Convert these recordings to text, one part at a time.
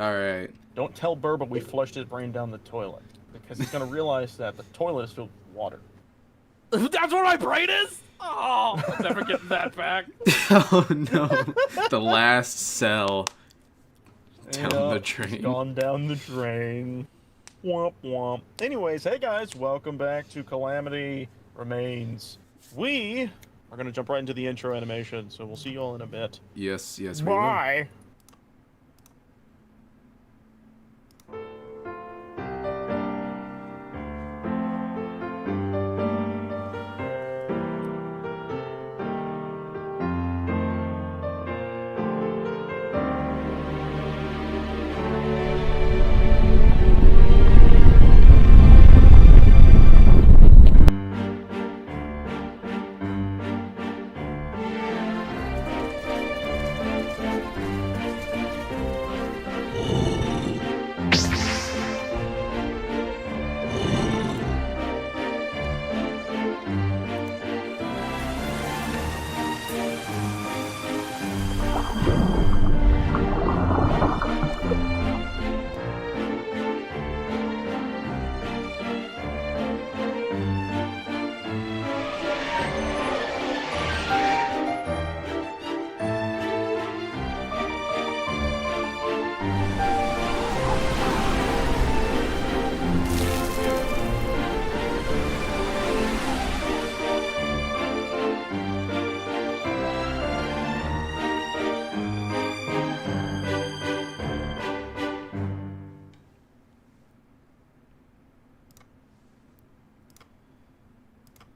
Alright. Don't tell Burba we flushed his brain down the toilet, because he's gonna realize that the toilet is filled with water. That's where my brain is? Oh, I'm never getting that back. Oh no. The last cell. Down the drain. It's gone down the drain. Womp womp. Anyways, hey guys, welcome back to Calamity Remains. We are gonna jump right into the intro animation, so we'll see you all in a bit. Yes, yes, we will. Bye!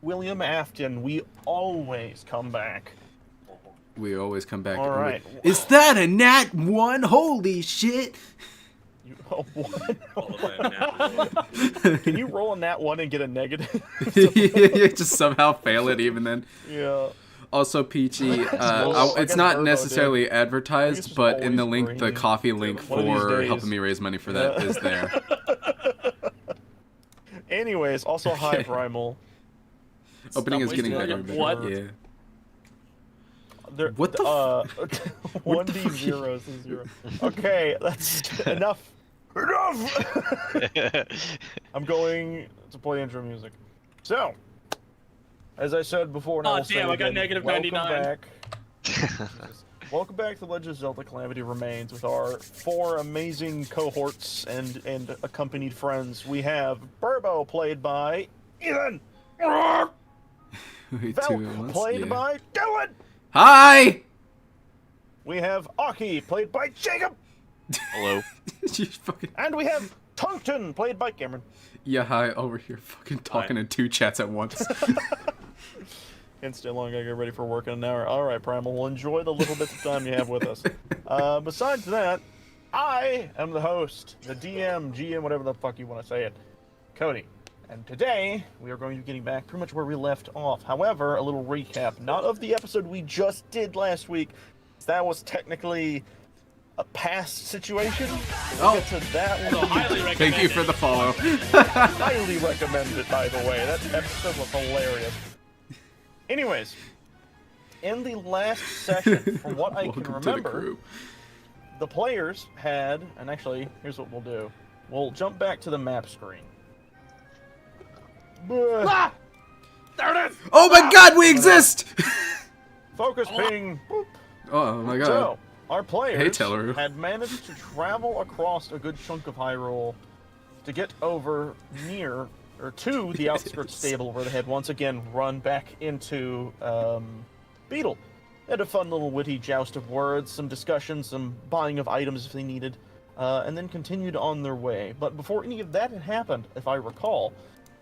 William Afton, we always come back. We always come back. All right. Is that a nat 1? Holy shit! What? Can you roll a nat 1 and get a negative? You just somehow fail it even then. Yeah. Also, Peachy, it's not necessarily advertised, but in the link, the coffee link for helping me raise money for that is there. Anyways, also hi Primal. Opening is getting better. What? Yeah. What the 1D zeros is 0. Okay, that's enough. Enough! I'm going to play intro music. So, as I said before, and Oh I'll say damn! I got again, negative welcome 99. Back. Welcome back to Legend of Zelda: Calamity Remains with our 4 amazing cohorts and accompanied friends. We have Burbo, played by Ethan. Velk, played by Dylan. Hi! We have Aki, played by Jacob. Hello. And we have Tungton, played by Cameron. Yeah, hi, over here fucking talking in 2 chats at once. Can't stay long, I gotta get ready for work in an hour. Alright, Primal, we'll enjoy the little bits of time you have with us. Besides that, I am the host, the DM, GM, whatever the fuck you want to say it, Cody. And today, we are going to be getting back pretty much where we left off. However, a little recap, not of the episode we just did last week. That was technically a past situation. We'll get to that one. So highly recommend Thank you for the follow. Highly recommend it, by the way. That episode was hilarious. Anyways, in the last session, from what I can remember, the players had, and actually, here's what we'll do. We'll jump back to the map screen. Ah! There it is! Oh my God, we exist! Focus ping. Boop. Oh my God. So, our players Telleroo. had managed to travel across a good chunk of Hyrule to get over near, or to the outskirts stable where they had once again run back into Beetle. They had a fun little witty joust of words, some discussion, some buying of items if they needed, and then continued on their way. But before any of that had happened, if I recall,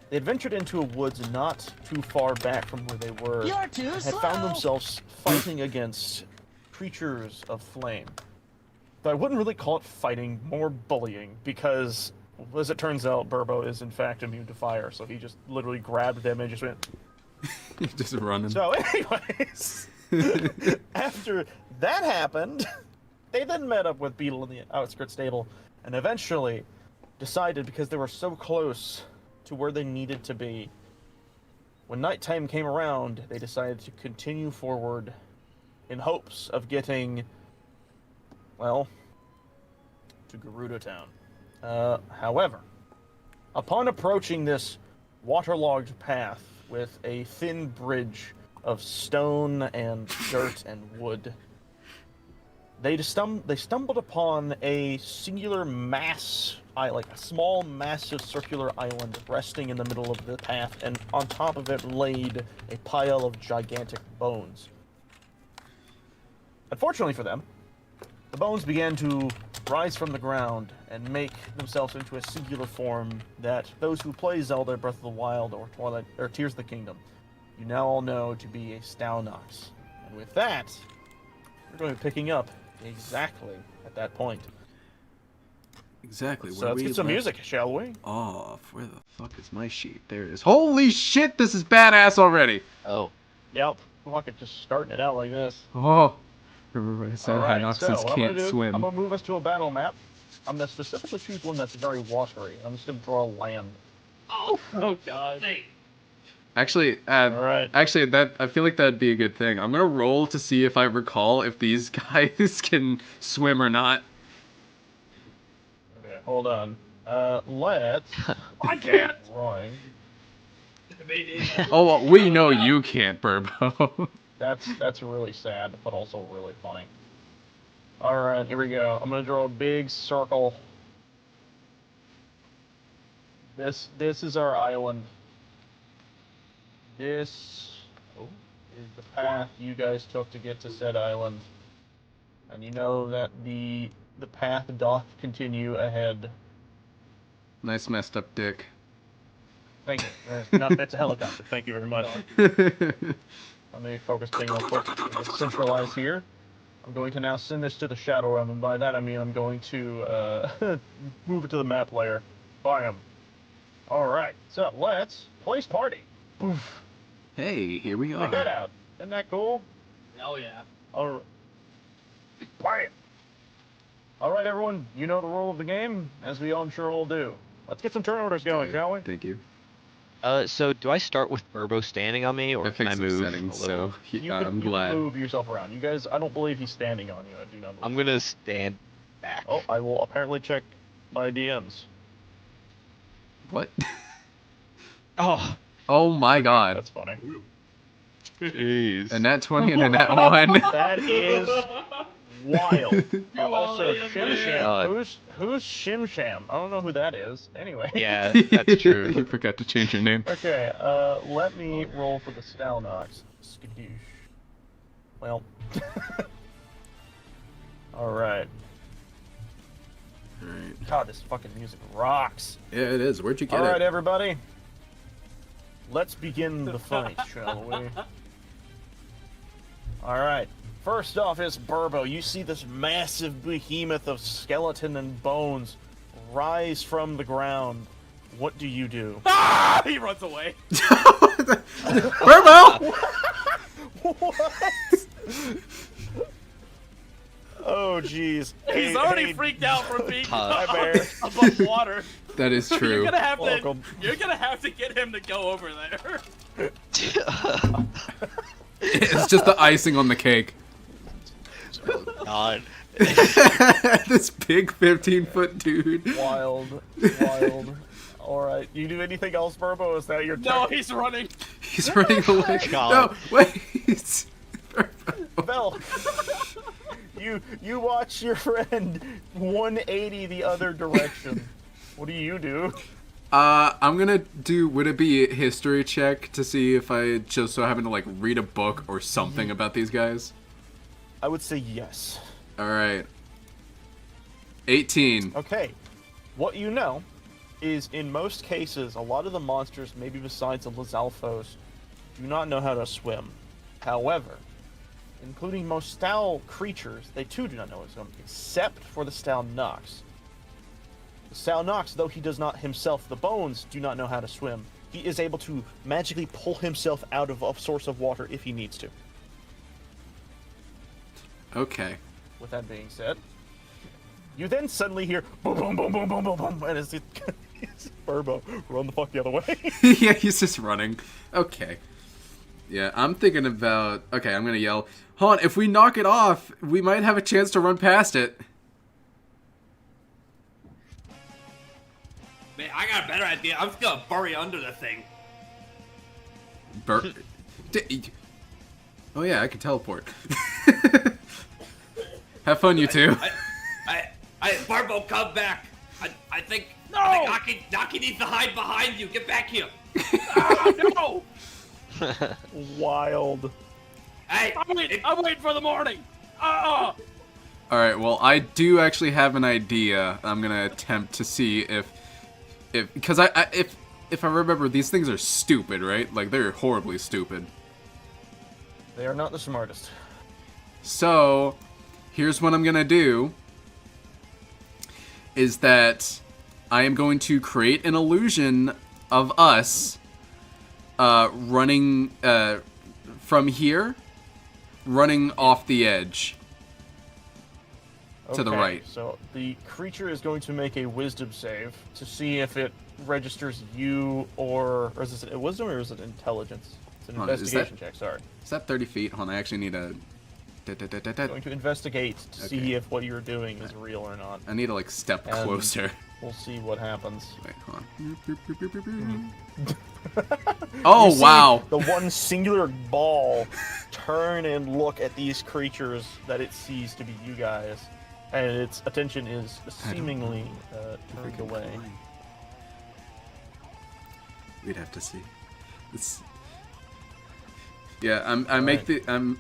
they had ventured into a woods not too far back from where they were, You're too and had slow. found themselves fighting against creatures of flame. But I wouldn't really call it fighting, more bullying, because, as it turns out, Burbo is in fact immune to fire, so he just literally grabbed them and just went... Just running. So anyways, after that happened, they then met up with Beetle in the outskirts stable, and eventually decided, because they were so close to where they needed to be, when nighttime came around, they decided to continue forward in hopes of getting, well, to Gerudo Town. However, upon approaching this waterlogged path with a thin bridge of stone and dirt and wood, they stumbled upon a singular mass, like a small, massive circular island resting in the middle of the path, and on top of it laid a pile of gigantic bones. Unfortunately for them, the bones began to rise from the ground and make themselves into a singular form that those who play Zelda Breath of the Wild or Tears of the Kingdom, you now all know to be a Staunox. And with that, we're going to be picking up exactly at that point. Exactly. So let's get some music, shall we? Off. Where the fuck is my sheet? There it is. Holy shit, this is badass already. Oh. Yep. Fuck it, just starting it out like this. Oh. Remember I said Alright, Hinoxes so what I'm can't gonna do, swim. I'm gonna move us to a battle map. I'm gonna specifically choose one that's very watery. I'm just gonna draw land. Oh God. Actually, Alright. actually, that I feel like that'd be a good thing. I'm gonna roll to see if I recall if these guys can swim or not. Okay, hold on. Let's... I can't. Drawing. Oh, well, we know you can't, Burbo. That's really sad, but also really funny. Alright, here we go. I'm gonna draw a big circle. This is our island. This is the path you guys took to get to said island. And you know that the path doth continue ahead. Nice messed up dick. Thank you. That's a helicopter. Thank you very much. Let me focus thing real quick. Let's centralize here. I'm going to now send this to the shadow realm, and by that I mean I'm going to move it to the map layer. Bam. Alright, so let's place party. Oof. Hey, here we Check that are. out. Isn't that cool? Hell yeah. Alright. Bam. Alright everyone, you know the rule of the game, as we I'm sure all do. Let's get some turn orders going, shall we? Thank you. So do I start with Burbo standing on me, or I can I fixed the move settings, a little? so You I'm can glad. move yourself around. You guys, I don't believe he's standing on you. I do not believe. I'm gonna stand back. Oh, I will apparently check my DMs. What? Oh, Oh my God. That's funny. jeez. A nat 20 and a nat 1. That is wild. Also, yeah, Shim Sham. God. Who's Shim Sham? I don't know who that is. Anyway. Yeah, that's true. You forgot to change your name. Okay, let me roll for the Staunox. Skadoosh. Well. Alright. Alright. God, this fucking music rocks. Yeah, it is. Where'd you get Alright, it? everybody. Let's begin the fight, shall we? Alright. First off is Burbo. You see this massive behemoth of skeleton and bones rise from the ground. What do you do? Ah! He runs away. Burbo! What? Oh, jeez. He's already freaked out from being Hi, Bear. above water. That is true. You're gonna have Welcome. to. You're gonna have to get him to go over there. It's just the icing on the cake. God. This big 15-foot dude. Wild. Alright, you do anything else, Burbo? Is that your turn? No, he's running. He's running away. God. No, wait. Bell, you watch your friend 180 the other direction. What do you do? I'm gonna do, would it be a history check to see if I just so happen to, like, read a book or something about these guys? I would say yes. Alright. 18. Okay. What you know is, in most cases, a lot of the monsters, maybe besides the Lizalfos, do not know how to swim. However, including most Stau creatures, they too do not know how to swim, except for the Stau Nox. The Stau Nox, though he does not himself, the bones, do not know how to swim. He is able to magically pull himself out of a source of water if he needs to. Okay. With that being said, you then suddenly hear boom, boom, boom, boom, boom, boom, boom, and it's Burbo, run the fuck the other way. Yeah, he's just running. Okay. Yeah, I'm thinking about... Okay, I'm gonna yell, hold on, if we knock it off, we might have a chance to run past it. Man, I got a better idea. I'm just gonna bury under the thing. Oh yeah, I can teleport. Have fun, you two. Barbo, come back. I think No! Naki needs to hide behind you. Get back here. No! Wild. Hey, I'm waiting for the morning. Alright, well, I do actually have an idea. I'm gonna attempt to see if because if I remember, these things are stupid, right? Like, they're horribly stupid. They are not the smartest. So, here's what I'm gonna do. Is that I am going to create an illusion of us running from here, running off the edge to the right. So the creature is going to make a wisdom save to see if it registers you, or is it a wisdom or is it intelligence? It's an investigation check, sorry. Is that 30 feet? Hold on, I actually need a... Going to investigate to see if what you're doing is real or not. I need to, like, step And closer. We'll see what happens. Wait, hold on. Oh, You see wow! the one singular ball turn and look at these creatures that it sees to be you guys, and its attention is seemingly turned away. We'd have to see. Yeah,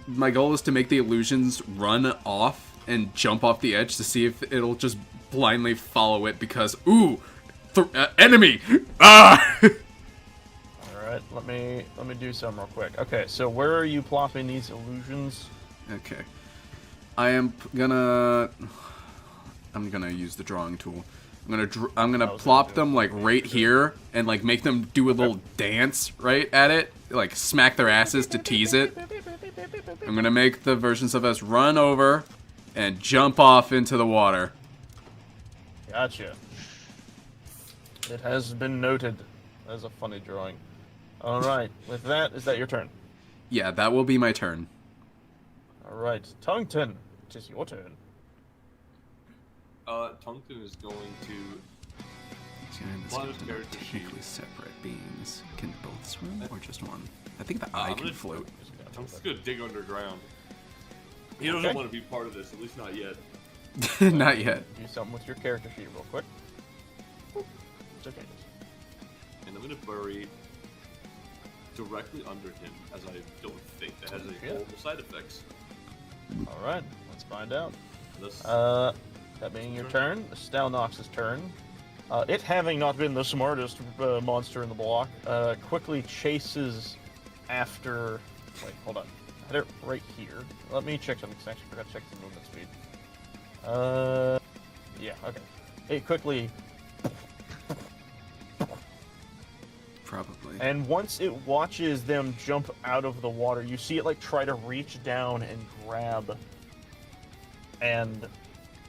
my goal is to make the illusions run off and jump off the edge to see if it'll just blindly follow it because, ooh, enemy! Ah! Alright, let me do some real quick. Okay, so where are you plopping these illusions? Okay. I'm gonna use the drawing tool. I'm gonna plop them like right here and like make them do a little dance right at it, like smack their asses to tease it. I'm gonna make the versions of us run over and jump off into the water. Gotcha. It has been noted as a funny drawing. Alright, with that, is that your turn? Yeah, that will be my turn. Alright, Tungton, it is your turn. Tungton is going to... Technically separate beings. Can both swim or just one? I think the eye can float. Tungton's gonna dig underground. He doesn't want to be part of this, at least not yet. Not yet. Do something with your character sheet real quick. It's okay. And I'm gonna bury directly under him, as I don't think that has any horrible side effects. Alright, let's find out. This... That being your turn, the Stalnox's turn. It having not been the smartest monster in the block, quickly chases after... Wait, hold on. I had it right here. Let me check something, because I actually forgot to check the movement speed. Yeah, okay. It quickly... Probably. And once it watches them jump out of the water, you see it like try to reach down and grab. And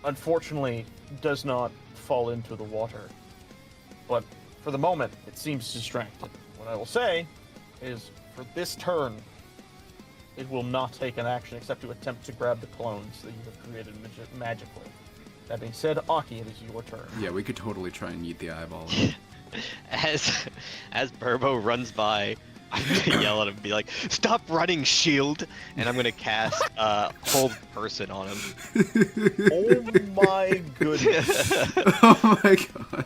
unfortunately does not fall into the water. But for the moment, it seems distracted. What I will say is, for this turn, it will not take an action except to attempt to grab the clones that you have created magically. That being said, Aki, it is your turn. Yeah, we could totally try and eat the eyeball. as Burbo runs by, I'm gonna yell at him and be like, "Stop running, shield!" And I'm gonna cast hold person on him. Oh my goodness! Oh my gosh.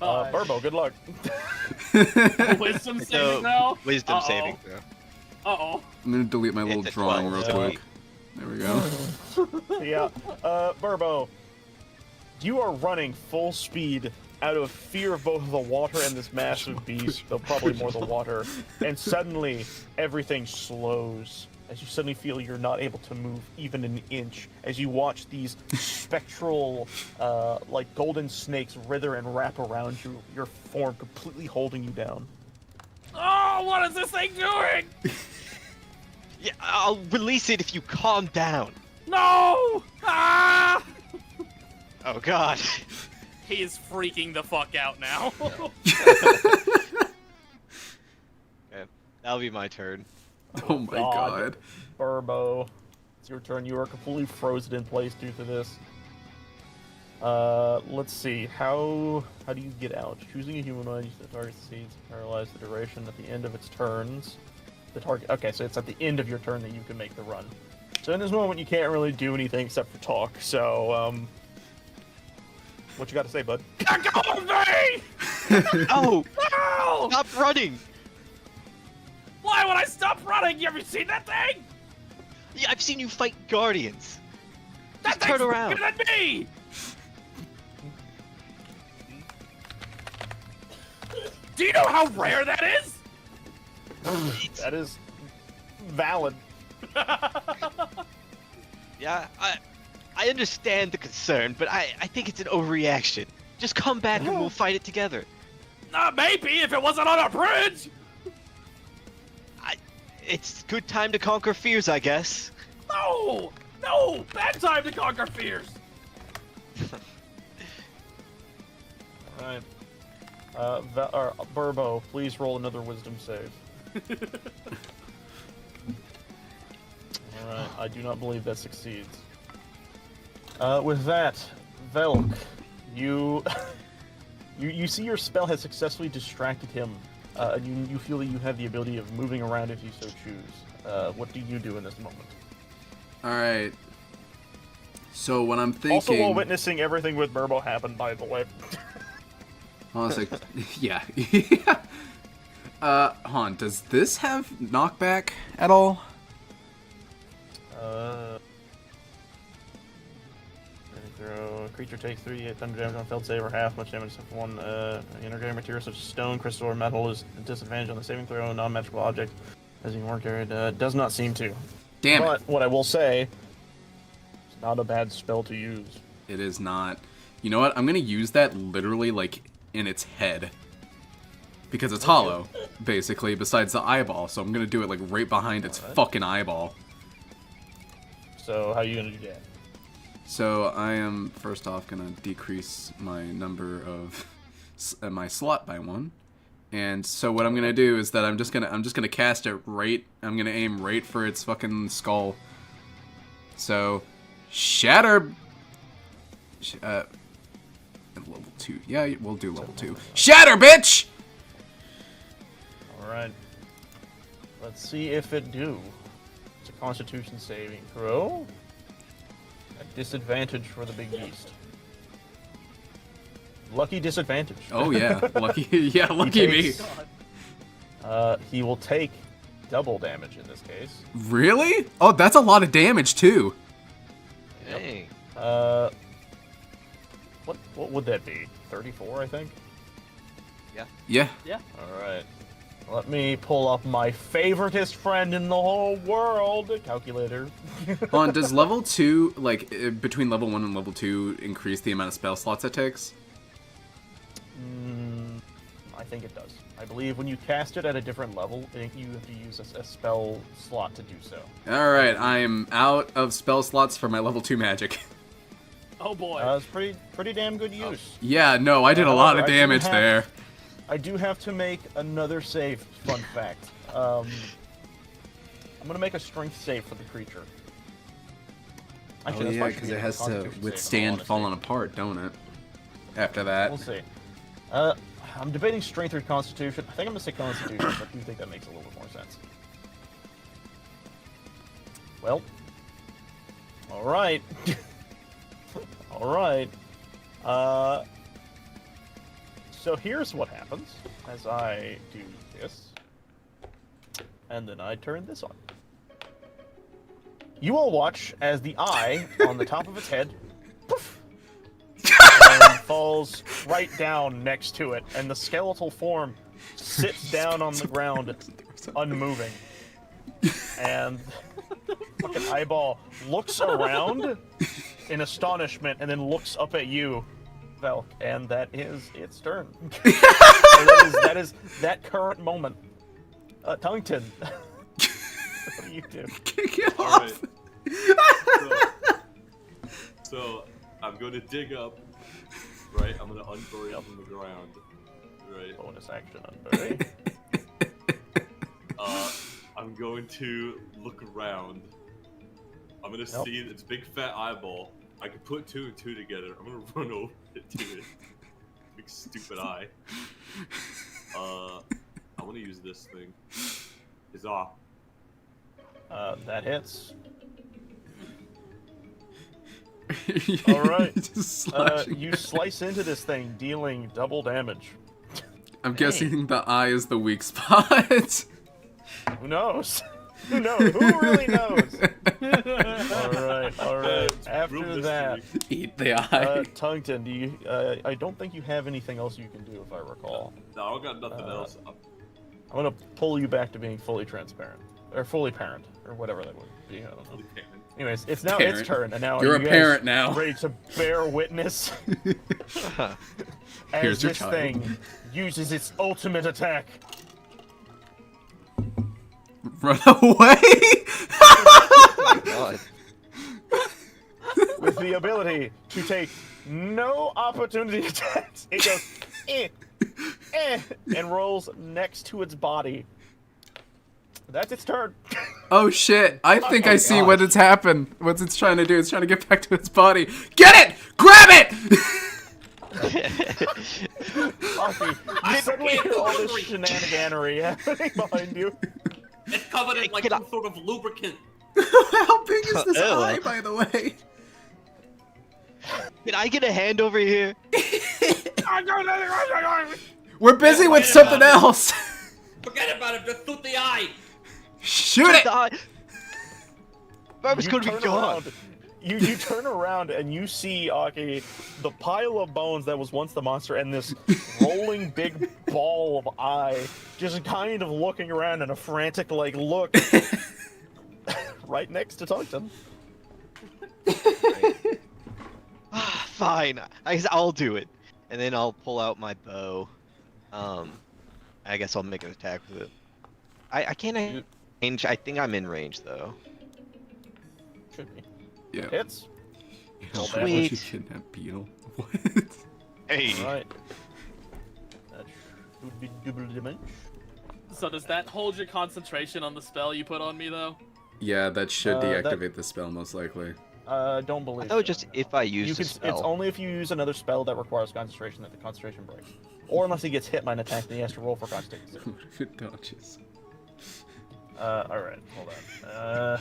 Wow. Burbo, good luck. Wisdom So, saving now? wisdom saving throw. Uh-oh. I'm gonna delete my little It's a drawing 12, real so- quick. There we go. Yeah. Burbo, you are running full speed out of fear of both the water and this massive beast, though probably more the water. And suddenly, everything slows as you suddenly feel you're not able to move even an inch as you watch these spectral, like golden snakes writher and wrap around you, your form completely holding you down. Oh, what is this thing doing? Yeah, I'll release it if you calm down. No! Ah! Oh God. He is freaking the fuck out now. Okay, that'll be my turn. Oh my god. Burbo, it's your turn. You are completely frozen in place due to this. Let's see. How do you get out? Choosing a humanoid, use the target succeeds, paralyze the duration at the end of its turns. The target. Okay, so it's at the end of your turn that you can make the run. So in this moment, you can't really do anything except for talk. So, what you got to say, bud? Let go of me! Oh! No! Stop running! Why would I stop running? You ever seen that thing? Yeah, I've seen you fight guardians. That Just turn thing's around. bigger than me! Do you know how rare that is? That is valid. Yeah, I understand the concern, but I think it's an overreaction. Just come back and we'll fight it together. Maybe if it wasn't on a bridge. It's good time to conquer fears, I guess. No, no, bad time to conquer fears. All right. Burbo, please roll another wisdom save. Alright, I do not believe that succeeds. With that, Velk, you see your spell has successfully distracted him, and you feel that you have the ability of moving around if you so choose. What do you do in this moment? Alright. So what I'm thinking... Also while witnessing everything with Burbo happen, by the way. Honestly, yeah. Han, does this have knockback at all? Throw. Creature takes 3 thunder damage on failed save or half much damage if one inorganic material such as stone, crystal, or metal is a disadvantage on the saving throw. Non-magical object as you work carried does not seem to. Damn But it. what I will say, it's not a bad spell to use. It is not. You know what? I'm gonna use that literally, like, in its head. Because it's hollow, basically, besides the eyeball. So I'm gonna do it, like, right behind its fucking eyeball. So how are you gonna do that? So I am, first off, gonna decrease my number of my slot by 1. And so what I'm gonna do is that I'm just gonna cast it right. I'm gonna aim right for its fucking skull. So, shatter. Level 2. Yeah, we'll do level 2. Shatter, bitch. All right. Let's see if it do. It's a Constitution saving throw. A disadvantage for the big beast. Lucky disadvantage. Oh yeah, lucky. Yeah, lucky me. He will take double damage in this case. Really? Oh, that's a lot of damage too. Dang. What would that be? 34, I think. Yeah. All right. Let me pull up my favoritist friend in the whole world, calculator. On does level 2, like between level 1 and level 2, increase the amount of spell slots it takes? I think it does. I believe when you cast it at a different level, I think you have to use a spell slot to do so. All right, I am out of spell slots for my level 2 magic. Oh boy. It's pretty damn good use. Yeah, no, I did a lot of However, damage there. I do have to make another save. Fun fact. I'm gonna make a strength save for the creature. Actually, Oh that's yeah, probably because should it be a has to Constitution save, in all withstand honesty. falling apart, don't it? After that. We'll see. I'm debating strength or constitution. I think I'm gonna say constitution, but I do think that makes a little bit more sense. Well, all right, all right. So here's what happens as I do this, and then I turn this on. You all watch as the eye on the top of its head poof, and falls right down next to it, and the skeletal form sits down on the ground, unmoving. And the fucking eyeball looks around in astonishment, and then looks up at you, Velk, and that is its turn. that is that current moment. Tongueton, what do you do? Kick it All off. right. So I'm going to dig up. Right, I'm going to unbury up from the ground. Right. Bonus action unbury. I'm going to look around. I'm going to see its big fat eyeball. I can put 2 and 2 together. I'm going to run over it to it. Big stupid eye. I want to use this thing. Huzzah. That hits. All right. You slice into this thing, dealing double damage. I'm guessing the eye is the weak spot. Who knows? Who knows? Who really knows? All right. After that, Eat the eye. Tongueton, do you? I don't think you have anything else you can do, if I recall. No, I don't got nothing else. I'm gonna pull you back to being fully transparent, or fully parent, or whatever that would be. I don't know. Anyways, it's now Parent. its turn, and now You're are a you parent guys now. ready to bear witness as Here's your this child. thing uses its ultimate attack. Run away. God. With the ability to take no opportunity attacks. It goes, and rolls next to its body. That's its turn. Oh shit! I think Oh, I see gosh. what it's happened. What it's trying to do. It's trying to get back to its body. Get it! Grab it! Buffy, you suddenly hear all this shenaniganery happening behind you. It's covered in like Get some up. sort of lubricant. How big is this Ew. eye, by the way? Can I get a hand over here? We're busy Yeah, with wait something about it. else. Forget about it. Just shoot the eye. Shoot it! Barbara's You gonna be turn gone. around. You turn around and you see Aki, the pile of bones that was once the monster, and this rolling big ball of eye, just kind of looking around in a frantic look, right next to Tongueton. Fine, I guess I'll do it, and then I'll pull out my bow. I guess I'll make an attack with it. I can't range. I think I'm in range though. Should be. Yeah. Hits. How Sweet. would you kidnap Beetle? What? Hey. All right. That should be double damage. So does that hold your concentration on the spell you put on me, though? Yeah, that should That- deactivate the spell most likely. Don't I believe. thought so, just no. if I use You the can. spell. It's only if you use another spell that requires concentration that the concentration breaks, or unless he gets hit by an attack, then he has to roll for concentration. Good dodges. All right, hold on.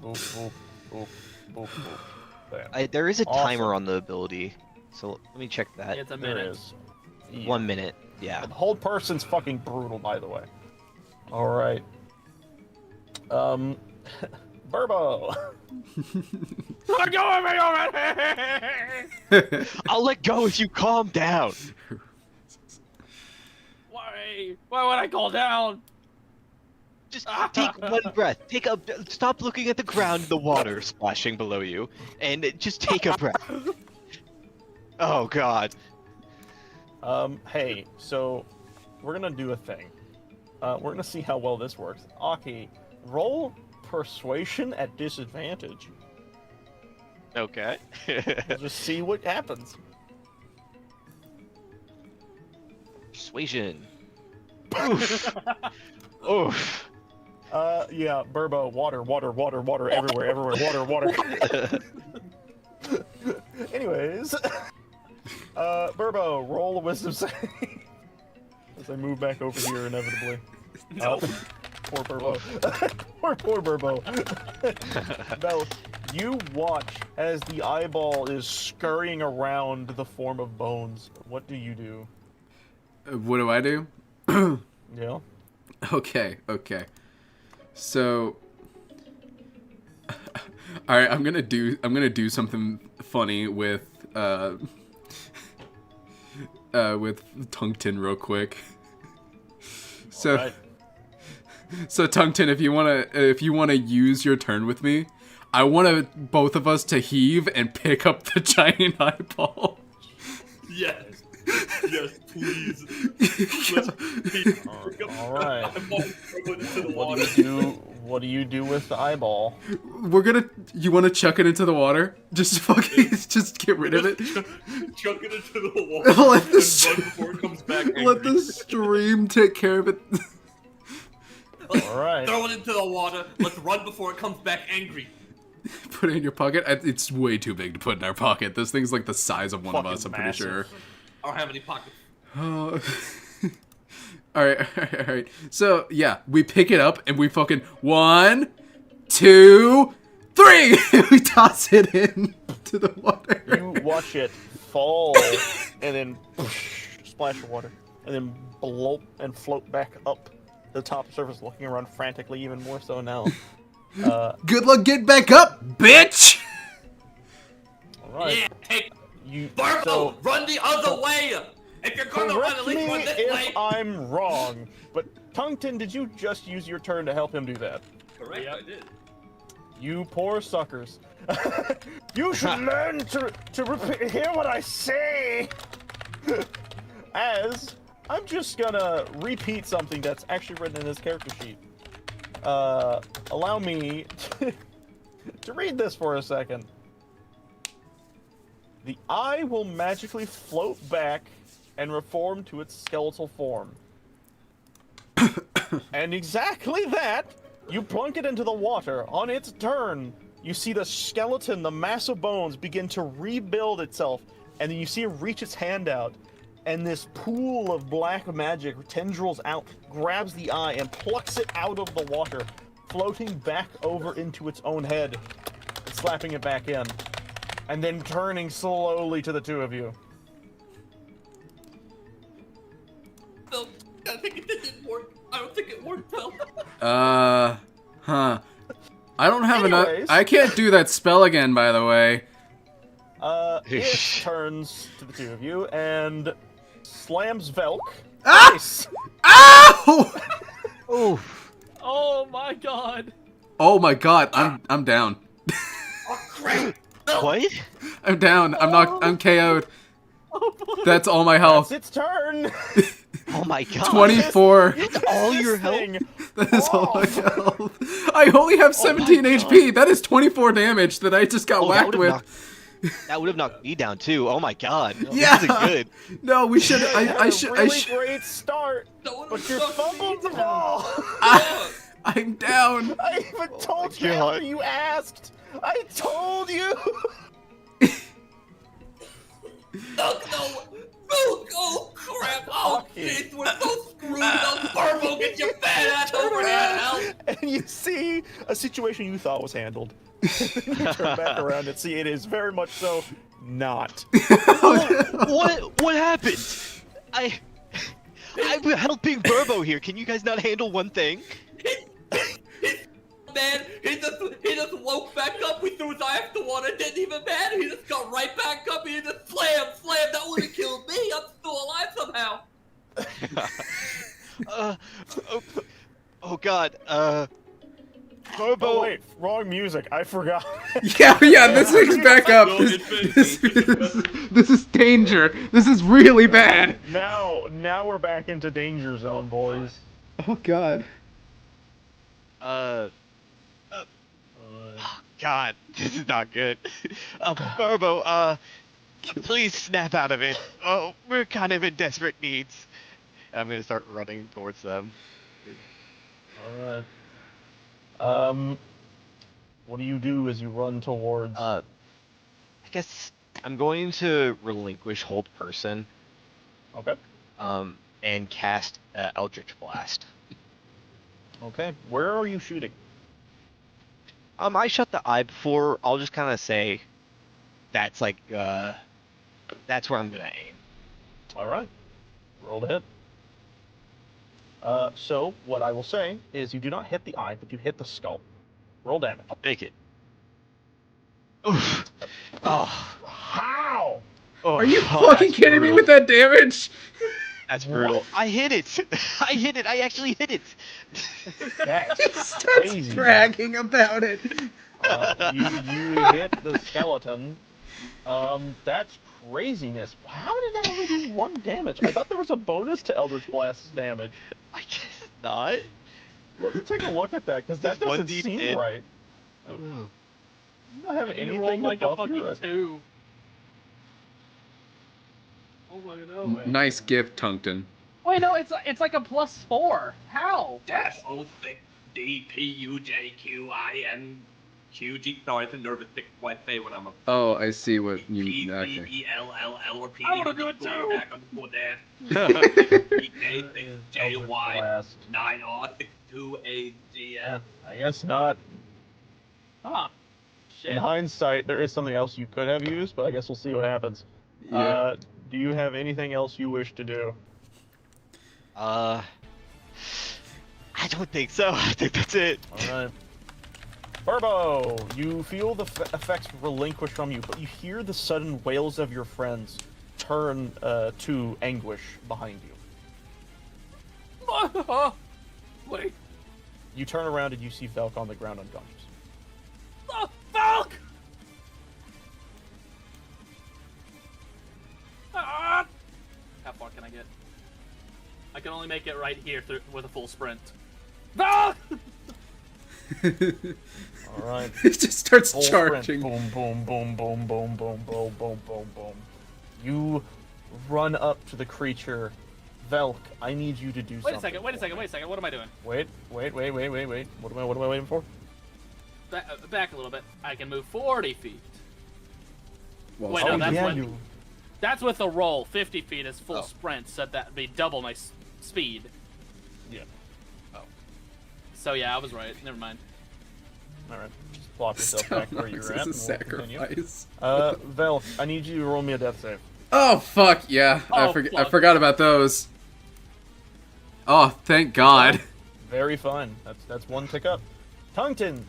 Boop, boop, boop, boop, boop. Bam. There is a Awesome. timer on the ability, so let me check that. It's a There minute. is. Yeah. 1 minute. Yeah. The whole person's fucking brutal, by the way. All right. Burbo. Let go of me already! I'll let go if you calm down. Why? Why would I call down? Just take one breath. Stop looking at the ground, the water splashing below you, and just take a breath. Oh God. Hey, so we're gonna do a thing. We're gonna see how well this works. Aki, roll persuasion at disadvantage. Okay. We'll just see what happens. Persuasion. Oof. Oof. Yeah, Burbo, water, everywhere, water. Anyways, Burbo, roll a wisdom save. As I move back over here inevitably. Oh, poor Burbo. poor Burbo. Bell, you watch as the eyeball is scurrying around the form of bones. What do you do? What do I do? Yeah. Okay. So, all right, I'm gonna do something funny with Tungton real quick. So, Right. so Tungton, if you wanna use your turn with me, I want both of us to heave and pick up the giant eyeball. Yes. Yes, please. All right. What What do you do with the eyeball? You wanna chuck it into the water? Just fucking, just get rid of it. Chuck it into the water Let and the run before it comes back angry. Let the stream take care of it. All right. Throw it into the water. Let's run before it comes back angry. Put it in your pocket. It's way too big to put in our pocket. This thing's like the size of one of Fucking us, I'm pretty massive. sure. I don't have any pockets. Oh. Alright. So, yeah, we pick it up and we fucking 1, 2, 3! We toss it in to the water. You watch it fall and then splash of water and then blow and float back up the top surface, looking around frantically, even more so now. Good luck getting back up, bitch! Alright. Yeah, take You Burbo, so run the other way. If you're gonna run, correct at me least run this if way. I'm wrong, but Tungton, did you just use your turn to help him do that? Correct, Yep. I did. You poor suckers. You should learn to hear what I say. As I'm just gonna repeat something that's actually written in his character sheet. Allow me to read this for a second. The eye will magically float back and reform to its skeletal form. And exactly that, you plunk it into the water. On its turn, you see the skeleton, the mass of bones, begin to rebuild itself. And then you see it reach its hand out. And this pool of black magic tendrils out, grabs the eye, and plucks it out of the water, floating back over into its own head, and slapping it back in. And then turning slowly to the two of you. No, I think it didn't work. I don't think it worked well. Huh. I don't have enough. Anyways. I can't do that spell again, by the way. It turns to the two of you and slams Velk. Ah! Nice. Ow! Oof. Oh my god. Oh my god, I'm down. Oh crap! What? I'm down. I'm KO'd. That's all my health. It's its turn. Oh my god. 24. all your This health? thing That is all my off. health. I only have 17 HP. That is 24 damage that I just got Oh, that whacked would've with. That would have knocked me down too. Oh my god. Yeah. This isn't good. No, we should. You had a I really should. great start, That but you sucked me fumbled the down. ball. I'm down. I even told you God. after you asked. I told you. No! Oh crap! Oh jeez, we're so screwed up! Burbo, get your fat ass over here and help! And you see a situation you thought was handled. You turn back around and see it is very much so not. What happened? I'm helping Burbo here. Can you guys not handle one thing? Man, he just woke back up. We threw his eye after the water. It didn't even matter. He just got right back up. He just slam. That would have killed me. I'm still alive somehow. Oh god. Burbo. Oh wait, wrong music. I forgot. Yeah, this thing's back up. No, This is danger. This is really bad. Now we're back into danger zone, boys. Oh god. Oh god, this is not good. Burbo, please snap out of it. Oh, we're kind of in desperate needs. I'm gonna start running towards them. Alright. What do you do as you run towards? I guess I'm going to relinquish hold person, Okay. and cast Eldritch Blast. Okay. Where are you shooting? I shut the eye before. I'll just kind of say that's like that's where I'm gonna aim. All right. Roll to hit. So what I will say is you do not hit the eye, but you hit the skull. Roll damage. I'll take it. Oof. Oh. How? Oh, Are you oh, fucking that's kidding me brutal. with that damage? That's brutal. I hit it. I hit it. I actually hit it. That's He starts crazy. bragging about it. You hit the skeleton. That's craziness. How did that only do 1 damage? I thought there was a bonus to Eldritch Blast's damage. I guess not. Let's take a look at that, because that doesn't 1d10. seem right. Oh. You don't have You anything rolled like a above your... fucking 2. Oh my god. Nice gift, Tunkton. Wait, no, it's like a +4. How? Dash O thick D P U J Q I N Q G. No, I think nervous tick white say when I'm a Oh, I see what P you. C Okay. E L L L or P I wanna do it too. Back on the dash. P K Is J Eldritch Y Blast. 9 R 62 A G Yeah, F. I guess not. Huh. In Shit. hindsight, there is something else you could have used, but I guess we'll see what happens. Yeah. Do you have anything else you wish to do? I don't think so. I think that's it. Alright. Burbo! You feel the effects relinquish from you, but you hear the sudden wails of your friends turn to anguish behind you. Wait. You turn around and you see Velk on the ground unconscious. Oh, Falk! Ah! How far can I get? I can only make it right here with a full sprint. Falk! Alright. He just starts Full charging. sprint. Boom, boom, boom, boom, boom, boom, boom, boom, boom, boom. You run up to the creature. Velk, I need you to do something. Wait a second, wait a second, wait a second. What am I doing? Wait. What am I waiting for? Back a little bit. I can move 40 feet. Well, Wait, no, that's yeah, what- you... That's with a roll. 50 feet is full Oh. sprint, so that'd be double my speed. Yeah. So yeah, I was right. Never mind. Alright. Just plop yourself back where you're at. This is and a we'll continue. sacrifice. Velk, I need you to roll me a death save. Oh fuck yeah! I Oh, fuck. forgot about those. Oh, thank God. Very fine. That's 1 tick up. Tungton,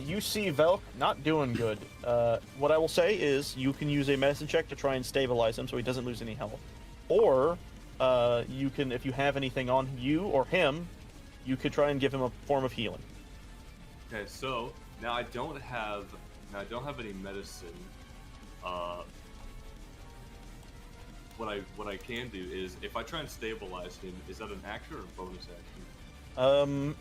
you see Velk not doing good. What I will say is you can use a medicine check to try and stabilize him so he doesn't lose any health. Or you can, if you have anything on you or him, you could try and give him a form of healing. Okay, so now I don't have any medicine. What I can do is if I try and stabilize him, is that an action or a bonus action?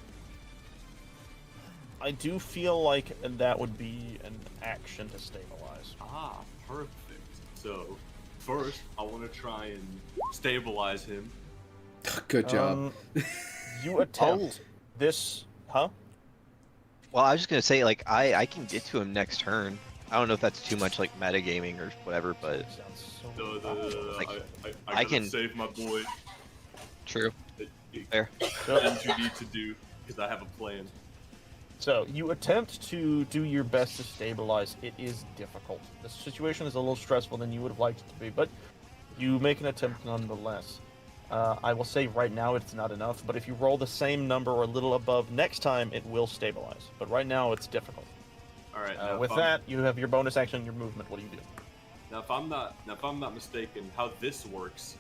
I do feel like that would be an action to stabilize. Ah, perfect. So first I want to try and stabilize him. Good job. You attempt this, huh? Well, I was just gonna say, like, I can get to him next turn. I don't know if that's too much like metagaming or whatever, but Sounds so Like, I I gotta can- save my boy. true. Fair. Things you need to do because I have a plan. So, you attempt to do your best to stabilize. It is difficult. The situation is a little stressful than you would have liked it to be, but you make an attempt nonetheless. I will say right now it's not enough, but if you roll the same number or a little above next time, it will stabilize. But right now it's difficult. All right. With that, you have your bonus action and your movement. What do you do? Now, if I'm not mistaken, how this works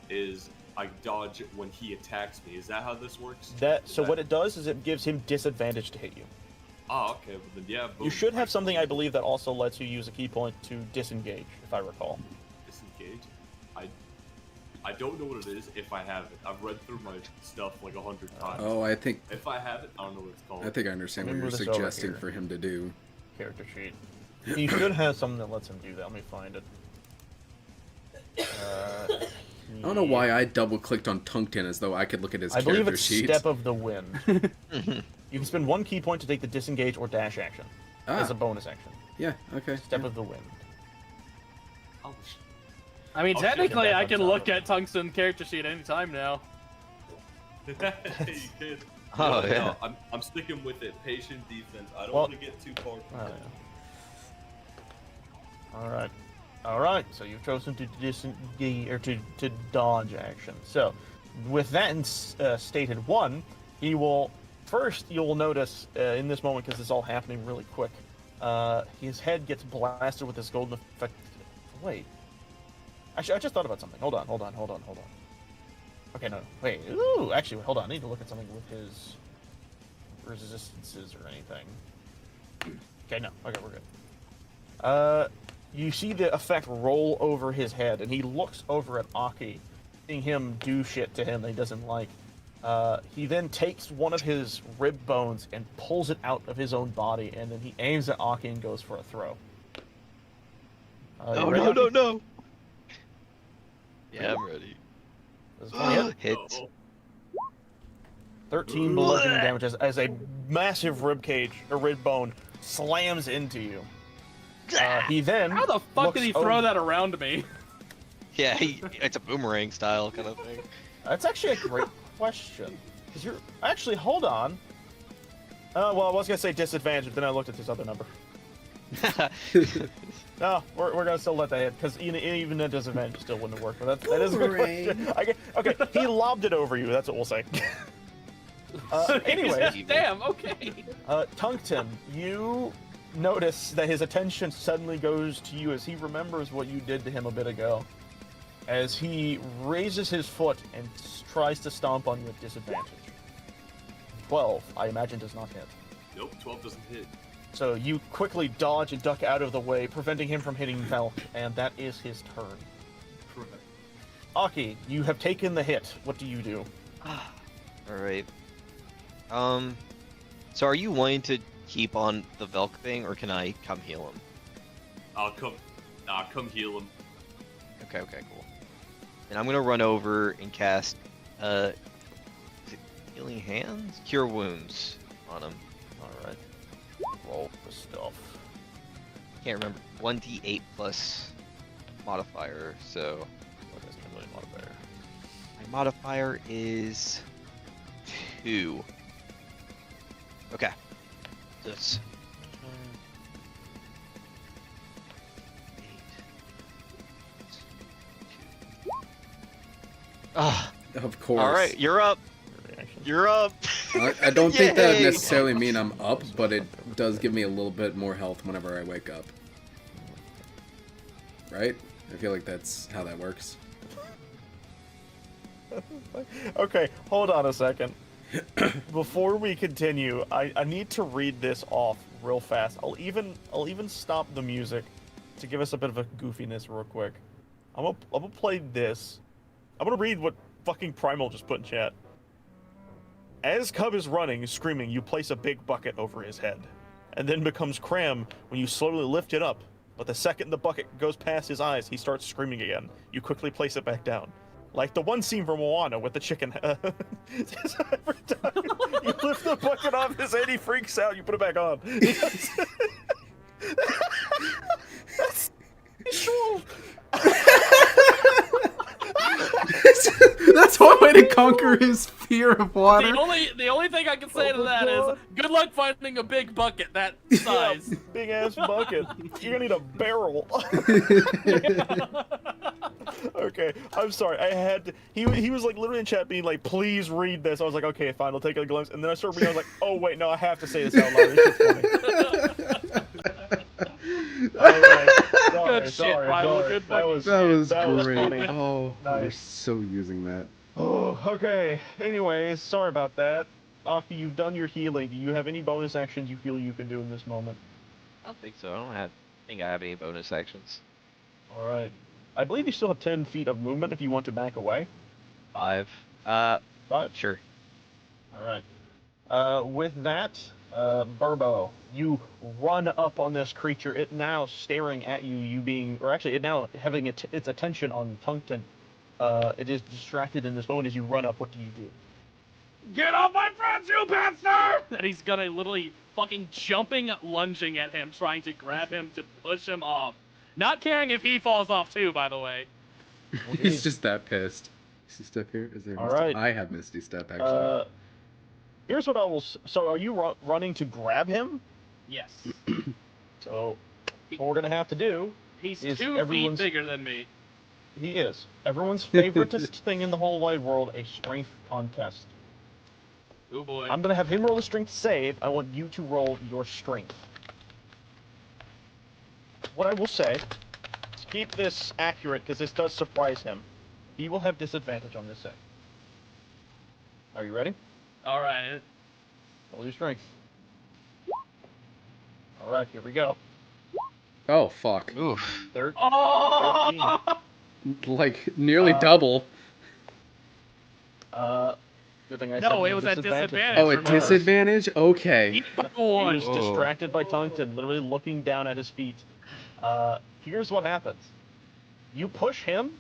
is I dodge when he attacks me. Is that how this works? What it does is it gives him disadvantage to hit you. Oh, okay. Well, then, yeah. Boom. You should have something, I believe, that also lets you use a key point to disengage, if I recall. Disengage. I don't know what it is. If I have it, I've read through my stuff like 100 times. Oh, I think If I have it, I don't know what it's called. I think I understand what Let me you're move this over suggesting here. for him to do. Character sheet. You should have something that lets him do that. Let me find it. I don't know why I double-clicked on Tunkton as though I could look at his I believe character it's sheet. Step of the Wind. You can spend 1 key point to take the disengage or dash action as a bonus action. Yeah, okay. Step yeah. of the Wind. I mean, I'll shoot technically, him I back can on look top. at Tungsten character sheet anytime now. You could. Oh, No, yeah. I'm sticking with it. Patient defense. I don't Well- want to get too far. Oh, yeah. All right. So you've chosen to to dodge action. So, with that stated, he will first. You'll notice in this moment because it's all happening really quick. His head gets blasted with this golden effect. Wait. Actually, I just thought about something. Hold on. Okay, no. Wait. Ooh, actually, hold on. I need to look at something with his resistances or anything. Okay, no. Okay, we're good. You see the effect roll over his head, and he looks over at Aki, seeing him do shit to him that he doesn't like. He then takes one of his rib bones and pulls it out of his own body, and then he aims at Aki and goes for a throw. Oh, you ready, no, Aki? no, no. Yeah, I'm ready. Does this one hit? Hits. 13 bludgeoning damage as a massive rib bone slams into you. He then How the fuck looks did he throw over- that around me? Yeah, it's a boomerang style kind of thing. That's actually a great question. 'Cause you're actually, hold on. Well, I was gonna say disadvantage, but then I looked at this other number. No, we're gonna still let that hit because even a disadvantage still wouldn't have worked. But that is a good question. Okay, he lobbed it over you. That's what we'll say. Anyway, Damn, okay. Tungsten, you notice that his attention suddenly goes to you as he remembers what you did to him a bit ago. As he raises his foot and tries to stomp on you at disadvantage. 12, I imagine, does not hit. Nope, 12 doesn't hit. So you quickly dodge and duck out of the way, preventing him from hitting Velk, and that is his turn. Correct. Aki, you have taken the hit. What do you do? Alright. So are you wanting to keep on the Velk thing, or can I come heal him? I'll come heal him. Okay, cool. And I'm gonna run over and cast, is it Healing Hands? Cure Wounds on him. Alright. Roll the stuff. Can't remember. 1d8 plus modifier, so What is my modifier? my modifier is 2. Okay. That's 8. 2. Ah, Of course. all right, you're up. Reaction. You're up. I don't think that would Yay! necessarily mean I'm up, but it does give me a little bit more health whenever I wake up. Right? I feel like that's how that works. Okay, hold on a second. Before we continue, I need to read this off real fast. I'll even stop the music to give us a bit of a goofiness real quick. I'm gonna play this. I'm gonna read what fucking Primal just put in chat. As Cub is running, screaming, you place a big bucket over his head, and then becomes Cram when you slowly lift it up. But the second the bucket goes past his eyes, he starts screaming again. You quickly place it back down. Like the one scene from Moana with the chicken. Every time you lift the bucket off his head, he freaks out. You put it back on. That's visual. That's one way to conquer his fear of water. The only thing I can say Oh to my that God. is good luck finding a big bucket that size. Big ass bucket. You're gonna need a barrel. Okay, I'm sorry. I had to, he was like literally in chat being like, please read this. I was like, okay, fine, I'll take a glimpse. And then I started reading. I was like, oh wait, no, I have to say this out loud. This is funny. Alright, Good shit, Primal, good fucking That was great. great. Oh, we're Nice. so using that. Oh, okay. Anyways, sorry about that. After you've done your healing, do you have any bonus actions you feel you can do in this moment? I don't think so. I think I have any bonus actions. All right. I believe you still have 10 feet of movement if you want to back away. 5. 5? Sure. All right. With that, Burbo, you run up on this creature. It now staring at you. It now having its attention on Tungsten. It is distracted in this moment as you run up. What do you do? Get off my friends, you bastard! And he's gonna literally fucking lunging at him, trying to grab him to push him off. Not caring if he falls off too, by the way. He's just that pissed. Misty Step here? Is there All Misty? right. I have Misty Step, actually. Here's what I will. So, are you running to grab him? Yes. So, what we're gonna have to do. He's Is 2 feet everyone's- bigger than me. He is everyone's favoriteest thing in the whole wide world: a strength contest. Oh boy. I'm gonna have him roll a strength save. I want you to roll your strength. What I will say, to keep this accurate, because this does surprise him, he will have disadvantage on this save. Are you ready? All right. Roll your strength. All right, here we go. Oh, fuck. Oof. 13. Oh! Like, nearly Uh, double. Good thing I No, said it was at disadvantage. Oh, at remember. disadvantage? Okay. Eat by He one. was distracted by Tungsten, literally looking down at his feet. Here's what happens. You push him,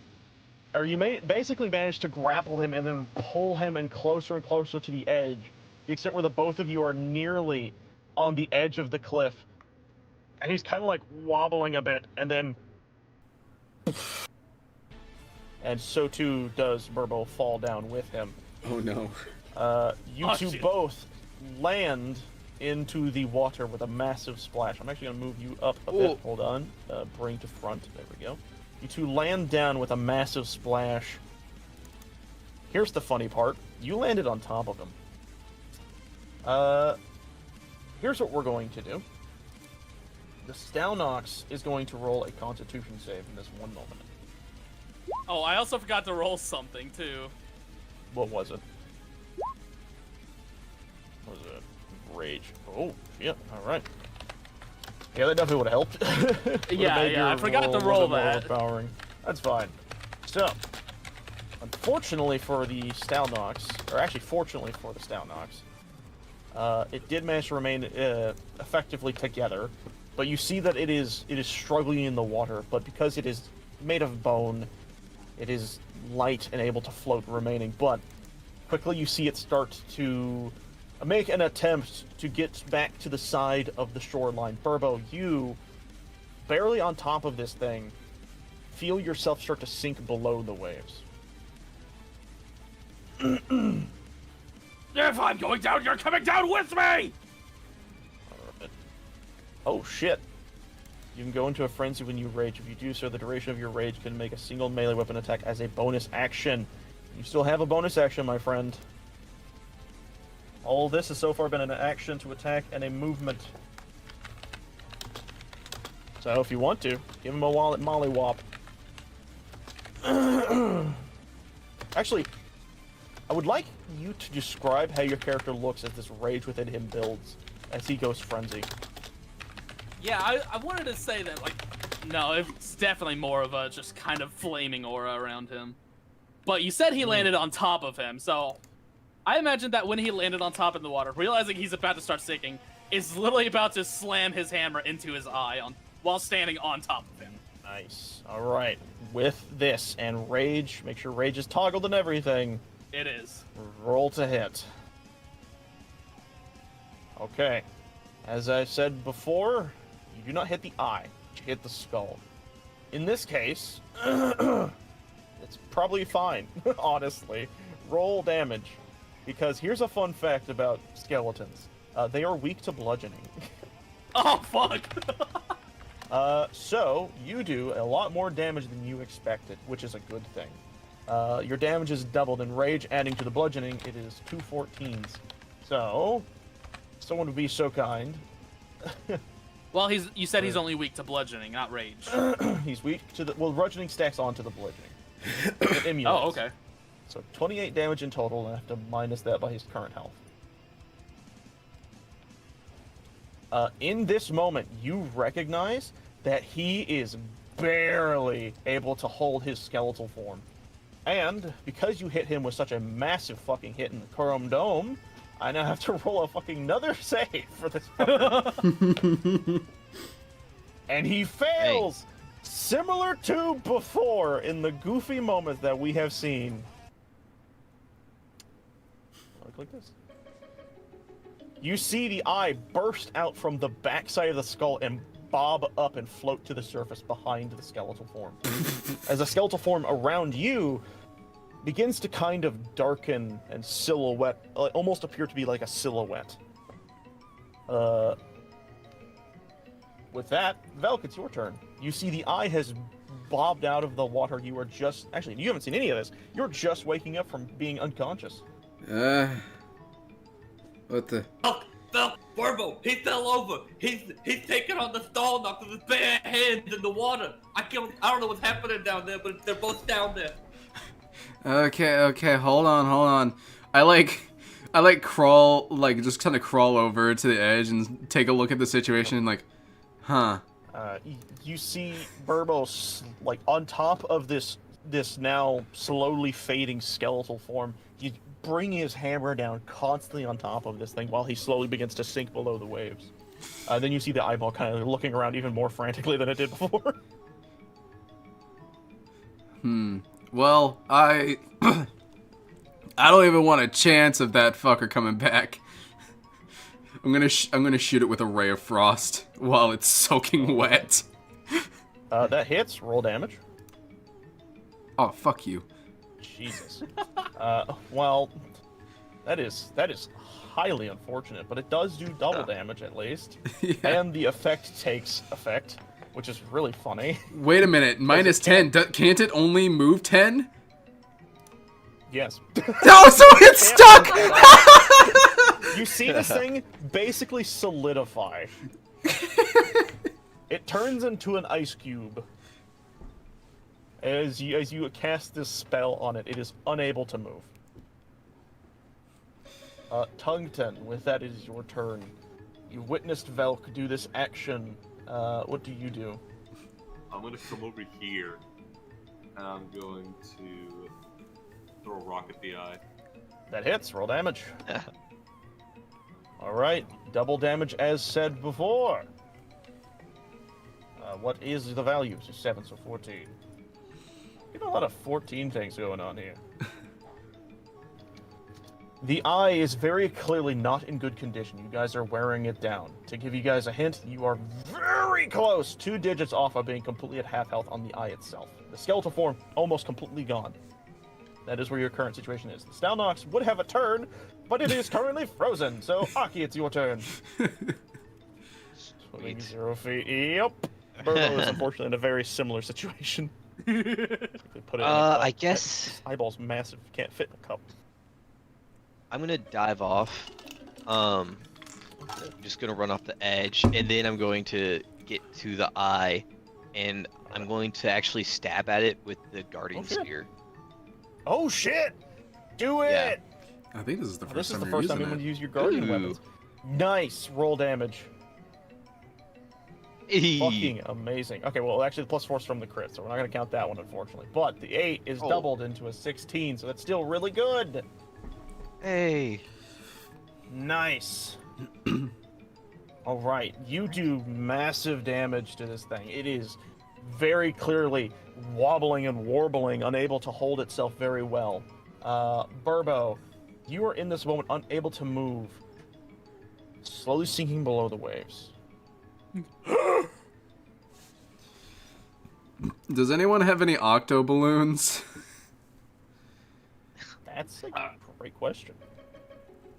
or you may basically manage to grapple him and then pull him in closer and closer to the edge, the extent where the both of you are nearly on the edge of the cliff. And he's kind of like wobbling a bit, and then... And so too does Burbo fall down with him. Oh, no. You Oh, two shit. both land into the water with a massive splash. I'm actually going to move you up a bit. Ooh. Hold on. Bring to front. There we go. You two land down with a massive splash. Here's the funny part. You landed on top of him. Here's what we're going to do. The Stalnox is going to roll a Constitution save in this one moment. Oh, I also forgot to roll something too. What was it? What was it? Rage. Oh, shit. Alright. Yeah, that definitely would have helped. Would've Yeah, made yeah, your I forgot to a little roll bit more that. Overpowering. That's fine. So, unfortunately for the Stalnox, or actually fortunately for the Stalnox, it did manage to remain effectively together, but you see that it is struggling in the water, but because it is made of bone, it is light and able to float remaining, but quickly you see it start to make an attempt to get back to the side of the shoreline. Burbo, you, barely on top of this thing, feel yourself start to sink below the waves. If I'm going down, you're coming down with me! Oh shit. You can go into a frenzy when you rage. If you do so, the duration of your rage can make a single melee weapon attack as a bonus action. You still have a bonus action, my friend. All this has so far been an action to attack and a movement. So if you want to, give him a mollywop. Actually, I would like you to describe how your character looks as this rage within him builds as he goes frenzy. Yeah, I wanted to say that, like, no, it's definitely more of a just kind of flaming aura around him. But you said he landed on top of him, so I imagine that when he landed on top in the water, realizing he's about to start sinking, is literally about to slam his hammer into his eye while standing on top of him. Nice. Alright. With this and rage, make sure rage is toggled and everything. It is. Roll to hit. Okay. As I said before, you do not hit the eye, you hit the skull. In this case, it's probably fine, honestly. Roll damage. Because here's a fun fact about skeletons. They are weak to bludgeoning. Oh, fuck! So, you do a lot more damage than you expected, which is a good thing. Your damage is doubled in rage, adding to the bludgeoning, it is 2 14s. So, someone would be so kind. Well, you said he's only weak to bludgeoning, not rage. He's weak to the... Well, bludgeoning stacks onto the bludgeoning. It emulates. Oh, okay. So 28 damage in total, and I have to minus that by his current health. In this moment, you recognize that he is barely able to hold his skeletal form. And because you hit him with such a massive fucking hit in the Chrome Dome, I now have to roll a fucking another save for this fucker. And he fails! Similar to before in the goofy moments that we have seen. Look like this. You see the eye burst out from the backside of the skull and bob up and float to the surface behind the skeletal form. As the skeletal form around you begins to kind of darken and silhouette, almost appear to be like a silhouette. With that, Velk, it's your turn. You see the eye has bobbed out of the water. You are just... Actually, you haven't seen any of this. You're just waking up from being unconscious. What the... Fell, Burbo, he fell over. He's taking on the stall knock with his bare hands in the water. I don't know what's happening down there, but they're both down there. Okay, hold on. I crawl, just kind of crawl over to the edge and take a look at the situation, huh. You see Burbo, on top of this now slowly fading skeletal form. You bring his hammer down constantly on top of this thing while he slowly begins to sink below the waves. Then you see the eyeball kind of looking around even more frantically than it did before. Well, I don't even want a chance of that fucker coming back. I'm gonna shoot it with a ray of frost while it's soaking wet. That hits. Roll damage. Oh, fuck you. Jesus. Well, that is highly unfortunate, but it does do double damage at least. Yeah. And the effect takes effect, which is really funny. Wait a minute, minus 10. Can't it only move 10? Yes. No, so it's stuck! You see this thing basically solidify. It turns into an ice cube. As you cast this spell on it, it is unable to move. Tungten, with that, it is your turn. You witnessed Velk do this action. What do you do? I'm gonna come over here, and I'm going to throw a rock at the eye. That hits. Roll damage. All right, double damage as said before. What is the value? So 7, so 14. You got a lot of 14 things going on here. The eye is very clearly not in good condition. You guys are wearing it down. To give you guys a hint, you are very close, 2 digits off of being completely at half health on the eye itself. The skeletal form, almost completely gone. That is where your current situation is. The Stalnox would have a turn, but it is currently frozen. So, Aki, it's your turn. Swimming 0 feet. Yep. Burbo is unfortunately in a very similar situation. Put it in a cup. I guess This eyeball's massive. Can't fit in a cup. I'm gonna dive off. I'm just gonna run off the edge, and then I'm going to get to the eye, and I'm going to actually stab at it with the guardian spear. Oh shit! Do it! Yeah. I think this is the first This is time the you're first time using I'm it. gonna use your guardian Ooh. weapons. Nice. Roll damage. Fucking amazing. Okay, well, actually, the +4 is from the crit, so we're not going to count that one, unfortunately. But the 8 is doubled into a 16, so that's still really good. Hey. Nice. All right, you do massive damage to this thing. It is very clearly wobbling and warbling, unable to hold itself very well. Burbo, you are in this moment unable to move, slowly sinking below the waves. Does anyone have any octo balloons? That's a great question.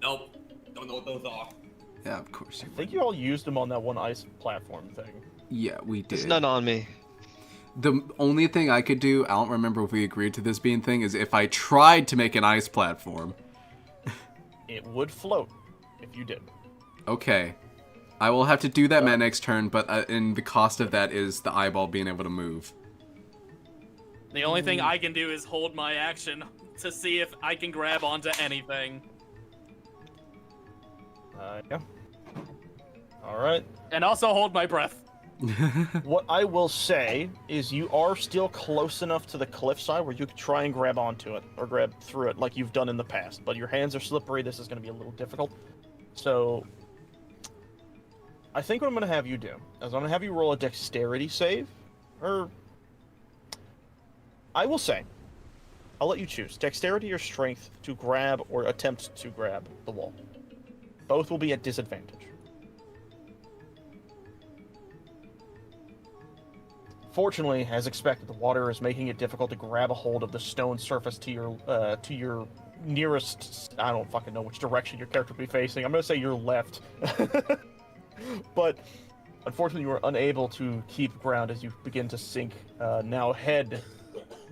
Nope. Don't know what those are. Yeah, of course you I think you all used them on that one ice platform thing. Yeah, we did. There's none on me. The only thing I could do, I don't remember if we agreed to this being thing, is if I tried to make an ice platform. It would float if you did. Okay. I will have to do that my next turn, but and the cost of that is the eyeball being able to move. The only thing I can do is hold my action to see if I can grab onto anything. Yeah. All right. And also hold my breath. What I will say is you are still close enough to the cliffside where you could try and grab onto it or grab through it like you've done in the past, but your hands are slippery. This is going to be a little difficult. So I think what I'm going to have you do is I'm going to have you roll a dexterity save, or I will say, I'll let you choose dexterity or strength to grab or attempt to grab the wall. Both will be at disadvantage. Fortunately, as expected, the water is making it difficult to grab a hold of the stone surface to your nearest. I don't fucking know which direction your character will be facing. I'm gonna say your left, but unfortunately, you are unable to keep ground as you begin to sink. Now head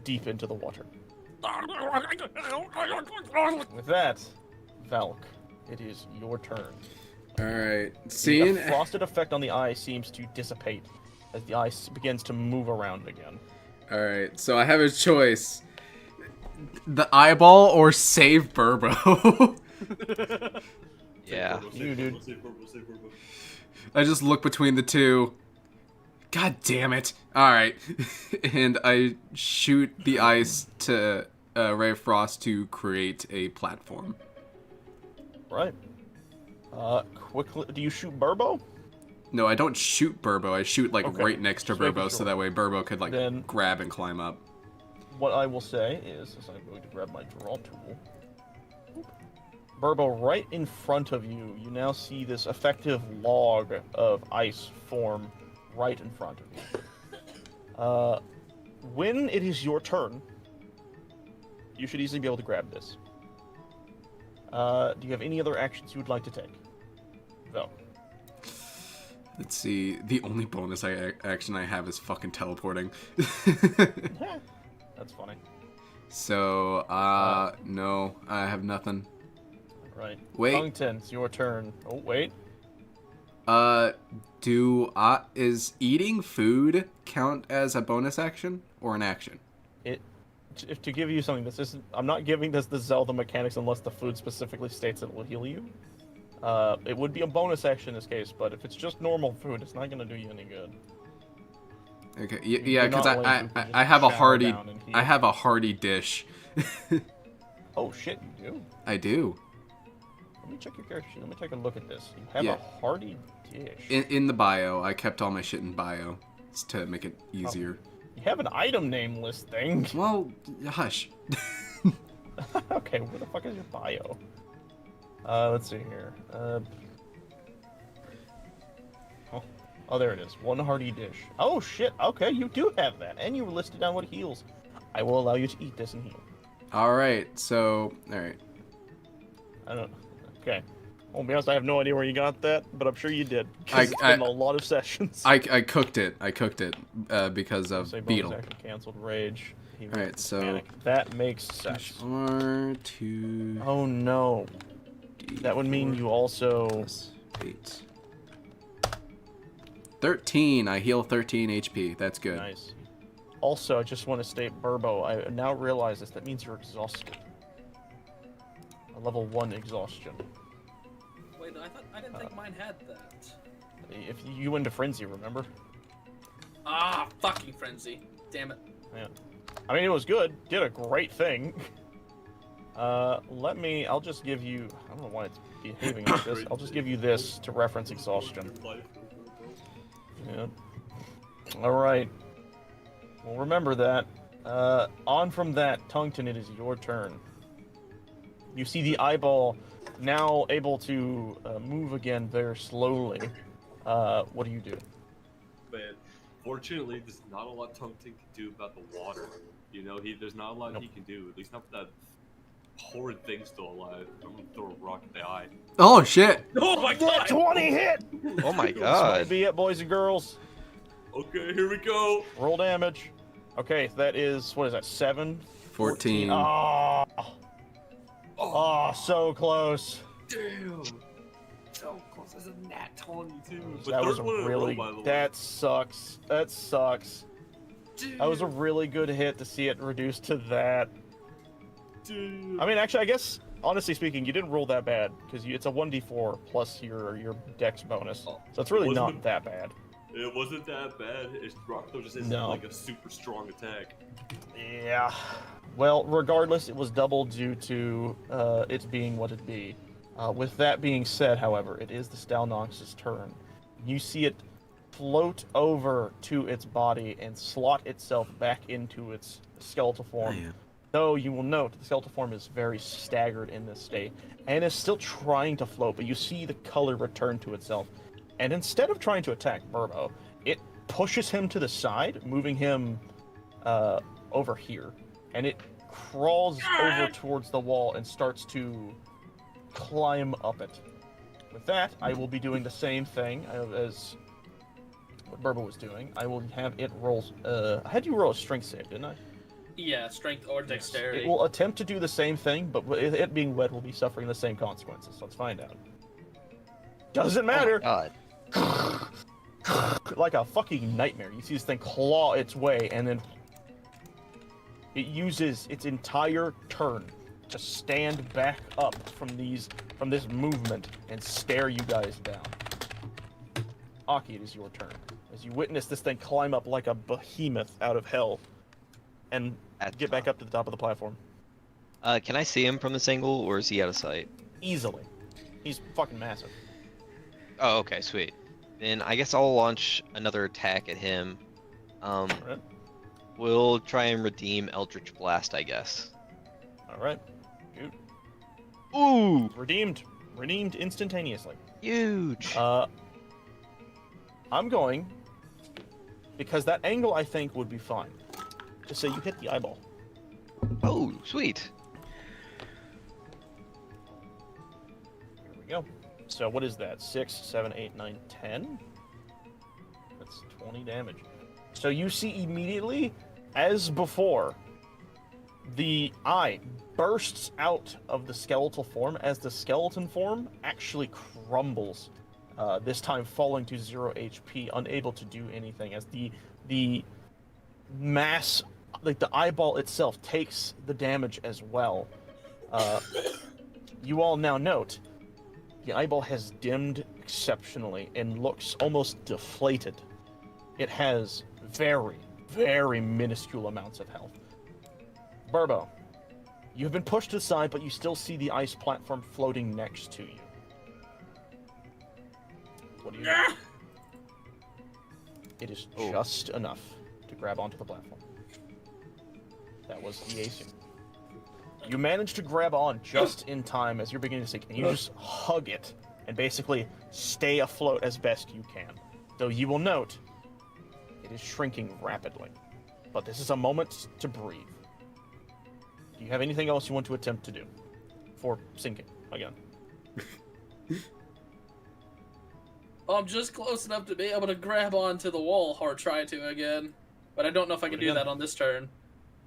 deep into the water. With that, Valk, it is your turn. All right. The frosted effect on the eye seems to dissipate as the eye begins to move around again. All right. So I have a choice: the eyeball or save Burbo. Yeah. You, dude. I just look between the two. God damn it! All right, and I shoot the ice to Ray of Frost to create a platform. Right. Quickly, do you shoot Burbo? No, I don't shoot Burbo. I shoot like Okay. right next to Just making Burbo, so sure. that way Burbo could like Then- grab and climb up. What I will say is I'm going to grab my draw tool. Burbo, right in front of you, you now see this effective log of ice form right in front of you. When it is your turn, you should easily be able to grab this. Do you have any other actions you would like to take? No. Let's see. The only bonus action I have is fucking teleporting. That's funny. So, no, I have nothing. Right. Wait. Ungton, it's your turn. Oh, wait. Is eating food count as a bonus action or an action? To give you something, I'm not giving this the Zelda mechanics unless the food specifically states it will heal you. It would be a bonus action in this case, but if it's just normal food, it's not going to do you any good. Okay, You're yeah, because not willing to just I have a shower hearty down and heal. I have a hearty dish. Oh shit, you do? I do. Let me check your character sheet. Let me take a look at this. You have Yeah. a hearty dish. In the bio, I kept all my shit in bio to make it easier. You have an item name list thing. Well, hush. Okay, where the fuck is your bio? Let's see here. Oh, there it is. One hearty dish. Oh shit. Okay, you do have that, and you listed down what heals. I will allow you to eat this and heal. All right, so all right. I don't. Okay. Well, to be honest, I have no idea where you got that, but I'm sure you did. 'Cause I- it's been a lot of sessions. I cooked it. I cooked it because of Say bonus Beetle. action canceled. Rage. Alright, so- Panic. That makes sense. R2 Oh no. That would mean you also. plus 8. 13. I heal 13 HP. That's good. Nice. Also, I just want to state, Burbo, I now realize this. That means you're exhausted. A level 1 exhaustion. Wait, I didn't think mine had that. If you went into frenzy, remember? Ah, fucking frenzy. Damn it. Yeah. I mean, it was good. Did a great thing. I'll just give you. I don't know why it's behaving like this. I'll just give you this to reference exhaustion. Yeah. All right. Well, remember that. On from that, Tungton, it is your turn. You see the eyeball now able to move again very slowly. What do you do? Man, fortunately, there's not a lot Tungton can do about the water. You know, there's not a lot he can do. At least not with that horrid thing still alive. I'm gonna throw a rock at the eye. Oh shit! Oh my god! 20 hit! Oh my This might god. be it, boys and girls. Okay, here we go. Roll damage. Okay, that is, what is that, 7? 14. Oh, so close. Damn. So close. There's a nat 20 too. But That was third one in a row, really, by the way. that sucks. That sucks. That was a really good hit to see it reduced to that. Dude. I mean, actually, I guess, honestly speaking, you didn't roll that bad, because it's a 1d4 plus your dex bonus. So it's really It not wasn't- that bad. It wasn't that bad. It's rock though just isn't No. like a super strong attack. Yeah. Well, regardless, it was doubled due to it being what it be. With that being said, however, it is the Stalnox's turn. You see it float over to its body and slot itself back into its skeletal form. Man. Though you will note the skeletal form is very staggered in this state and is still trying to float, but you see the color return to itself. And instead of trying to attack Burbo, it pushes him to the side, moving him over here, and it crawls over towards the wall and starts to climb up it. With that, I will be doing the same thing as what Burba was doing. I will have it roll. I had you roll a strength save, didn't I? Yeah, strength or dexterity. It will attempt to do the same thing, but with it being wet, will be suffering the same consequences. Let's find out. Doesn't matter. Oh my god. Like a fucking nightmare. You see this thing claw its way, and then it uses its entire turn to stand back up from this movement and stare you guys down. Aki, it is your turn. As you witness this thing climb up like a behemoth out of hell and get back up to the top of the platform. Can I see him from this angle, or is he out of sight? Easily. He's fucking massive. Oh, okay, sweet. Then I guess I'll launch another attack at him. Alright. We'll try and redeem Eldritch Blast, I guess. Alright. Shoot. Ooh! Redeemed. Redeemed instantaneously. Huge! I'm going, because that angle I think would be fine, to say you hit the eyeball. Oh, sweet. Here we go. So what is that? 6, 7, 8, 9, 10? That's 20 damage. So you see immediately, as before, the eye bursts out of the skeletal form as the skeleton form actually crumbles. This time falling to 0 HP, unable to do anything, as the mass, like the eyeball itself, takes the damage as well. You all now note the eyeball has dimmed exceptionally and looks almost deflated. It has very, very minuscule amounts of health. Burbo, you have been pushed aside, but you still see the ice platform floating next to you. What do you do? It is just enough to grab onto the platform. That was the AC. You manage to grab on just in time as you're beginning to sink, and you just hug it and basically stay afloat as best you can. Though you will note, it is shrinking rapidly. But this is a moment to breathe. Do you have anything else you want to attempt to do? For sinking, again. I'm just close enough to be able to grab onto the wall, or try to again. But I don't know if I can do that on this turn.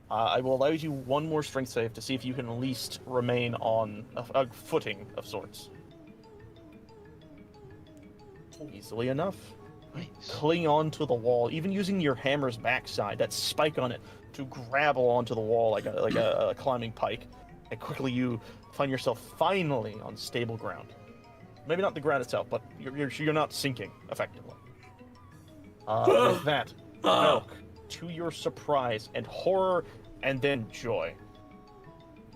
I will allow you one more strength save to see if you can at least remain on a footing of sorts. Easily enough. Nice. Cling onto the wall, even using your hammer's backside, that spike on it, to grab onto the wall like a climbing pike. And quickly you find yourself finally on stable ground. Maybe not the ground itself, but you're not sinking, effectively. With that, Milk, to your surprise and horror and then joy,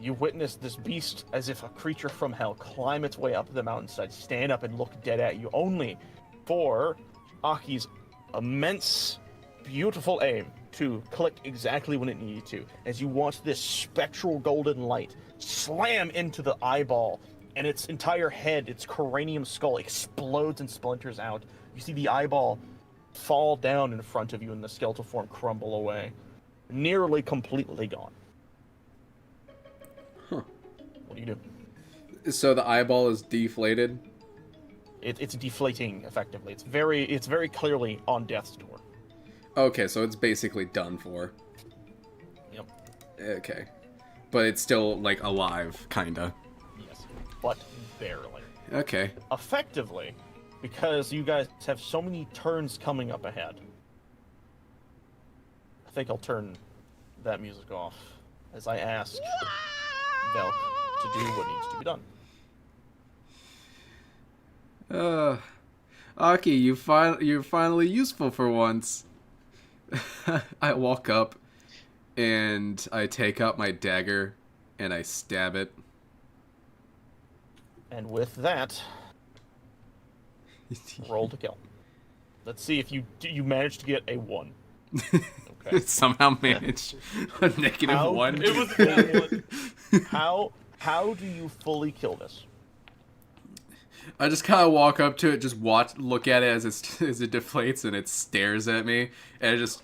you witness this beast, as if a creature from hell, climb its way up the mountainside, stand up and look dead at you, only for Aki's immense, beautiful aim to click exactly when it needed to, as you watch this spectral golden light slam into the eyeball, and its entire head, its cranium skull, explodes and splinters out. You see the eyeball fall down in front of you and the skeletal form crumble away. Nearly completely gone. Huh. What do you do? So the eyeball is deflated? It's deflating, effectively. It's very clearly on death's door. Okay, so it's basically done for. Yep. Okay. But it's still, like, alive, kinda. Yes. But barely. Okay. Effectively, because you guys have so many turns coming up ahead, I think I'll turn that music off as I ask Velk to do what needs to be done. Aki, you're finally useful for once. I walk up and I take out my dagger and I stab it. And with that, roll to kill. Let's see if you manage to get a 1. Okay. Somehow manage a -1. It was a How do you fully kill this? I just kind of walk up to it, just look at it as it deflates, and it stares at me, and I just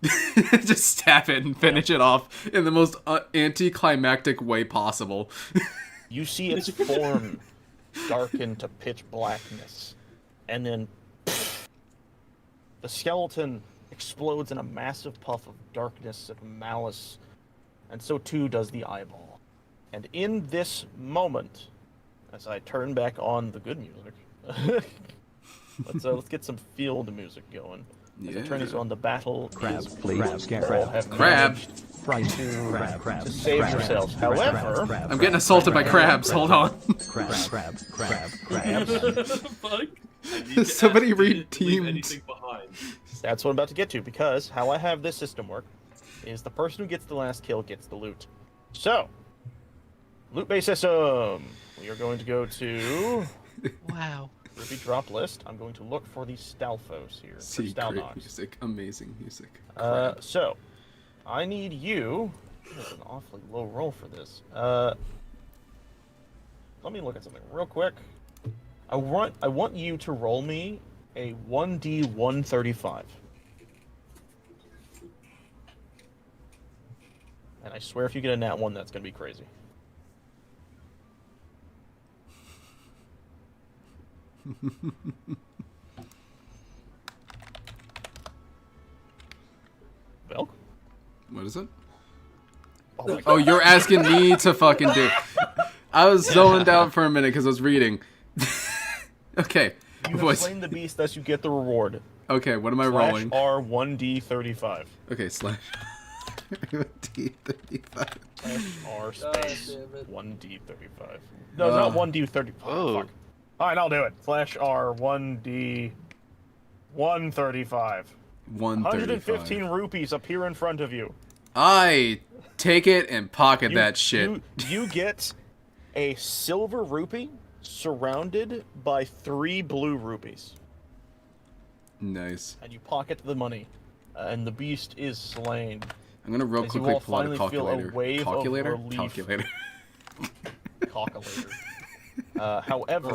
just stab it and finish it off in the most anticlimactic way possible. You see its form darken to pitch blackness, and then the skeleton explodes in a massive puff of darkness and malice, and so too does the eyeball. And in this moment, as I turn back on the good music, let's get some field music going. As I turn this on, the battle Crabs, is please. Crab. to save yourselves. However, I'm getting assaulted by crabs. Hold on. crabs. Fuck. Somebody read Leave teams. anything behind. That's what I'm about to get to, because how I have this system work is the person who gets the last kill gets the loot. So, loot-based system. We are going to go to Wow. Ruby drop list. I'm going to look for the Stalfos here. See, Stal great Nox. music. Amazing music. So, I need you. That's an awfully low roll for this. Let me look at something real quick. I want you to roll me a 1d 135. And I swear if you get a nat 1, that's going to be crazy. Belk? What is it? Oh, my Oh, you're asking me to fucking do. I was zoned out for a minute because I was reading. Okay. You have What's- slain the beast, thus you get the reward. Okay, what am I Slash rolling? R 1d35. Okay, slash. D35. Slash R space damn it. 1d35. No, not 1d35. Oh. Fuck. Alright, I'll do it. Slash R 1d 135. 115 135. rupees appear in front of you. I take it and pocket that shit. You get a silver rupee surrounded by 3 blue rupees. Nice. And you pocket the money. And the beast is slain. I'm gonna real As you quickly all pull out a finally feel a calculator. wave of Calculator? relief. Calculator. Calculator. However,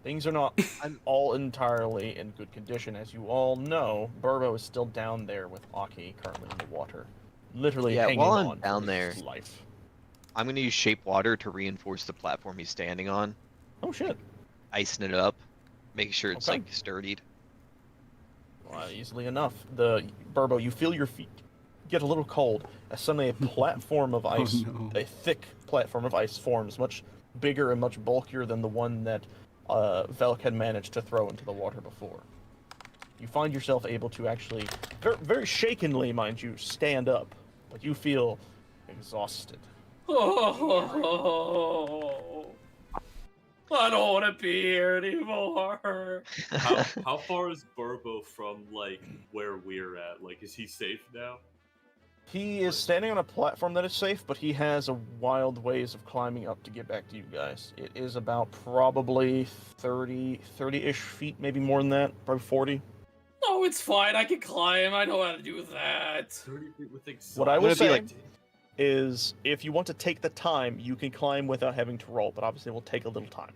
things are not all entirely in good condition. As you all know, Burbo is still down there with Aki currently in the water. Literally Yeah, hanging while I'm on down for there- his life. I'm gonna use shape water to reinforce the platform he's standing on, Oh shit. icing it up, making sure it's Okay. like sturdied. Well, easily enough. Burbo, you feel your feet get a little cold as suddenly a platform of ice, no. a thick platform of ice forms, much bigger and much bulkier than the one that Velk had managed to throw into the water before. You find yourself able to actually, very, very shakenly, mind you, stand up, but you feel exhausted. Oh, I don't want to be here anymore. How far is Burbo from like where we're at? Like, is he safe now? He is standing on a platform that is safe, but he has a wild ways of climbing up to get back to you guys. It is about probably 30-ish feet, maybe more than that, probably 40. No, it's fine. I can climb. I know how to do that. 30 feet with exhaustion. What I will Would it be say like- is, if you want to take the time, you can climb without having to roll, but obviously it will take a little time.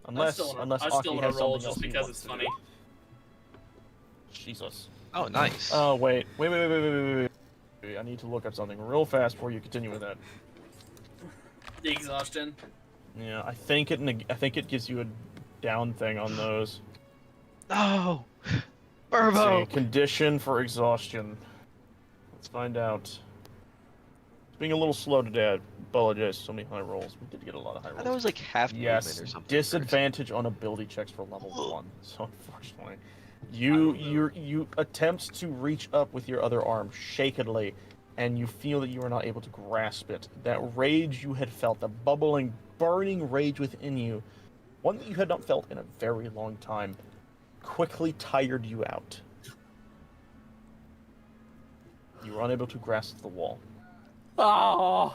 Unless I still Aki want to has roll something just else he because wants it's to funny. do. Jesus. Oh, nice. Oh, wait. Wait. I need to look up something real fast before you continue with that. The exhaustion. Yeah, I think it gives you a down thing on those. No! Let's Burbo! see, condition for exhaustion. Let's find out. It's being a little slow today. I apologize. So many high rolls. We did get a lot of high I rolls. thought it was like half Yes, movement or something. disadvantage on ability checks for level 1. So unfortunately, you attempt to reach up with your other arm shakily, and you feel that you are not able to grasp it. That rage you had felt, the bubbling, burning rage within you, one that you had not felt in a very long time, quickly tired you out. You were unable to grasp the wall. Oh.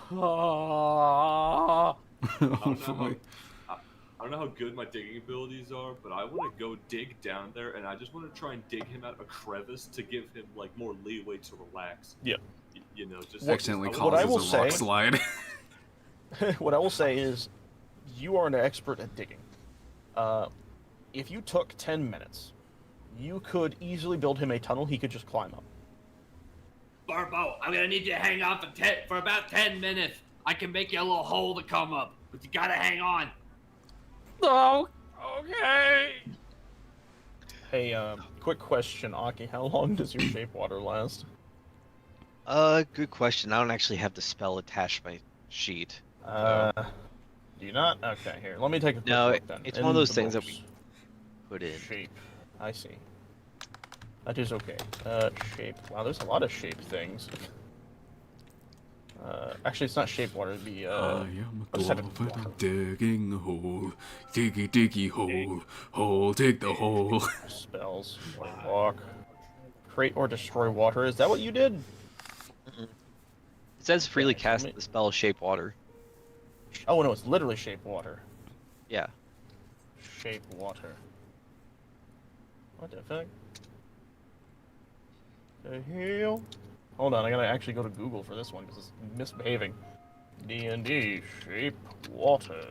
I don't know how good my digging abilities are, but I want to go dig down there, and I just want to try and dig him out a crevice to give him like more leeway to relax. Yeah. You know, just Accidentally What I causes will a rock say- slide. what I will say is, you are an expert at digging. If you took 10 minutes, you could easily build him a tunnel he could just climb up. Barbo, I'm gonna need you to hang on for about 10 minutes. I can make you a little hole to come up, but you gotta hang on. Oh, okay. Hey, quick question, Aki. How long does your shape water last? Good question. I don't actually have the spell attached to my sheet. Do you not? Okay, here. Let me take a quick No, look then. it's In one of those the things that books. we put in. Shape. I see. That is okay. Shape. Wow, there's a lot of shape things. Actually, it's not shape water. It'd be, I am a just have it dwarf water. digging a hole. Diggy diggy hole. Hole dig the hole. Spells. Walk. Create or destroy water. Is that what you did? It says freely Okay, so cast let me- the spell Shape Water. Oh, no, it's literally shape water. Yeah. Shape water. What the fuck? The hell? Hold on, I gotta actually go to Google for this one because it's misbehaving. D&D shape water.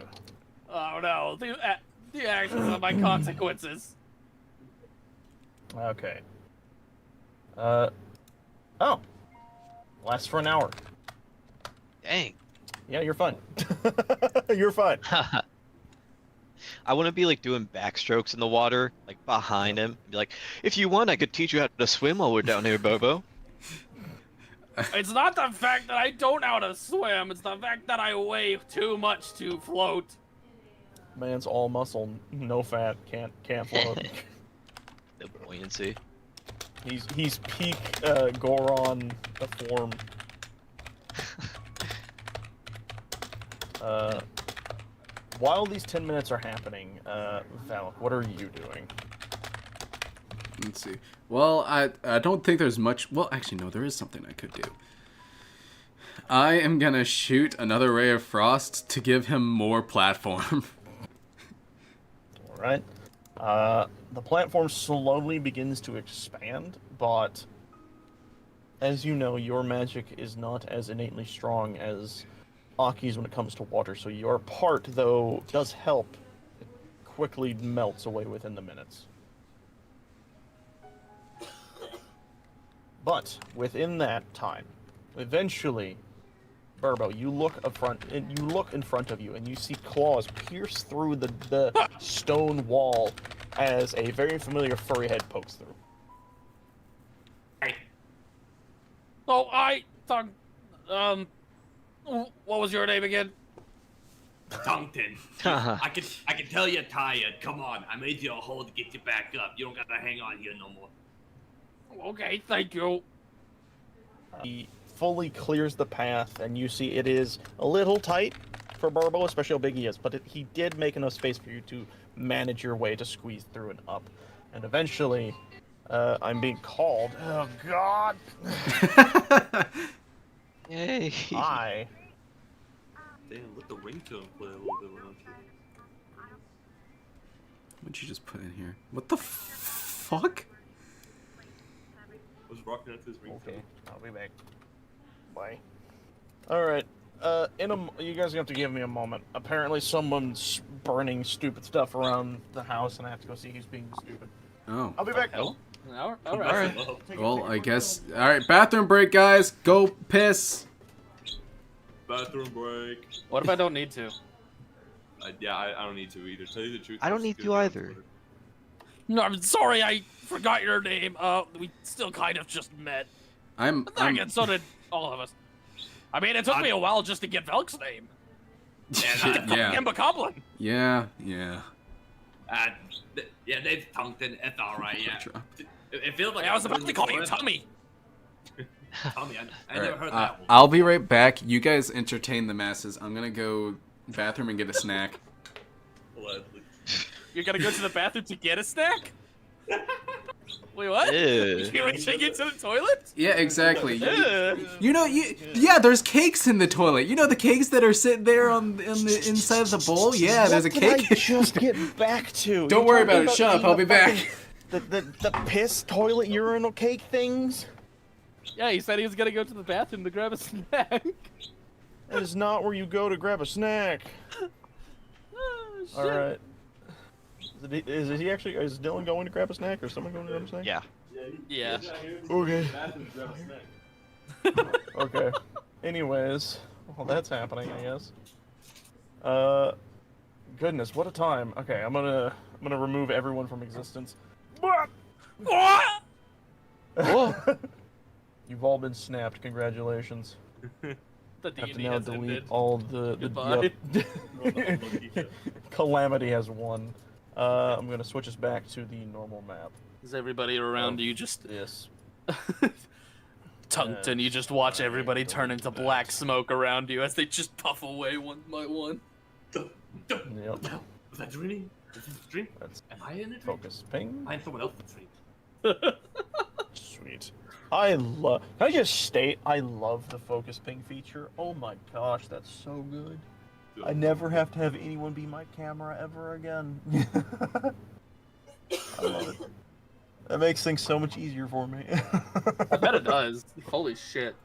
Oh no, the actions of my consequences. Okay. Oh. Lasts for an hour. Dang. Yeah, you're fine. You're fine. I want to be like doing backstrokes in the water, like behind him. Be like, if you want, I could teach you how to swim while we're down here, Bobo. It's not the fact that I don't know how to swim, it's the fact that I weigh too much to float. Man's all muscle, no fat, can't float. The buoyancy. He's peak Goron form. While these 10 minutes are happening, Valak, what are you doing? Let's see. Well, I don't think there's much. Well, actually, no, there is something I could do. I am gonna shoot another ray of frost to give him more platform. Alright. The platform slowly begins to expand, but as you know, your magic is not as innately strong as Aki's when it comes to water, so your part, though, does help. It quickly melts away within the minutes. But within that time, eventually, Burbo, you look in front of you, and you see claws pierce through the stone wall as a very familiar furry head pokes through. Hey, Oh, what was your name again? Tungton. I can tell you're tired. Come on, I made you a hole to get you back up. You don't gotta hang on here no more. Okay, thank you. He fully clears the path, and you see it is a little tight for Burbo, especially how big he is, but he did make enough space for you to manage your way to squeeze through and up. And eventually, I'm being called. Oh, God! Yay. I Damn, let the ringtone play a little bit around here. What'd you just put in here? What the fuck? I was rocking out to his ringtone. Okay, I'll be back. Bye. Alright, you guys have to give me a moment. Apparently someone's burning stupid stuff around the house, and I have to go see who's being stupid. Oh. I'll be back. All right. Well, Well, I guess. All right, bathroom break, guys. Go piss. bathroom break. What if I don't need to? Yeah, I don't need to either. Tell you the truth. I don't I'm need just to gonna be on either. Twitter. No, I'm sorry, I forgot your name. We still kind of just met. I'm. And so did all of us. I mean, it took me a while just to get Velk's name. Yeah. Kimba Coblin. Yeah. Yeah, name's Tungton. It's alright, yeah. It feels like I was about to call you Tommy. Tommy, I All never heard right, that one. I'll be right back. You guys entertain the masses. I'm gonna go bathroom and get a snack. Gladly. You're gonna go to the bathroom to get a snack? Wait, what? Ew. You're reaching into the toilet? Yeah, exactly. Ugh. You know, yeah. There's cakes in the toilet. You know the cakes that are sitting there on the inside of the bowl. Yeah, there's a What did cake. I just get back to? Don't You worry talking about it. Shut up. eating I'll be the back. fucking- The piss toilet urinal cake things? Yeah, he said he was gonna go to the bathroom to grab a snack. That is not where you go to grab a snack. Oh, shit. All right. Is Dylan going to grab a snack, or someone going to grab a snack? Yeah. Yeah. Okay. Okay. Anyways, well, that's happening, I guess. Goodness, what a time. Okay, I'm gonna remove everyone from existence. You've all been snapped. Congratulations. The I have to D&D now has delete ended. all the Goodbye. yep. Calamity has won. I'm gonna switch us back to the normal map. Is everybody around you just Yes. tunked, and you just watch everybody turn into black smoke around you as they just puff away one by one? Yep. Was that dreaming? Was this a dream? That's Am I in a dream? focus ping. Am I in someone else's dream? Sweet. Can I just state, I love the focus ping feature. Oh my gosh, that's so good. I never have to have anyone be my camera ever again. I love it. That makes things so much easier for me. I bet it does. Holy shit.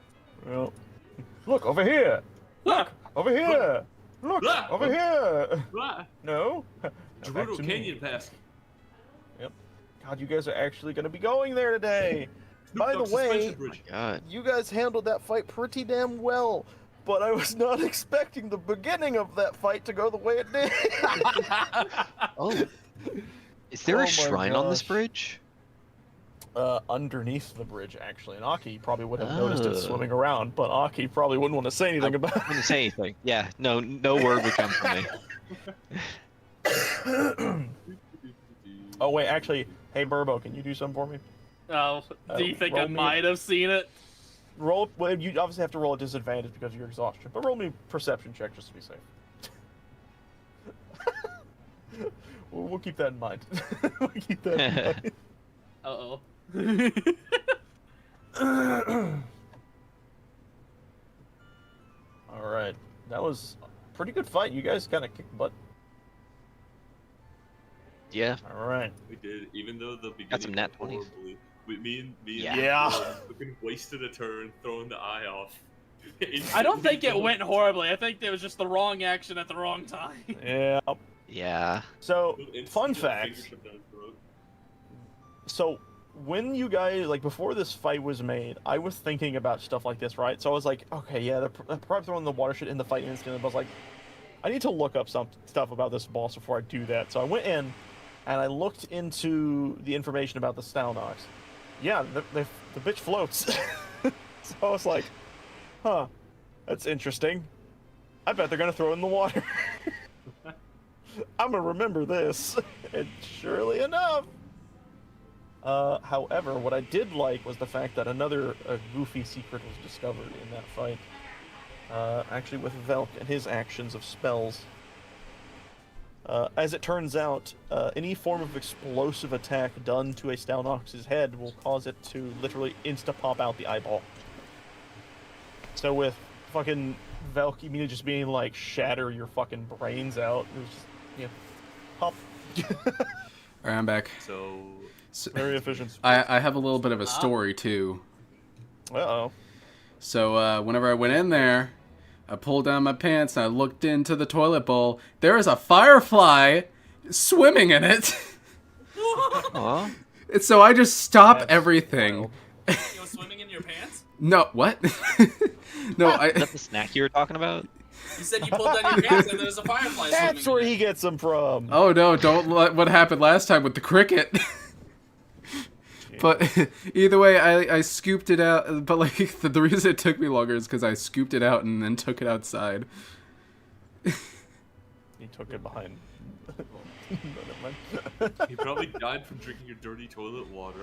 Well, look, over here! Look! Over here! Look, Ah! over here! Ah, No? Now back Gerudo to me. Canyon Pass. Yep. God, you guys are actually going to be going there today. By the Dogg way, Suspension Bridge. God. you guys handled that fight pretty damn well, but I was not expecting the beginning of that fight to go the way it did. Oh. Is there Oh my a shrine on this gosh. bridge? Underneath the bridge, actually. And Aki probably would have noticed it Oh. swimming around, but Aki probably wouldn't want to say anything about I wouldn't say anything. Yeah, no word would come from me. Oh, wait, actually, hey, Burbo, can you do something for me? Oh, do you think I roll me- might have seen it? Well, you obviously have to roll a disadvantage because of your exhaustion, but roll me a perception check just to be safe. We'll keep that in mind. We'll keep that in mind. Uh-oh. Alright, that was a pretty good fight. You guys kind of kicked butt. Yeah. Alright. We did, even though the beginning some nat went 20s. horribly. Me and Yeah. fucking wasted a turn throwing the eye off. I don't think it went horribly. I think there was just the wrong action at the wrong time. Yeah. Yeah. So, Instantly fun got a fact. fingertip down his throat. So, when you guys, like, before this fight was made, I was thinking about stuff like this, right? So I was like, okay, yeah, they're probably throwing the water shit in the fight instantly, but I was like, I need to look up some stuff about this boss before I do that. So I went in, and I looked into the information about the Stalnox. Yeah, the bitch floats. So I was like, huh, that's interesting. I bet they're gonna throw it in the water. I'm gonna remember this. And surely enough. However, what I did like was the fact that another goofy secret was discovered in that fight. Actually with Velk and his actions of spells. As it turns out, any form of explosive attack done to a Stalnox's head will cause it to literally insta-pop out the eyeball. So with fucking Velk immediately just being like, shatter your fucking brains out, it was just, yeah, pop. Alright, I'm back. So, Very efficient. I have a little bit of a story too. Uh-oh. So whenever I went in there, I pulled down my pants and I looked into the toilet bowl. There is a firefly swimming in it. Aw. And so I just stopped That's everything. wild. You were swimming in your pants? No, what? No, Is that the snack you were talking about? You said you pulled down your pants and there's a firefly That's swimming where in he gets them from. Oh no, don't let what happened last time with the cricket. But either way, I scooped it out. But like the reason it took me longer is because I scooped it out and then took it outside. He took it behind. he probably died from drinking your dirty toilet water.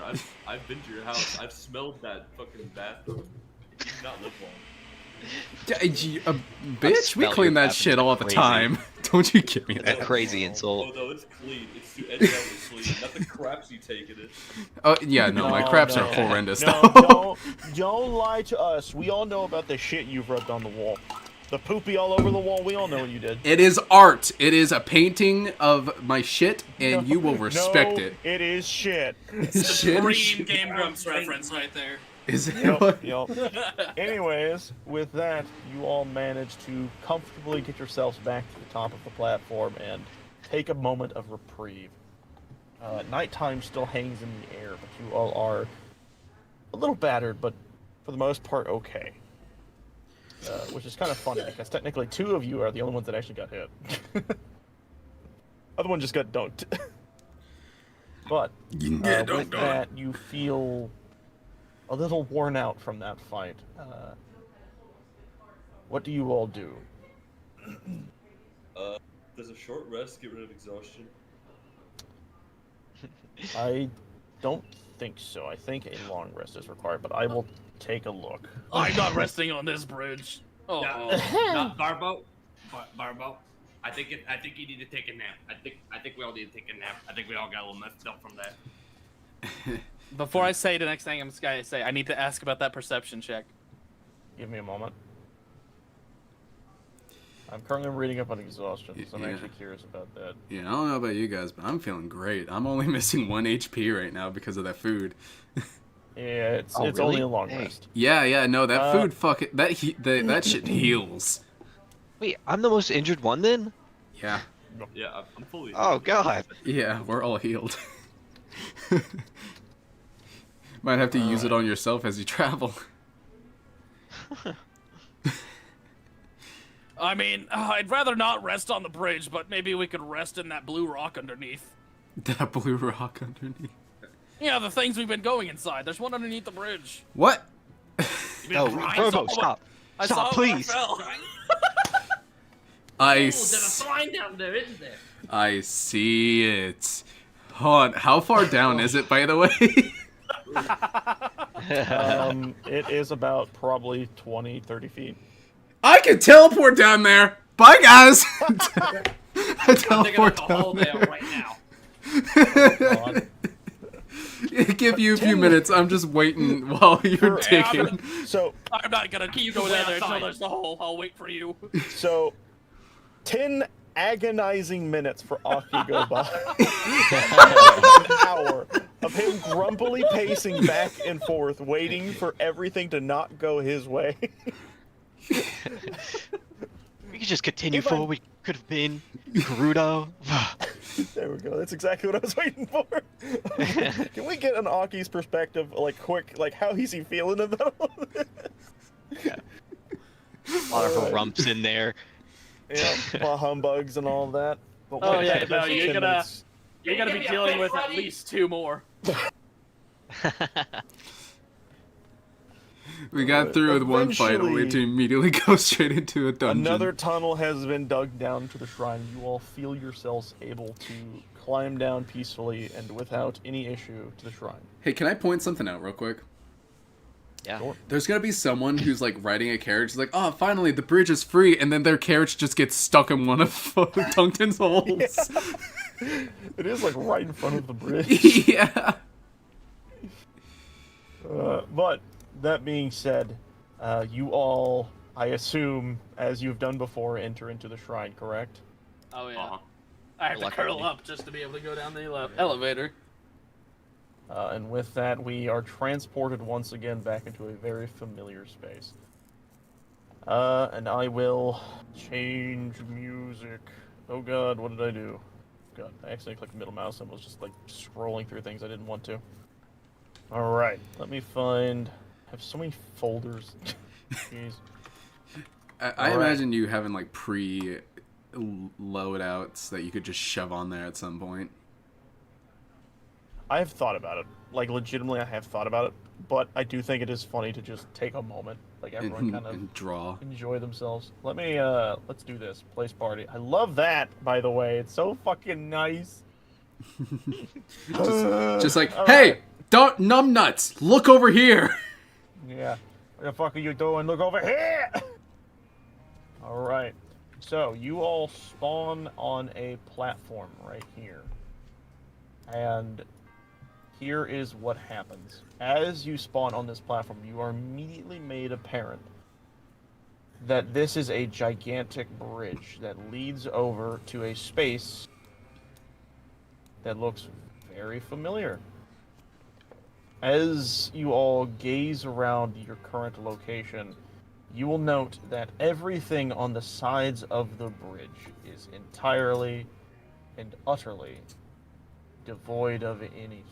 I've been to your house. I've smelled that fucking bathroom. You do not live long. Bitch, we smell clean your that bathroom's shit all the crazy. time. Don't you give me That's a that. crazy insult. Oh no, it's clean. It's too edgeoutly clean. Nothing craps you take in it. Oh yeah, no, my craps are horrendous. No, though. don't lie to us. We all know about the shit you've rubbed on the wall. The poopy all over the wall, we all know what you did. It is art. It is a painting of my shit, and you will respect No, it. it is shit. The Shit. Green Game Grumps reference right there. Is it? Yep, yep. Anyways, with that, you all manage to comfortably get yourselves back to the top of the platform and take a moment of reprieve. Nighttime still hangs in the air, but you all are a little battered, but for the most part, okay. Which is kind of funny because technically 2 of you are the only ones that actually got hit. Other one just got dunked. But with that, you feel a little worn out from that fight. What do you all do? Does a short rest get rid of exhaustion? I don't think so. I think a long rest is required, but I will take a look. I'm not resting on this bridge. Oh. Not Barbo. Barbo. I think you need to take a nap. I think we all need to take a nap. I think we all got a little messed up from that. Before I say the next thing I'm just gonna say, I need to ask about that perception check. Give me a moment. I'm currently reading up on exhaustion, so I'm actually curious about that. Yeah, I don't know about you guys, but I'm feeling great. I'm only missing 1 HP right now because of that food. Yeah, it's really? only a long rest. Yeah, no, that food fucking that shit heals. Wait, I'm the most injured one then? Yeah. Yeah, I'm fully. Oh god. Yeah, we're all healed. Might have to use it on yourself as you travel. I mean, I'd rather not rest on the bridge, but maybe we could rest in that blue rock underneath. That blue rock underneath. Yeah, the things we've been going inside. There's one underneath the bridge. What? No, Robo, stop. I saw Stop, it when I please. fell. There's a sign down there, isn't there? I see it. Hold on, how far down is it, by the way? It is about probably 20, 30 feet. I can teleport down there. Bye, guys. I I'm taking teleport out the hole down there there. right now. God. Give you a few minutes. I'm just waiting while you're Yeah, digging. So, I'm not gonna keep going wait down there until outside. there's the hole. I'll wait for you. so 10 agonizing minutes for Aki go by. An hour of him grumpily pacing back and forth, waiting for everything to not go his way. We could just continue If I- forward. We could have been Gerudo. There we go. That's exactly what I was waiting for. Can we get an Aki's perspective, like quick, like how is he feeling about all this? A lot of rumps in there. Yeah, humbugs and all that. But Oh, what yeah, happened no, for you're 10 gonna- minutes? You're gonna be dealing with at least 2 more. We got through with one fight, only to immediately go straight into a dungeon. Another tunnel has been dug down to the shrine. You all feel yourselves able to climb down peacefully and without any issue to the shrine. Hey, can I point something out real quick? Yeah. Sure. There's gonna be someone who's like riding a carriage, like, oh, finally the bridge is free, and then their carriage just gets stuck in one of Duncan's holes. It is like right in front of the bridge. Yeah. But that being said, you all, I assume, as you've done before, enter into the shrine, correct? Oh, yeah. Uh-huh. I have to Luckily. curl up just to be able to go down the elevator. And with that, we are transported once again back into a very familiar space. And I will change music. Oh god, what did I do? God, I accidentally clicked the middle mouse and was just like scrolling through things I didn't want to. Alright, let me find... I have so many folders. Jeez. I Alright. imagine you having like pre-loadouts that you could just shove on there at some point. I have thought about it. Like, legitimately, I have thought about it. But I do think it is funny to just take a moment. Like, everyone kind of And draw. enjoy themselves. Let me, let's do this. Place party. I love that, by the way. It's so fucking nice. Just like, All hey, right. don't numbnuts, look over here. Yeah. What the fuck are you doing? Look over here! Alright. So, you all spawn on a platform right here. And here is what happens. As you spawn on this platform, you are immediately made apparent that this is a gigantic bridge that leads over to a space that looks very familiar. As you all gaze around your current location, you will note that everything on the sides of the bridge is entirely and utterly devoid of anything.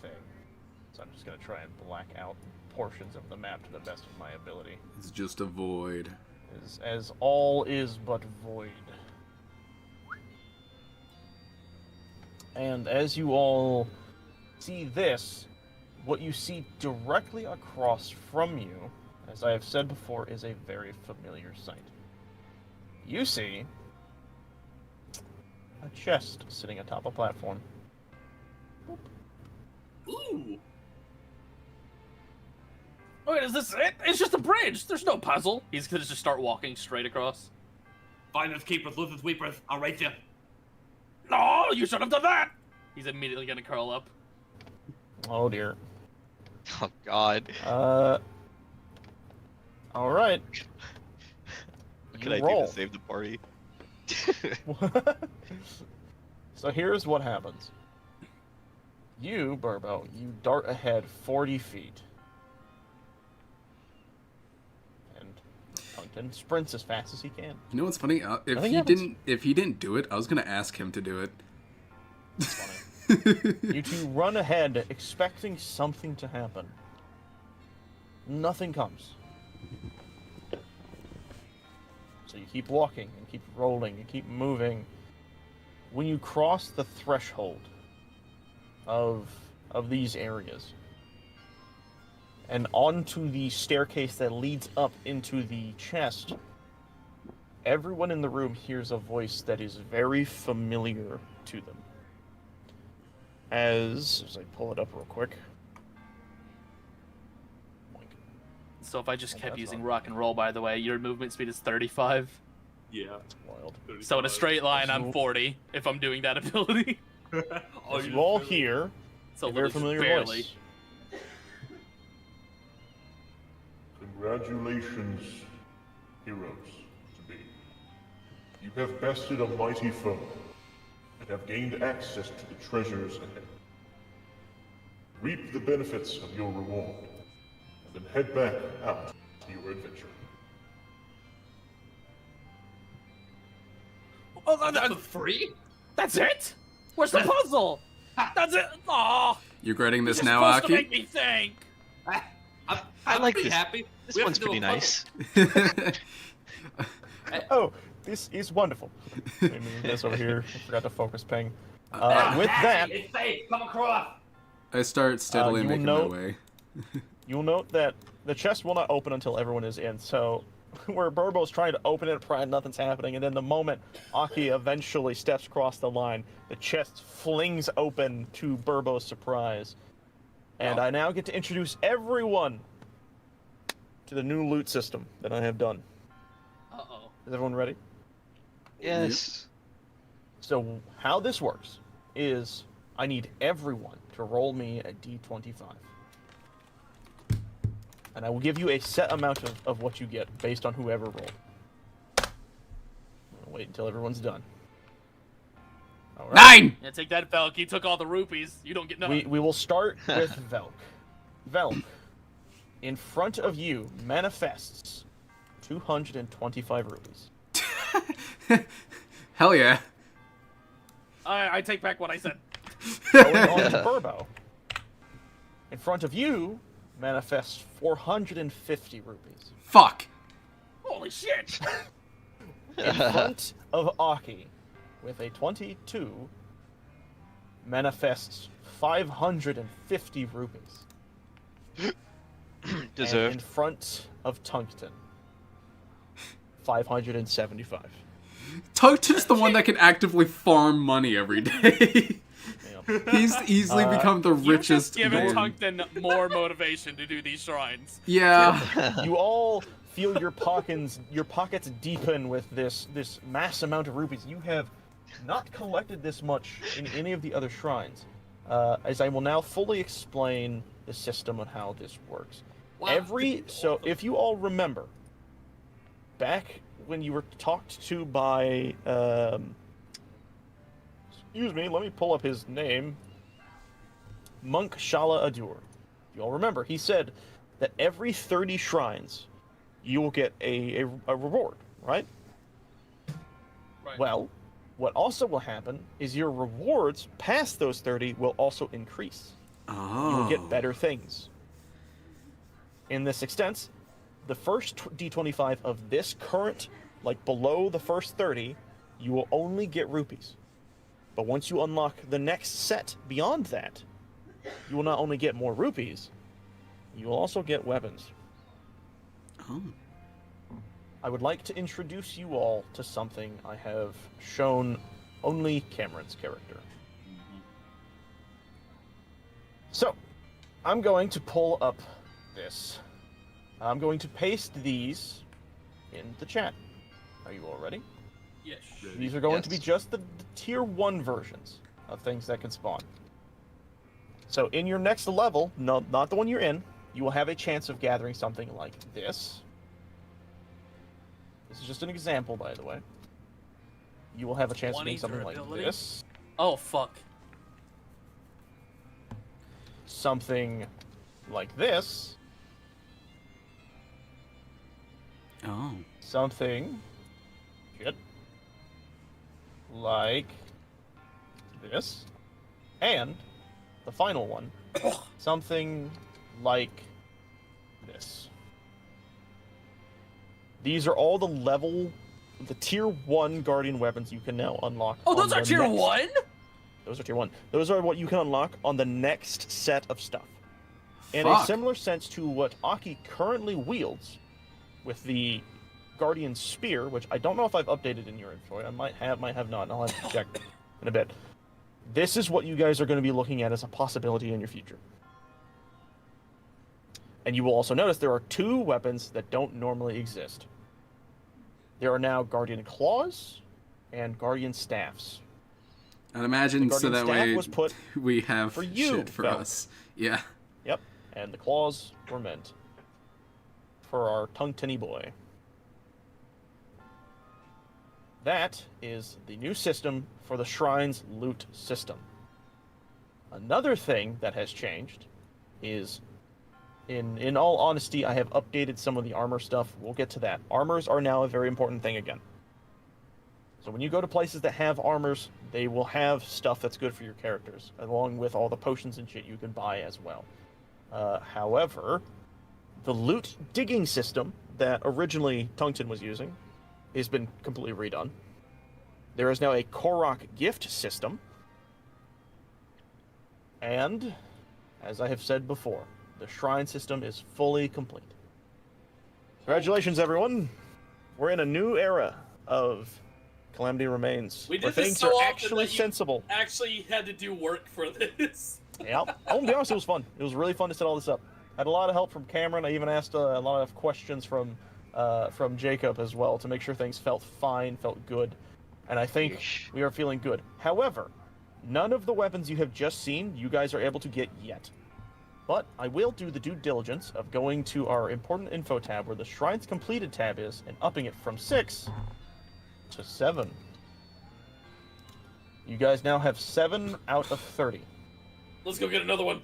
So I'm just going to try and black out portions of the map to the best of my ability. It's just a void. As all is but void. And as you all see this, what you see directly across from you, as I have said before, is a very familiar sight. You see a chest sitting atop a platform. Ooh. Wait, is this it? It's just a bridge. There's no puzzle. He's gonna just start walking straight across. Finders keepers, losers weepers. I'll rate you. No, you should have done that. He's immediately gonna curl up. Oh dear. Oh God. All right. What can You I roll. do to save the party? So here's what happens. You, Burbo, you dart ahead 40 feet. And Pumpkin sprints as fast as he can. You know what's funny? If Nothing he happens. didn't do it, I was gonna ask him to do it. It's funny. You two run ahead, expecting something to happen. Nothing comes. So you keep walking, and keep rolling, and keep moving. When you cross the threshold of these areas, and onto the staircase that leads up into the chest, everyone in the room hears a voice that is very familiar to them. As I pull it up real quick. So if I just kept That's using not- rock and roll, by the way, your movement speed is 35. Yeah. That's wild. So in a straight line, I'm So- 40 if I'm doing that ability. Oh, As you all really- hear So a very literally familiar barely. voice. Congratulations, heroes to be. You have bested a mighty foe and have gained access to the treasures ahead. Reap the benefits of your reward, and then head back out to your adventure. Oh, That was free? that's it? Where's the puzzle? That's it. Oh, You regretting this you're now, supposed to Aki? make me think. I'm like pretty this. happy. This We have one's to do pretty a puzzle. nice. Oh, this is wonderful. Let me move this over here. I forgot to focus ping. Ah, With Happy, that, it's safe. Come across. I start steadily you will making my note- way. you'll note that the chest will not open until everyone is in. So, where Burbo's trying to open it, pride, nothing's happening, and then the moment Aki eventually steps across the line, the chest flings open to Burbo's surprise. And I now get to introduce everyone to the new loot system that I have done. Uh-oh. Is everyone ready? Yes. So how this works is I need everyone to roll me a d25. And I will give you a set amount of what you get based on whoever rolled. I'm gonna wait until everyone's done. All right. 9! Yeah, take that, Velk. You took all the rupees. You don't get nothing. We will start with Velk. Velk, in front of you manifests 225 rupees. Hell yeah. I take back what I said. Going on to Burbo. In front of you manifests 450 rupees. Fuck. Holy shit! In front of Aki, with a 22, manifests 550 rupees. And in Deserved. front of Tungsten, 575. Tugton's the one that can actively farm money every day. Yep. He's easily become the You just richest given man. Tungsten more motivation to do these shrines. Yeah. You all feel your pockets deepen with this mass amount of rupees. You have not collected this much in any of the other shrines. As I will now fully explain the system and how this works. Wow. So if you all remember, back when you were talked to by excuse me, let me pull up his name. Monk Shala Adur. you all remember, he said that every 30 shrines, you will get a reward, right? Right. Well, what also will happen is your rewards past those 30 will also increase. Oh. You will get better things. In this extent, the first D25 of this current, like below the first 30, you will only get rupees. But once you unlock the next set beyond that, you will not only get more rupees, you will also get weapons. Oh. I would like to introduce you all to something I have shown only Cameron's character. So, I'm going to pull up this. I'm going to paste these in the chat. Are you all ready? Yes. These are going to be Yes. just the tier 1 versions of things that can spawn. So in your next level, not the one you're in, you will have a chance of gathering something like this. This is just an example, by the way. You will have a chance of getting 20 something like durability? this. Oh fuck. Something like this. Oh. Something shit, like this. And the final one, something like this. These are all the tier 1 guardian weapons you can now unlock. Oh, on those are the tier next- 1? Those are tier 1. Those are what you can unlock on the next set of stuff. In a Fuck. similar sense to what Aki currently wields with the Guardian Spear, which I don't know if I've updated in your inventory. I might have not. I'll have to check in a bit. This is what you guys are going to be looking at as a possibility in your future. And you will also notice there are 2 weapons that don't normally exist. There are now Guardian Claws and Guardian Staffs. I'd imagine The so Guardian that Staff way was put we have for you, shit for Fel. us. Yeah. Yep, and the claws were meant for our tongue-tinny boy. That is the new system for the Shrine's loot system. Another thing that has changed is, in all honesty, I have updated some of the armor stuff. We'll get to that. Armors are now a very important thing again. So when you go to places that have armors, they will have stuff that's good for your characters, along with all the potions and shit you can buy as well. However, the loot digging system that originally Tungsten was using has been completely redone. There is now a Korok gift system. And, as I have said before, the shrine system is fully complete. Congratulations, everyone! We're in a new era of Calamity Remains. We where did this things so are often actually that you- sensible. Actually had to do work for this. Yeah, I'm gonna be honest, it was fun. It was really fun to set all this up. I had a lot of help from Cameron. I even asked a lot of questions from Jacob as well to make sure things felt fine, felt good. And I think Yeesh. we are feeling good. However, none of the weapons you have just seen, you guys are able to get yet. But I will do the due diligence of going to our important info tab where the Shrine's Completed tab is and upping it from 6 to 7. You guys now have 7 out of 30. Let's go get another one.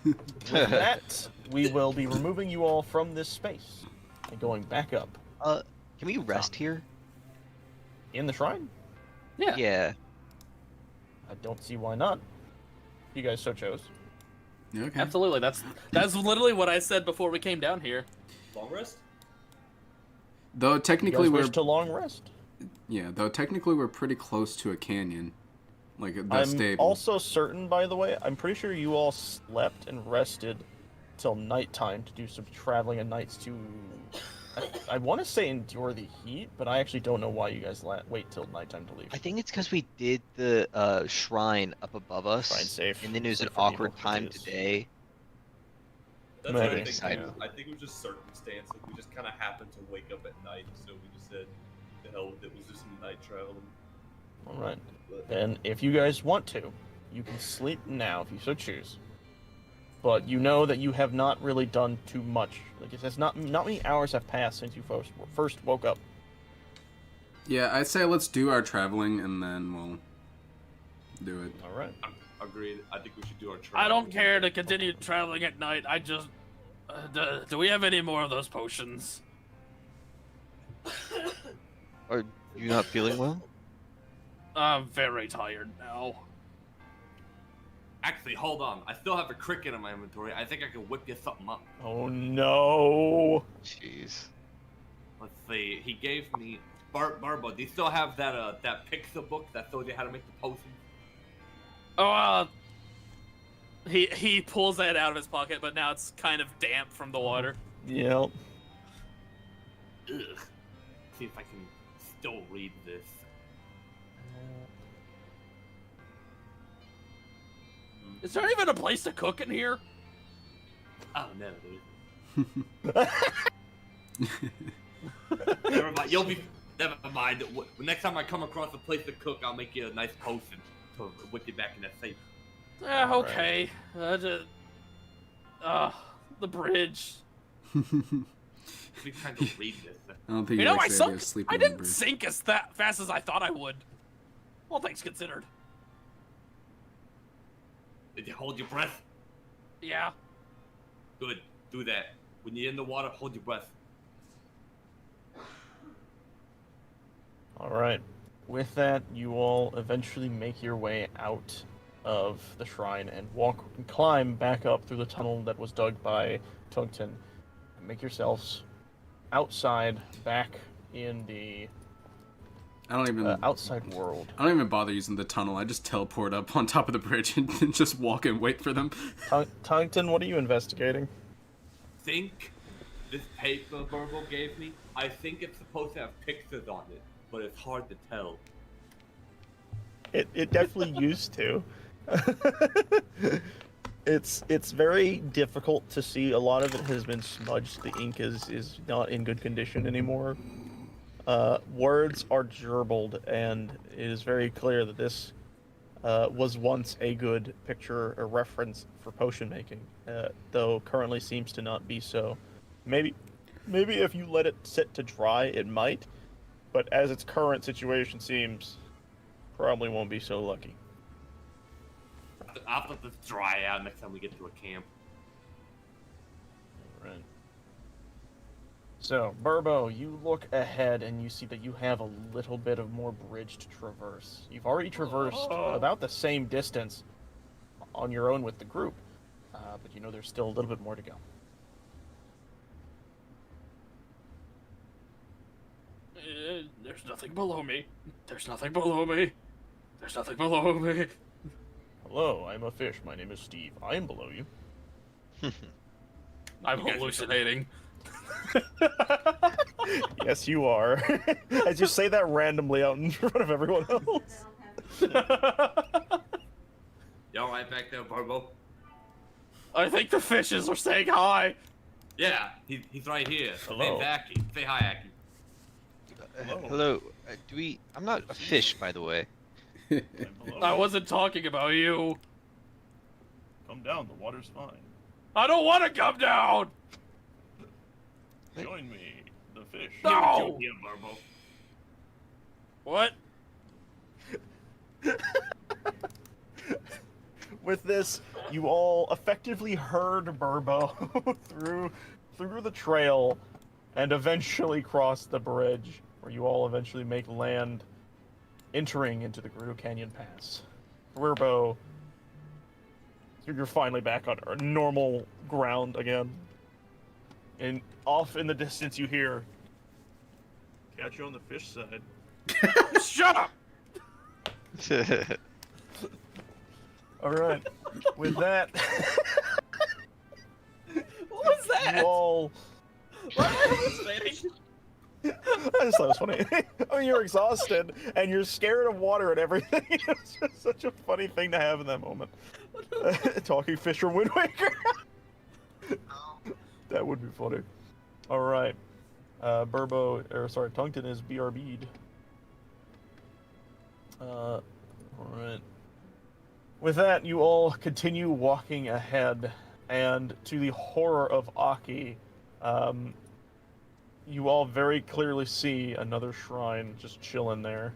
With that, we will be removing you all from this space and going back up Can we rest here? in the shrine. Yeah. Yeah. I don't see why not. If you guys so chose. Yeah, okay. Absolutely. That's literally what I said before we came down here. Long rest? Though You technically guys we're wish to long rest. though technically we're pretty close to a canyon, like the I'm stable. also certain, by the way, I'm pretty sure you all slept and rested till nighttime to do some traveling at nights to. I want to say endure the heat, but I actually don't know why you guys wait till nighttime to leave. I think it's because we did the shrine up above us, Shrine safe. and then it was Safe an for awkward evil. time It is. today. That's Maybe. what I think. Excited. I think it was just circumstance. Like we just kind of happened to wake up at night, so we just said, "The hell with it." Was just some night traveling. All right. But And if you guys want to, you can sleep now if you so choose. But you know that you have not really done too much. Like it says, not many hours have passed since you first woke up. Yeah, I'd say let's do our traveling and then we'll Do it. All right. Agreed. I think we should do our trial. I don't care to continue traveling at night. I just. Do we have any more of those potions? Are you not feeling well? I'm very tired now. Actually, hold on. I still have a cricket in my inventory. I think I can whip you something up. Oh no. Jeez. Let's see. He gave me Barbo. Do you still have that pixel book that shows you how to make the potions? Oh, he pulls that out of his pocket, but now it's kind of damp from the water. Yep. Ugh. See if I can still read this. Is there even a place to cook in here? Oh no, dude. Never mind. Never mind. Next time I come across a place to cook, I'll make you a nice potion to whip you back in that safe. Okay. The bridge. Be trying to read this. I don't think You know, likes I the sunk. idea of sleeping I on the didn't bridge. sink as fast as I thought I would. All things considered. Did you hold your breath? Yeah. Good. Do that. When you're in the water, hold your breath. All right. With that, you all eventually make your way out of the shrine and climb back up through the tunnel that was dug by Tungten, and make yourselves outside, back in the I don't even. outside world. I don't even bother using the tunnel. I just teleport up on top of the bridge and just walk and wait for them. Tungten, what are you investigating? Think this paper Burble gave me. I think it's supposed to have pictures on it, but it's hard to tell. It definitely used to. It's very difficult to see. A lot of it has been smudged. The ink is not in good condition anymore. Words are gerbled, and it is very clear that this was once a good picture or reference for potion making, though currently seems to not be so. Maybe if you let it sit to dry, it might, but as its current situation seems, probably won't be so lucky. I'll let this dry out next time we get to a camp. Right. So, Burbo, you look ahead and you see that you have a little bit of more bridge to traverse. You've already traversed about the same distance on your own with the group, but you know there's still a little bit more to go. There's nothing below me. There's nothing below me. There's nothing below me. Hello, I'm a fish. My name is Steve. I am below you. I'm hallucinating. Yes, you are. As you say that randomly out in front of everyone else. You alright back there, Burble? I think the fishes are saying hi. Yeah, he's right here. Hello. Hey, Aki. Say hi, Aki. Hello. I'm not a fish, by the way. I wasn't talking about you. Come down, the water's fine. I don't want to come down. Join me, the fish. No. Here, Burble. What? With this, you all effectively herd Burbo through the trail and eventually cross the bridge, where you all eventually make land entering into the Gerudo Canyon Pass. Burbo, you're finally back on normal ground again. And off in the distance you hear, catch you on the fish side. Shut up. Alright, with that, What was that? you all... Why am I hallucinating? I just thought it was funny. I mean, you're exhausted, and you're scared of water and everything. It's just such a funny thing to have in that moment. Talking fish from Wind Waker. That would be funny. Alright. Tungten is BRB'd. Alright. With that, you all continue walking ahead, and to the horror of Aki, you all very clearly see another shrine just chilling there.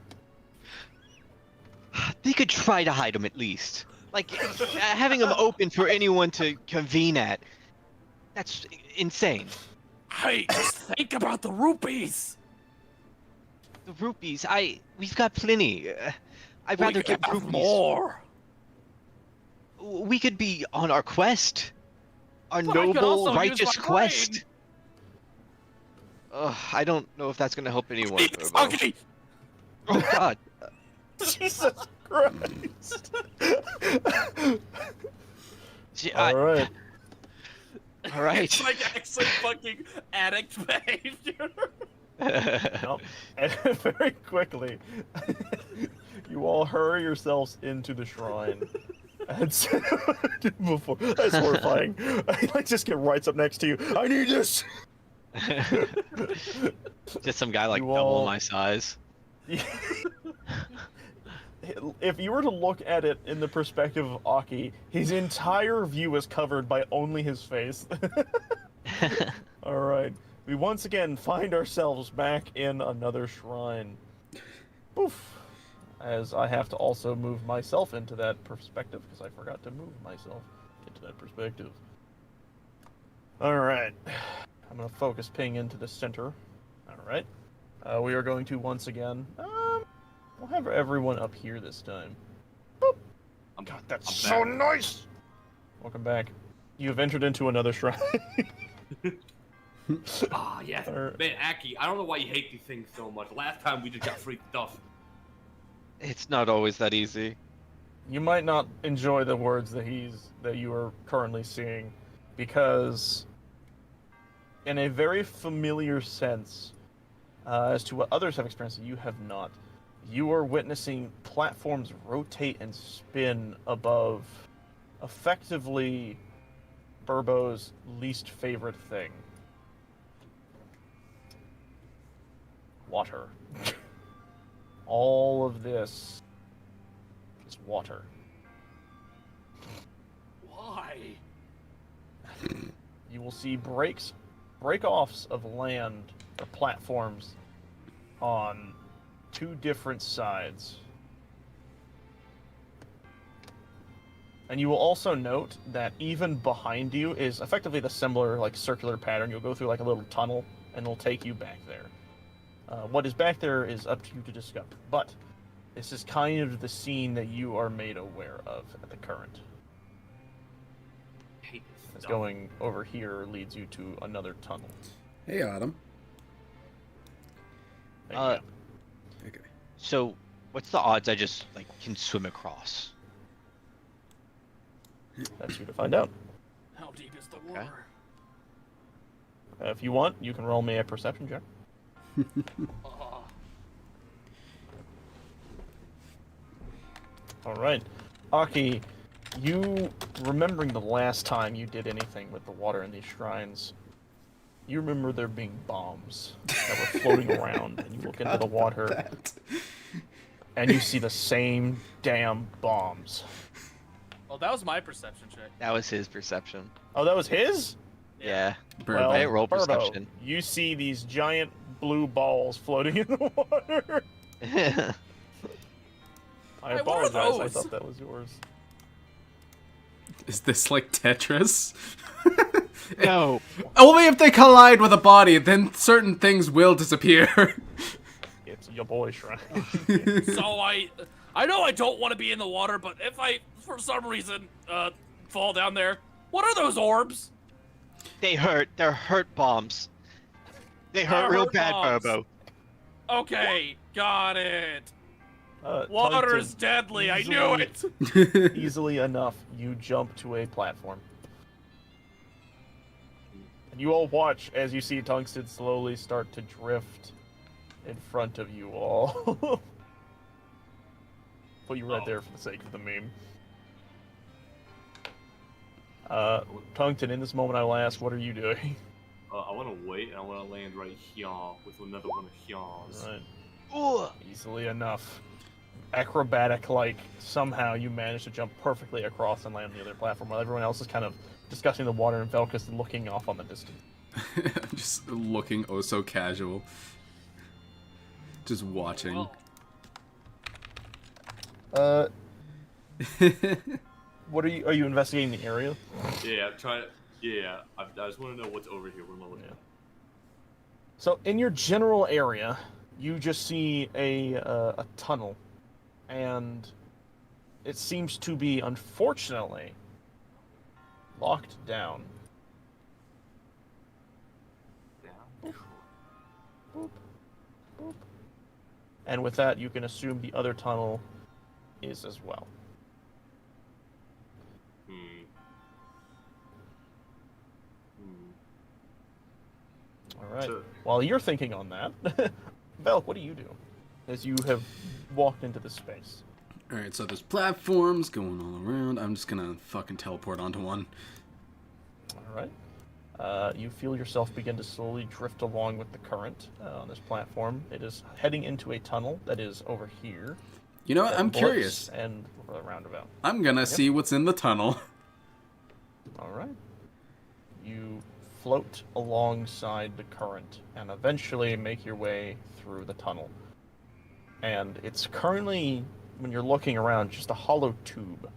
They could try to hide them at least. Like, having them open for anyone to convene at. That's insane. Hey, just think about the rupees. The rupees, we've got plenty. I'd We rather could get have rupees. more. We could be on our quest. Our But I could noble, also use righteous my quest. brain. I don't know if that's gonna help anyone. Jesus, Burbo. okay. Oh God. Jesus Christ! All Alright. All right. It's like actually fucking addict behavior. Nope. And very quickly, you all hurry yourselves into the shrine. And so, before that's horrifying. I like just get right up next to you. I need this. Just some guy like You double all- my size. If you were to look at it in the perspective of Aki, his entire view is covered by only his face. Alright. We once again find ourselves back in another shrine. Poof. As I have to also move myself into that perspective, because I forgot to move myself into that perspective. Alright. I'm going to focus ping into the center. Alright. We are going to once again... we'll have everyone up here this time. Boop. God, that's I'm so back. nice! Welcome back. You have entered into another shrine. Ah, yes. Alright. Man, Aki, I don't know why you hate these things so much. Last time we just got free stuff. It's not always that easy. You might not enjoy the words that you are currently seeing, because in a very familiar sense, as to what others have experienced that you have not, you are witnessing platforms rotate and spin above effectively Burbo's least favorite thing. Water. All of this is water. Why? You will see break-offs of land or platforms on two different sides. And you will also note that even behind you is effectively the similar, like, circular pattern. You'll go through, like, a little tunnel, and it'll take you back there. What is back there is up to you to discover. But this is kind of the scene that you are made aware of at the current. I hate this As stuff. going over here leads you to another tunnel. Hey, Autumn. There you Uh, go. Okay. So, what's the odds I just like can swim across? That's you to find out. How deep is the water? If you want, you can roll me a perception check. Oh, Alright. Aki, you, remembering the last time you did anything with the water in these shrines, you remember there being bombs that were floating around, and you look into the water, and you see the same damn bombs. well, that was my perception check. That was his perception. Oh, that was his? Yeah. Burbo. I roll Burbo, perception. you see these giant blue balls floating in the water. I Hey, what are apologize, I those? thought that was yours. Is this like Tetris? No. Only if they collide with a body, then certain things will disappear. It's your boy shrine. So I know I don't want to be in the water, but if I, for some reason, fall down there, what are those orbs? They hurt. They're hurt bombs. They hurt They're real hurt bad, bombs. Burbo. Okay, got it. Water Water is deadly. I knew it. Easily enough, you jump to a platform. And you all watch as you see Tungsten slowly start to drift in front of you all. Put you right there for the sake of the meme. Tungsten, in this moment I will ask, what are you doing? I want to wait, and I want to land right here with another one of here's. Right. Ooh. Easily enough. Acrobatic, like, somehow you manage to jump perfectly across and land on the other platform while everyone else is kind of discussing the water and Velkus looking off on the distance. Just looking oh so casual. Just watching. Well, What are you? Are you investigating the area? Yeah, I'm trying. Yeah, I just want to know what's over here. What am I looking at? So in your general area, you just see a tunnel, and it seems to be, unfortunately, locked down. Down. Boop, boop. And with that, you can assume the other tunnel is as well. Hmm. All right. So- While you're thinking on that, Velk, what do you do as you have walked into this space? Alright, so there's platforms going all around. I'm just gonna fucking teleport onto one. All right. You feel yourself begin to slowly drift along with the current on this platform. It is heading into a tunnel that is over here. You know what? I'm Bullets curious. And a roundabout. I'm gonna see what's in the tunnel. All right. You float alongside the current and eventually make your way through the tunnel. And it's currently, when you're looking around, just a hollow tube.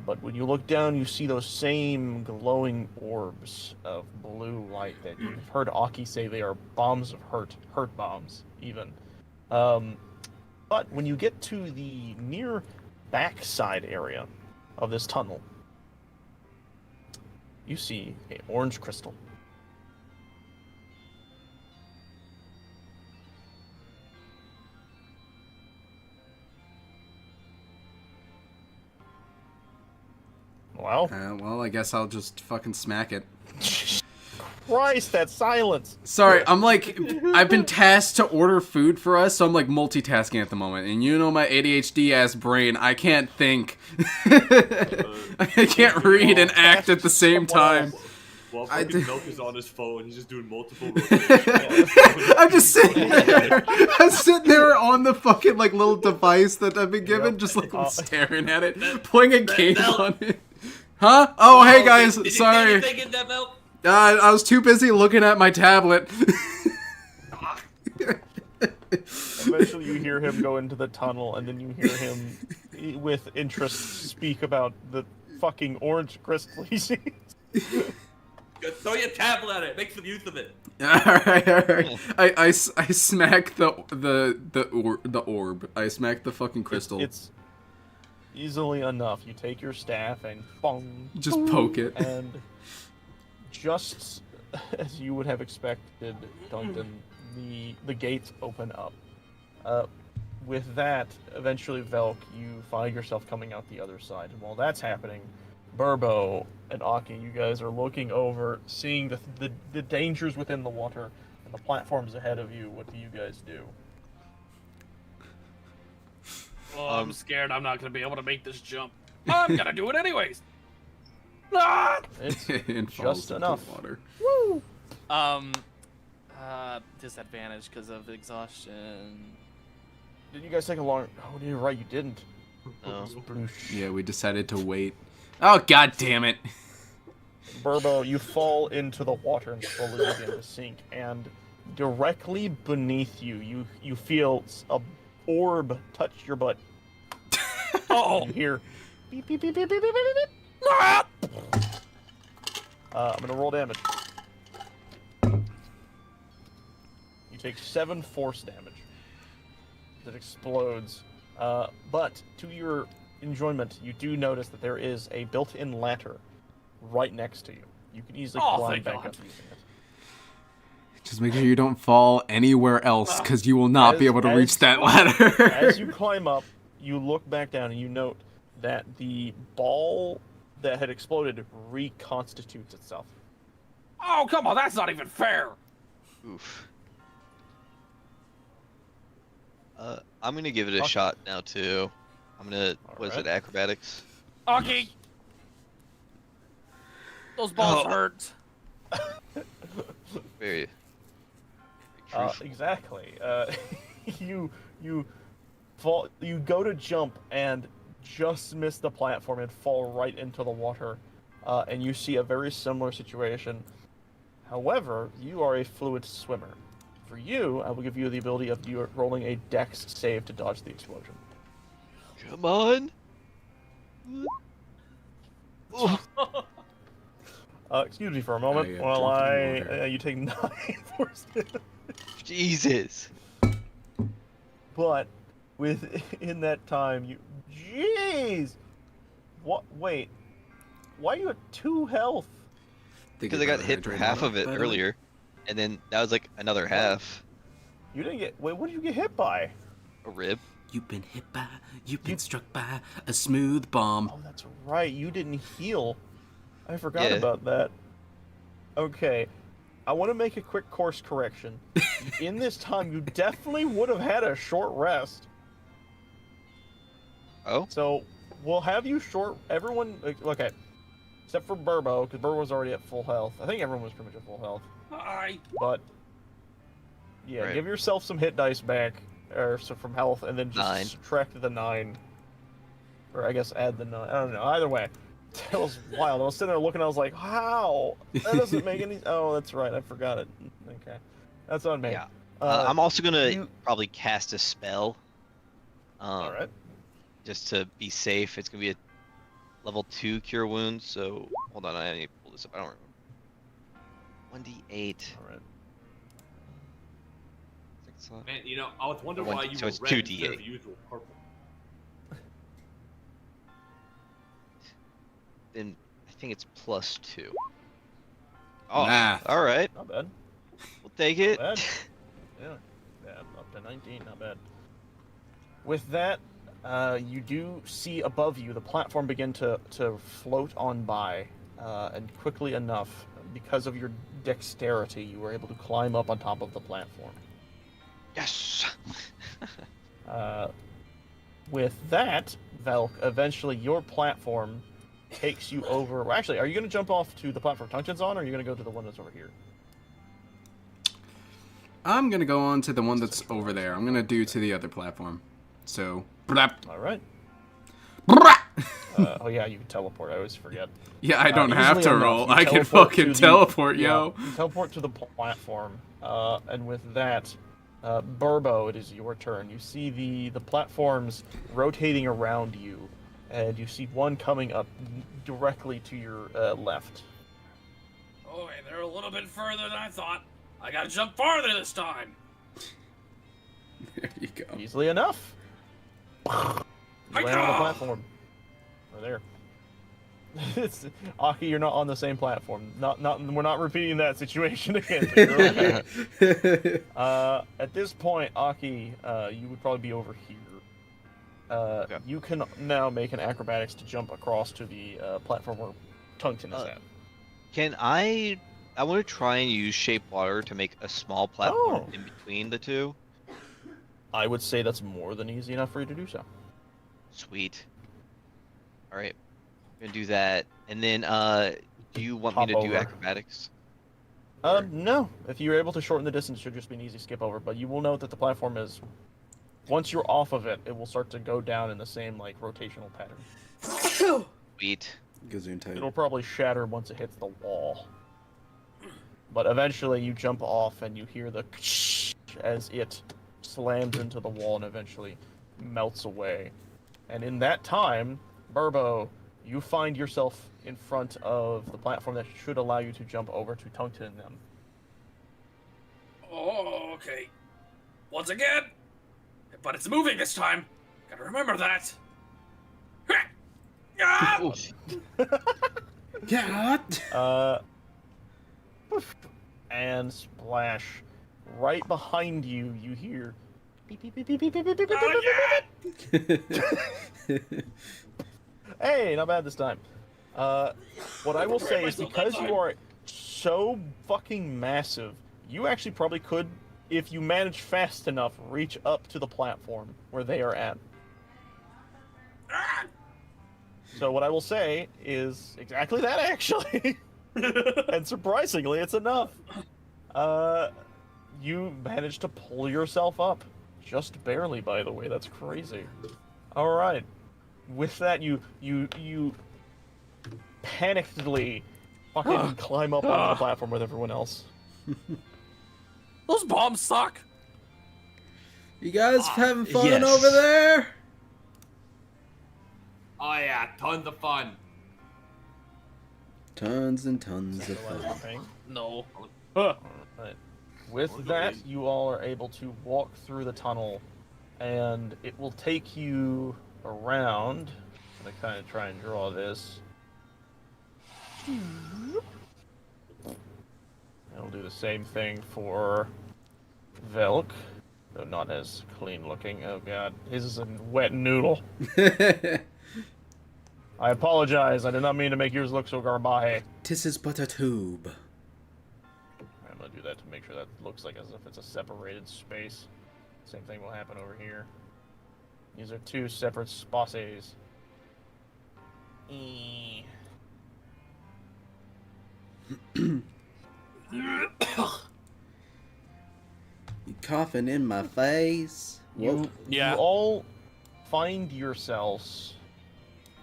But when you look down, you see those same glowing orbs of blue light that you've heard Aki say they are bombs of hurt bombs, even. But when you get to the near backside area of this tunnel, you see an orange crystal. Well, Well, I guess I'll just fucking smack it. Christ, that silence! Sorry, I'm like, I've been tasked to order food for us, so I'm like multitasking at the moment. And you know my ADHD ass brain, I can't think. I can't read and act at the same time. While I fucking d- Milk is on his phone, he's just doing multiple. I'm just sitting there. I'm sitting there on the fucking like little device that I've been given, just like staring at it, playing a game on it. Huh? Oh, hey guys, Did you sorry. see anything in that milk? I was too busy looking at my tablet. Eventually you hear him go into the tunnel, and then you hear him, with interest, speak about the fucking orange crystal he sees. Throw your tablet at it. Make some use of it. Alright. I smack the orb. I smack the fucking crystal. It's easily enough. You take your staff and bong, Just poke it. and just as you would have expected, Duncan, the gates open up. With that, eventually, Velk, you find yourself coming out the other side. And while that's happening, Burbo and Aki, you guys are looking over, seeing the dangers within the water and the platforms ahead of you. What do you guys do? Oh, I'm scared I'm not gonna be able to make this jump. I'm gonna do it anyways. Ah! It's And falls just into enough. the water. Woo! Disadvantage because of exhaustion. Did you guys take a long? Oh, you're right. You didn't. No. Sploosh. Yeah, we decided to wait. Oh, god damn it. Burbo, you fall into the water and slowly begin to sink, and directly beneath you, you feel a orb touch your butt. Oh, You hear beep beep beep beep beep beep beep beep. Ah! I'm gonna roll damage. You take 7 force damage. It explodes. But to your enjoyment, you do notice that there is a built-in ladder right next to you. You can easily Oh, climb thank back God. up using it. Just make sure you don't fall anywhere else, because you will not be able to reach that ladder. As you climb up, you look back down and you note that the ball that had exploded reconstitutes itself. oh, come on, that's not even fair. Oof. I'm gonna give it a Okay. shot now too. I'm gonna. What is it? Alright. Acrobatics. Aki, those balls Oh. hurt. Very. truthful. Exactly. You fall. You go to jump and just miss the platform and fall right into the water. And you see a very similar situation. However, you are a fluid swimmer. For you, I will give you the ability of you rolling a dex save to dodge the explosion. Come on. Excuse me for a moment I am while drinking water. you take 9 force damage. Jesus. But within that time, you. Jeez! What? Wait. Why are you at 2 health? Because I got hit for half of it earlier, and then that was like another half. You didn't get. Wait, what did you get hit by? A rib. You've been struck by a smooth bomb. Oh, that's right. You didn't heal. I forgot Yeah. about that. Okay. I want to make a quick course correction. In this time, you definitely would have had a short rest. Oh. So, we'll have you short. Everyone. Okay. Except for Burbo, because Burbo was already at full health. I think everyone was pretty much at full health. But. Yeah, Right. give yourself some hit dice back. Or so from health, and then just 9. subtract the 9. Or I guess add the 9. I don't know. Either way. That was wild. I was sitting there looking, I was like, how? That doesn't make any... Oh, that's right. I forgot it. Okay. That's on me. Yeah. I'm also gonna you- probably cast a spell. Alright. Just to be safe. It's gonna be a level 2 cure wounds. So hold on, I need to pull this up. I don't remember. 1d8. Alright. Man, you know, I was wondering One why D- you so were it's red 2d8. instead of usual purple. Then I think it's +2. Oh, Math. all right. Not bad. We'll take it. Not bad. Yeah. Yeah, up to 19. Not bad. With that, you do see above you the platform begin to float on by. And quickly enough, because of your dexterity, you were able to climb up on top of the platform. Yes. With that, Velk, eventually your platform takes you over. Well, actually, are you going to jump off to the platform Tungsten's on, or are you going to go to the one that's over here? I'm gonna go on to the one that's over there. I'm gonna do to the other platform. So, blap. All right. Brap. Oh yeah, you can teleport. I always forget. Yeah, I don't have Easily to enough, roll. you I can teleport fucking to the- teleport, yeah, yo. you teleport to the platform, and with that, Burbo, it is your turn. You see the platforms rotating around you, and you see one coming up directly to your left. Oh, hey, they're a little bit further than I thought. I gotta jump farther this time. There you go. Easily enough. You land on the platform. Or there. It's, Aki, you're not on the same platform. We're not repeating that situation again. So you're okay. At this point, Aki, you would probably be over here. Okay. You can now make an acrobatics to jump across to the platform where Tungsten is at. Can I want to try and use shape water to make a small platform Oh. in between the two. I would say that's more than easy enough for you to do so. Sweet. All right, I'm gonna do that, and then do you want me Hop to do over. acrobatics? No. If you're able to shorten the distance, it should just be an easy skip over. But you will note that the platform is, once you're off of it, it will start to go down in the same like rotational pattern. Sweet. Gazoon type. It'll probably shatter once it hits the wall. But eventually you jump off and you hear the as it slams into the wall and eventually melts away. And in that time, Burbo, you find yourself in front of the platform that should allow you to jump over to Tungsten and them. Oh, okay. Once again. But it's moving this time. Gotta remember that. Ah! Oof. Yeah. Poof, and splash. Right behind you, you hear beep, beep, beep, beep, beep, beep, beep, beep, beep, Oh, beep, beep, beep. Hey, not bad this time. What I will say is because you are so fucking massive, you actually probably could, if you manage fast enough, reach up to the platform where they are at. Ah! So what I will say is exactly that, actually. And surprisingly, it's enough. You managed to pull yourself up. Just barely, by the way. That's crazy. Alright. With that, you panickedly fucking climb up onto the platform with everyone else. Those bombs suck. You guys having fun Yes. over there? Oh yeah, tons of fun. Tons and tons of Otherwise, fun. nothing. No. Huh. Right. With that, you all are able to walk through the tunnel, and it will take you around. I'm gonna kind of try and draw this. I'll do the same thing for Velk, though not as clean looking. Oh god, his is a wet noodle. I apologize. I did not mean to make yours look so garbage. This is but a tube. I'm gonna do that to make sure that looks like as if it's a separated space. Same thing will happen over here. These are two separate spaces. You coughing in my face? Whoop. You all find yourselves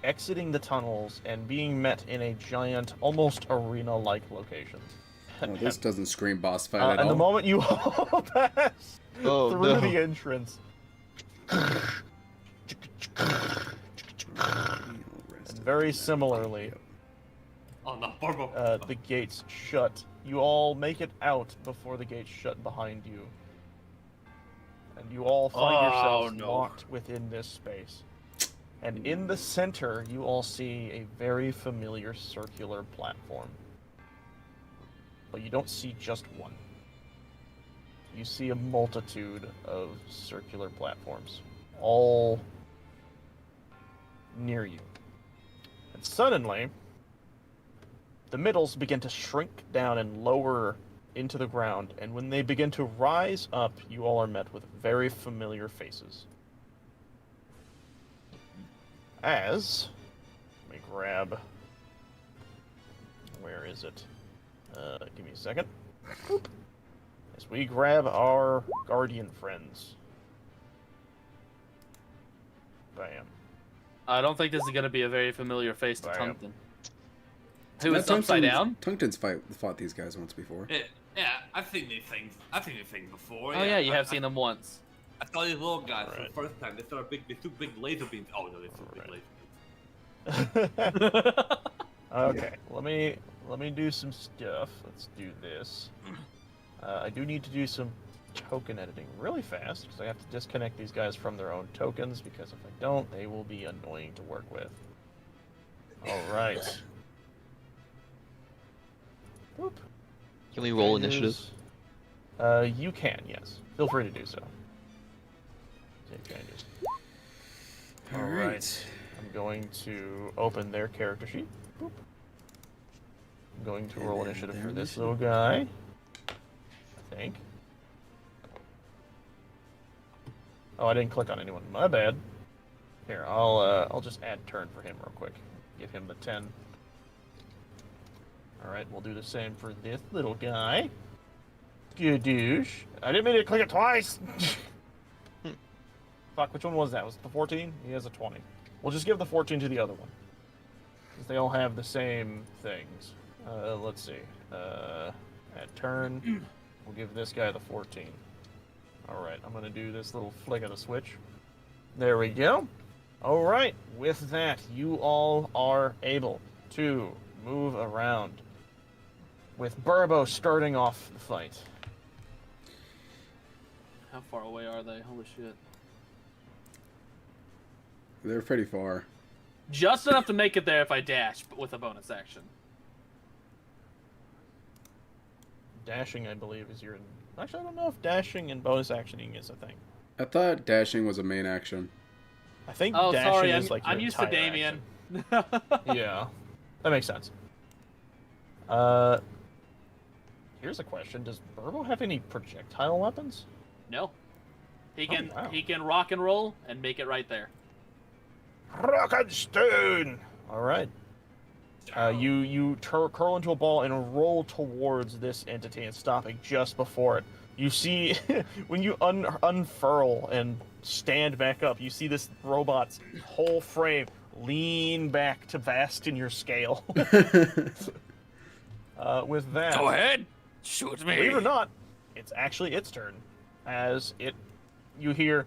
exiting the tunnels and being met in a giant, almost arena-like location. Oh, this doesn't scream boss fight at and all. the moment you all pass Oh, through no. the entrance, and very similarly, Oh no, Barbo. the gates shut. You all make it out before the gates shut behind you. And you all find yourselves locked within this space. And in the center, you all see a very familiar circular platform. But you don't see just one. You see a multitude of circular platforms, all near you. And suddenly, the middles begin to shrink down and lower into the ground, and when they begin to rise up, you all are met with very familiar faces. As, let me grab, where is it? Give me a second. Boop. As we grab our guardian friends. Bam. I don't think this is gonna be a very familiar face to Bam. Tungsten. Who is upside down? Tungsten's fought these guys once before. Yeah, I've seen these things. I've seen these things before. Oh yeah, you have seen them once. I saw these little guys for Right. the first time. They saw they took big laser beams. Oh no, they took big Right. laser beams. Okay, let me do some stuff. Let's do this. I do need to do some token editing really fast because I have to disconnect these guys from their own tokens because if I don't, they will be annoying to work with. All right. Boop. Can we roll initiative? You can, yes. Feel free to do so. Take changes. All All right. right. I'm going to open their character sheet. Boop. I'm going to roll And initiative their for this initiative. little guy. I think. Oh, I didn't click on anyone. My bad. Here, I'll just add turn for him real quick. Give him the 10. All right, we'll do the same for this little guy. Good douche. I didn't mean to click it twice. Fuck, which one was that? Was it the 14? He has a 20. We'll just give the 14 to the other one. Because they all have the same things. Let's see. At turn, we'll give this guy the 14. Alright, I'm going to do this little flick of the switch. There we go. Alright, with that, you all are able to move around. With Burbo starting off the fight. How far away are they? Holy shit. They're pretty far. Just enough to make it there if I dash, but with a bonus action. Dashing, I believe, is your... Actually, I don't know if dashing and bonus actioning is a thing. I thought dashing was a main action. I think Oh, dashing sorry, is like your I'm used to entire Damien. action. Yeah, that makes sense. Here's a question: does Burbo have any projectile weapons? No. He can wow. he can rock and roll and make it right there. Rock and stone. All right. You curl into a ball and roll towards this entity and stopping just before it. You see, when you unfurl and stand back up, you see this robot's whole frame lean back to vast in your scale. With that, Go ahead, shoot me. believe it or not, it's actually its turn. As you hear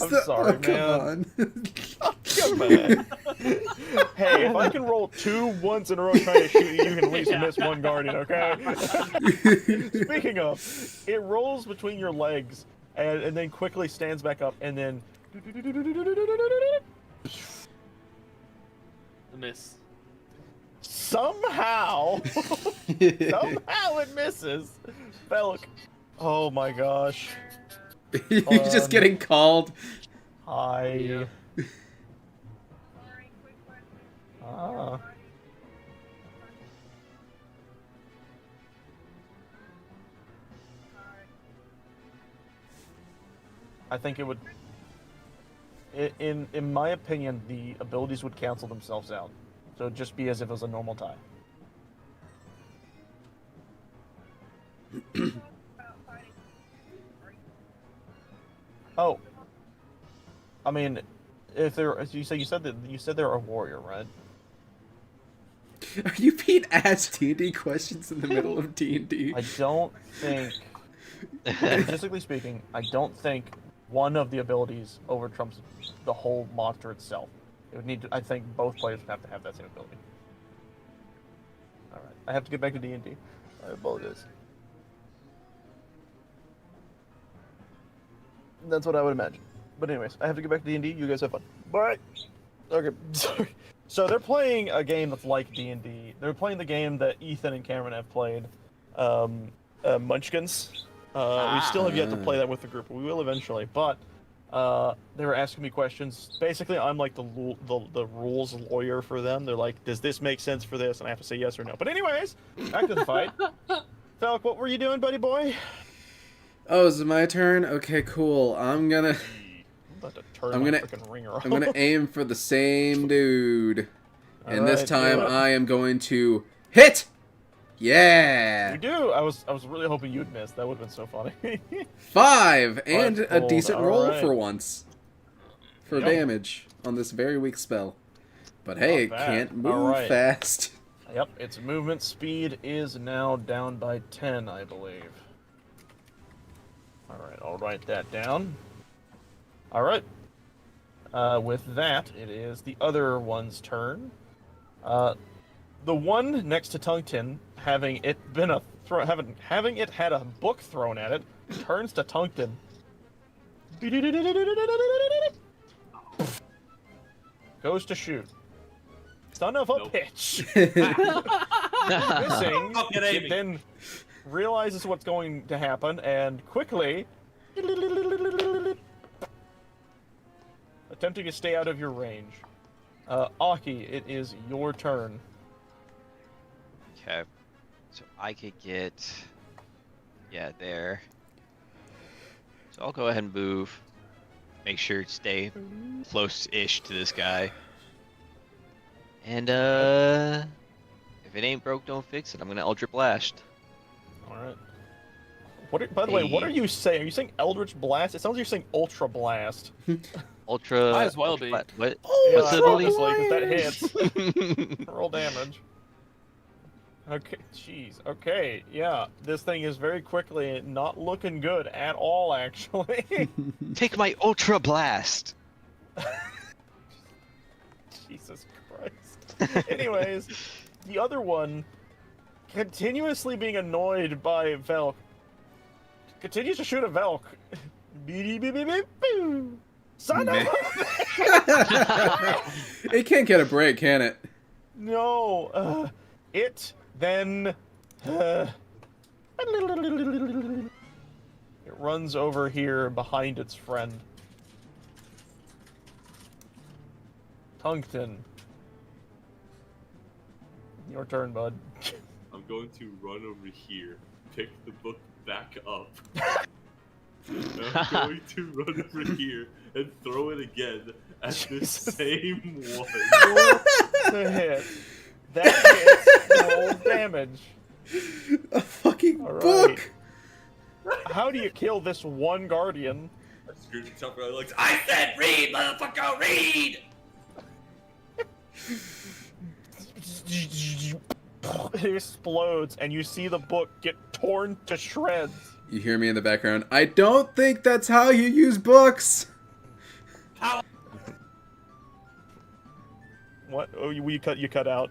use I'm the... sorry, oh, come man. on. Come on. Hey, if I can roll 2 once in a row trying to shoot you, you can at least miss one guardian, okay? Speaking of, it rolls between your legs and then quickly stands back up and then... The miss. Somehow it misses. Belk. Oh my gosh. You're just getting called. Hi. Ah. I think it would. In my opinion, the abilities would cancel themselves out. So it'd just be as if it was a normal tie. Oh. I mean, if they're, as you said they're a warrior, right? Are you being asked D&D questions in the middle of D&D? I don't think, logistically speaking, I don't think one of the abilities over trumps the whole monster itself. It would need to, I think both players would have to have that same ability. Alright, I have to get back to D&D. I apologize. That's what I would imagine. But anyways, I have to get back to D&D. You guys have fun. Bye! Okay, sorry. So they're playing a game that's like D&D. They're playing the game that Ethan and Cameron have played, Munchkins. We still have yet to play that with the group, but we will eventually. But they were asking me questions. Basically, I'm like the rules lawyer for them. They're like, does this make sense for this? And I have to say yes or no. But anyways, back to the fight. Falk, what were you doing, buddy boy? Oh, is it my turn? Okay, cool. I'm gonna aim for the same dude. And this time I am going to hit! Yeah! You do! I was really hoping you'd miss. That would have been so funny. 5! And a cold. decent All roll right. for once. For damage on this very weak spell. But hey, it Not bad. can't All move right. fast. Yep, its movement speed is now down by 10, I believe. Alright, I'll write that down. Alright. With that, it is the other one's turn. The one next to Tungton, having it had a book thrown at it, turns to Tungton. Goes to shoot. Son of a pitch. Missing. It then realizes what's going to happen and quickly attempting to stay out of your range. Aki, it is your turn. Okay. So I could get... Yeah, there. So I'll go ahead and move. Make sure to stay close-ish to this guy. And, if it ain't broke, don't fix it. I'm gonna Eldritch Blast. Alright. By the way, what are you saying? Are you saying Eldritch Blast? It sounds like you're saying Ultra Blast. Ultra... Might as well be. What? Yeah, What's the ability? obviously, 'cause that hits. Roll damage. Okay, jeez. Okay, yeah. This thing is very quickly not looking good at all, actually. Take my Ultra Blast! Jesus Christ. Anyways, the other one, continuously being annoyed by Velk, continues to shoot at Velk. Beep, beep, beep, beep, boo. Son of a... It can't get a break, can it? No. It then... It runs over here behind its friend. Tungton. Your turn, bud. I'm going to run over here, pick the book back up. And I'm going to run over here and throw it again at the same one. The hit. That hits. Roll damage. A fucking All right. book! How do you kill this one guardian? I screamed at the top of my lungs, I said read, motherfucker, read! It explodes, and you see the book get torn to shreds. You hear me in the background. I don't think that's how you use books! How? What? Oh, you cut out.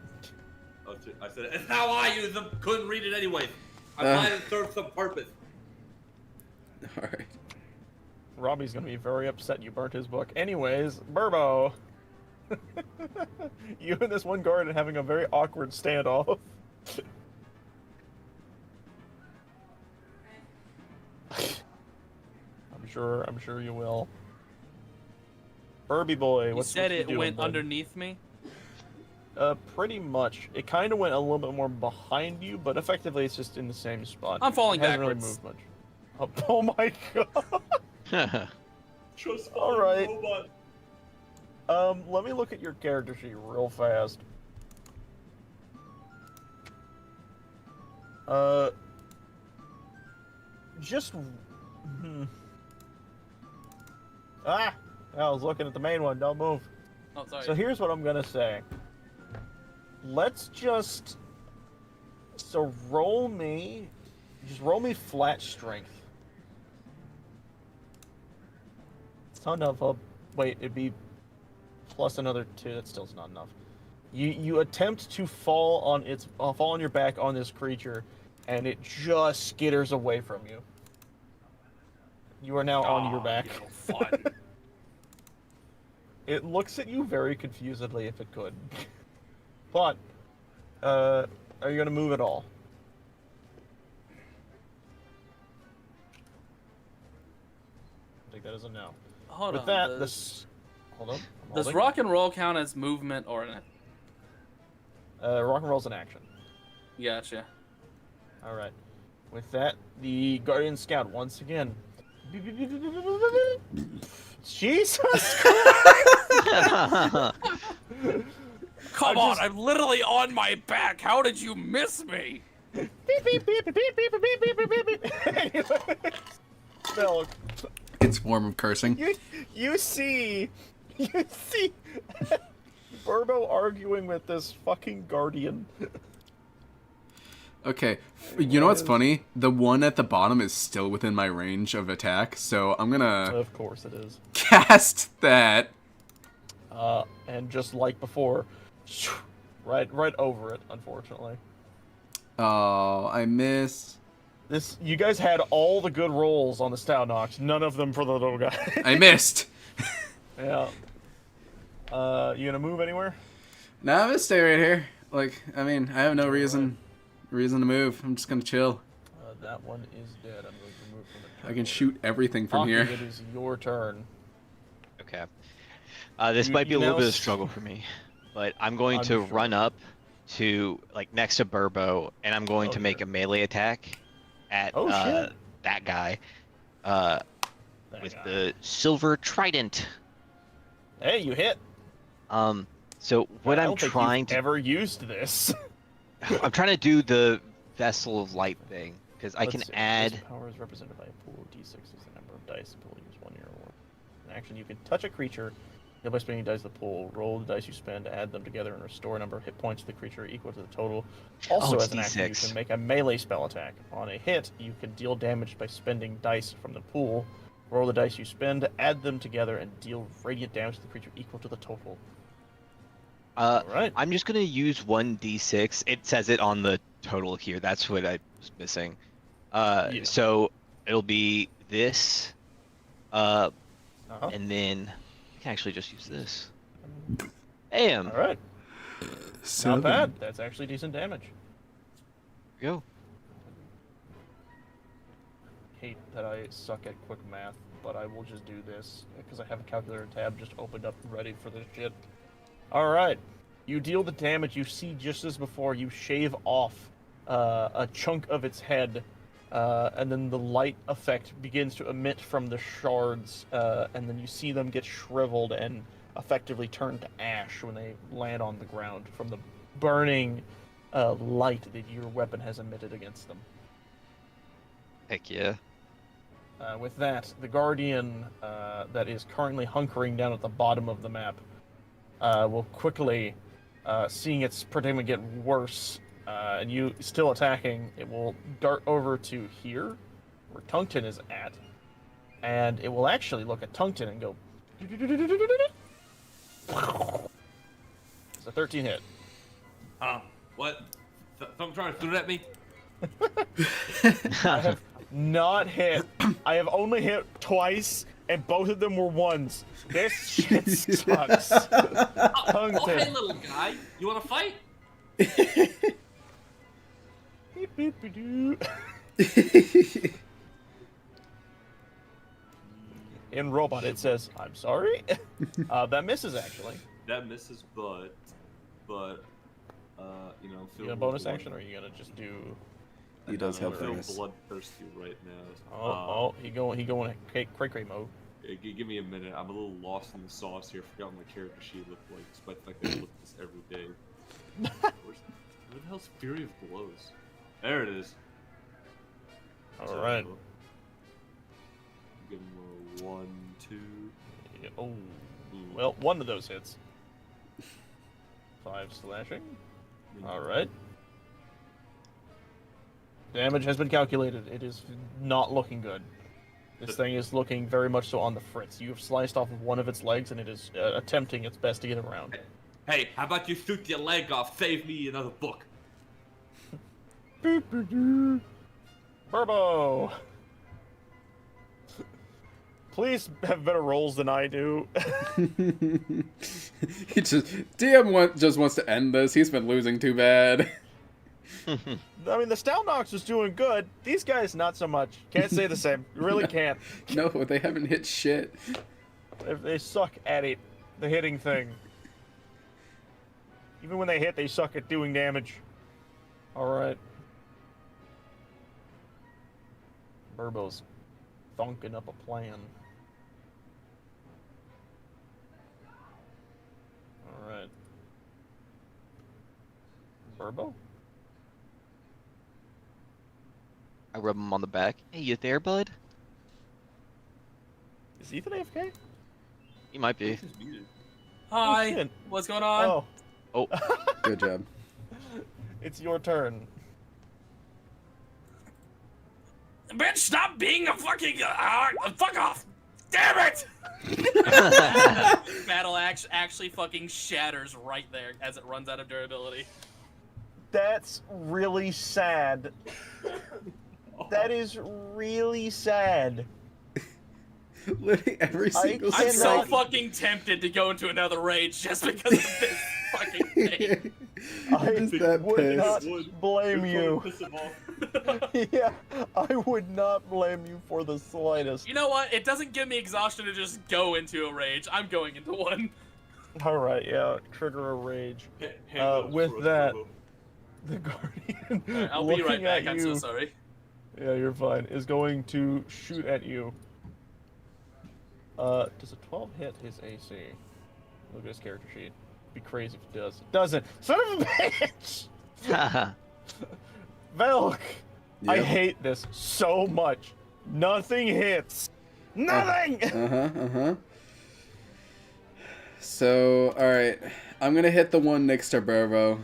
Oh, shit. I said, it's how I use them. Couldn't read it anyway. I might have served some purpose. All right. Robbie's gonna be very upset you burnt his book. Anyways, Burbo. You and this one guard are having a very awkward standoff. I'm sure you will. Burby boy, You what's said what you it doing, went bud? underneath me. Pretty much. It kind of went a little bit more behind you, but effectively it's just in the same spot. I'm falling it hasn't backwards. really moved much. Oh my god. Just All follow right. the robot. Let me look at your character sheet real fast. Just. Ah! I was looking at the main one. Don't move. Oh, sorry. So here's what I'm gonna say. Let's just. So roll me. Just roll me flat strength. Son of a. Wait, it'd be plus another 2. That still's not enough. You attempt to fall on your back on this creature, and it just skitters away from you. You are now on your back. You know, fun. It looks at you very confusedly if it could. But, are you gonna move at all? Take that as a no. Hold With on. that, does, hold on. I'm does holding. rock and roll count as movement or an? Rock and roll's an action. Gotcha. All right. With that, the Guardian Scout once again. Jesus Christ! Come I on, just- I'm literally on my back. How did you miss me? Beep beep beep beep beep beep beep beep beep beep. Milk. It's a form of cursing. You see Burbo arguing with this fucking Guardian. Okay, you know what's funny? The one at the bottom is still within my range of attack, so I'm gonna Of course it is. cast that. And just like before, right over it, unfortunately. Oh, I missed. You guys had all the good rolls on the Stout Nox, none of them for the little guy. I missed. Yeah. You gonna move anywhere? No, I'm gonna stay right here. Like, I mean, I have no reason to move. I'm just gonna chill. That one is dead. I'm going to remove from the turn I can order. shoot everything from Aki, here. It is your turn. Okay. This You- might be you a little now bit of a s- struggle for me, but I'm going I'm to sure. run up to like next to Burbo, and I'm going Oh, to make sure. a melee attack at Oh, shit. that guy That with guy. the silver trident. Hey, you hit. So what I I'm don't think trying you've to ever used this. I'm trying to do the vessel of light thing because I can Let's see. add. This power is represented by a pool of d6 is the number of dice the pool use 1 year or more. In action, you can touch a creature. By spending dice in the pool, roll the dice you spend, add them together, and restore a number of hit points to the creature equal to the total. Also, it's as an action, you D6. can make a melee spell attack. On a hit, you can deal damage by spending dice from the pool. Roll the dice you spend, add them together, and deal radiant damage to the creature equal to the total. Alright. I'm just gonna use 1d6. It says it on the total here. That's what I was missing. Yeah. So it'll be this, and then I can actually just use this. Bam! Alright. So Not bad. That's actually decent damage. Go. Hate that I suck at quick math, but I will just do this because I have a calculator tab just opened up ready for this shit. Alright. You deal the damage. You see just as before, you shave off a chunk of its head, and then the light effect begins to emit from the shards, and then you see them get shriveled and effectively turn to ash when they land on the ground from the burning light that your weapon has emitted against them. Heck yeah. With that, the Guardian that is currently hunkering down at the bottom of the map will quickly, seeing its predicament get worse, and you still attacking, it will dart over to here, where Tungton is at, and it will actually look at Tungton and go, It's a 13 hit. What? Someone trying to shoot at me? I have not hit. I have only hit twice, and both of them were ones. This shit sucks. Oh, hey, little guy. You want to fight? Beep, beep, beep, doo. In robot, it says, "I'm sorry." That misses actually. That misses, but you know, You got a bonus action, or are you gonna just do? He does I have feel bonus. bloodthirsty right now. He going cray mode. Give me a minute. I'm a little lost in the sauce here. Forgot what my character sheet looked like, despite the fact that I look at this every day. Where the hell's Fury of Blows? There it is. All right. Give him a 1, 2. Yeah, oh, well, one of those hits. 5 slashing. All right. Damage has been calculated. It is not looking good. This thing is looking very much so on the fritz. You have sliced off of one of its legs, and it is attempting its best to get around. Hey, how about you shoot your leg off? Save me another book. Burbo! Please have better rolls than I do. DM just wants to end this. He's been losing too bad. I mean, the Stalnox was doing good. These guys, not so much. Can't say the same. Really can't. No, they haven't hit shit. They suck at it. The hitting thing. Even when they hit, they suck at doing damage. Alright. Burbo's thunking up a plan. Alright. Burbo? I rub him on the back. Hey, you there, bud? Is Ethan AFK? He might be. Hi. shit. What's going on? Oh, Good job. it's your turn. Bitch, stop being a fucking fuck off! Damn it! Battle axe actually fucking shatters right there as it runs out of durability. That's really sad. That is really sad. Literally every single I'm so cannot- fucking tempted to go into another rage just because of this fucking thing. I Just that would pissed. not blame you. Piss him off. Yeah, I would not blame you for the slightest. You know what? It doesn't give me exhaustion to just go into a rage. I'm going into one. Alright, yeah, trigger a rage. With that, the Guardian, Alright, I'll be right looking at back. I'm you, so sorry. yeah, you're fine, is going to shoot at you. Does a 12 hit his AC? Look at his character sheet. Be crazy if it does. It doesn't. Son of a bitch! Velk! I Yep. hate this so much. Nothing hits. Nothing! So, alright. I'm gonna hit the one next to Burbo.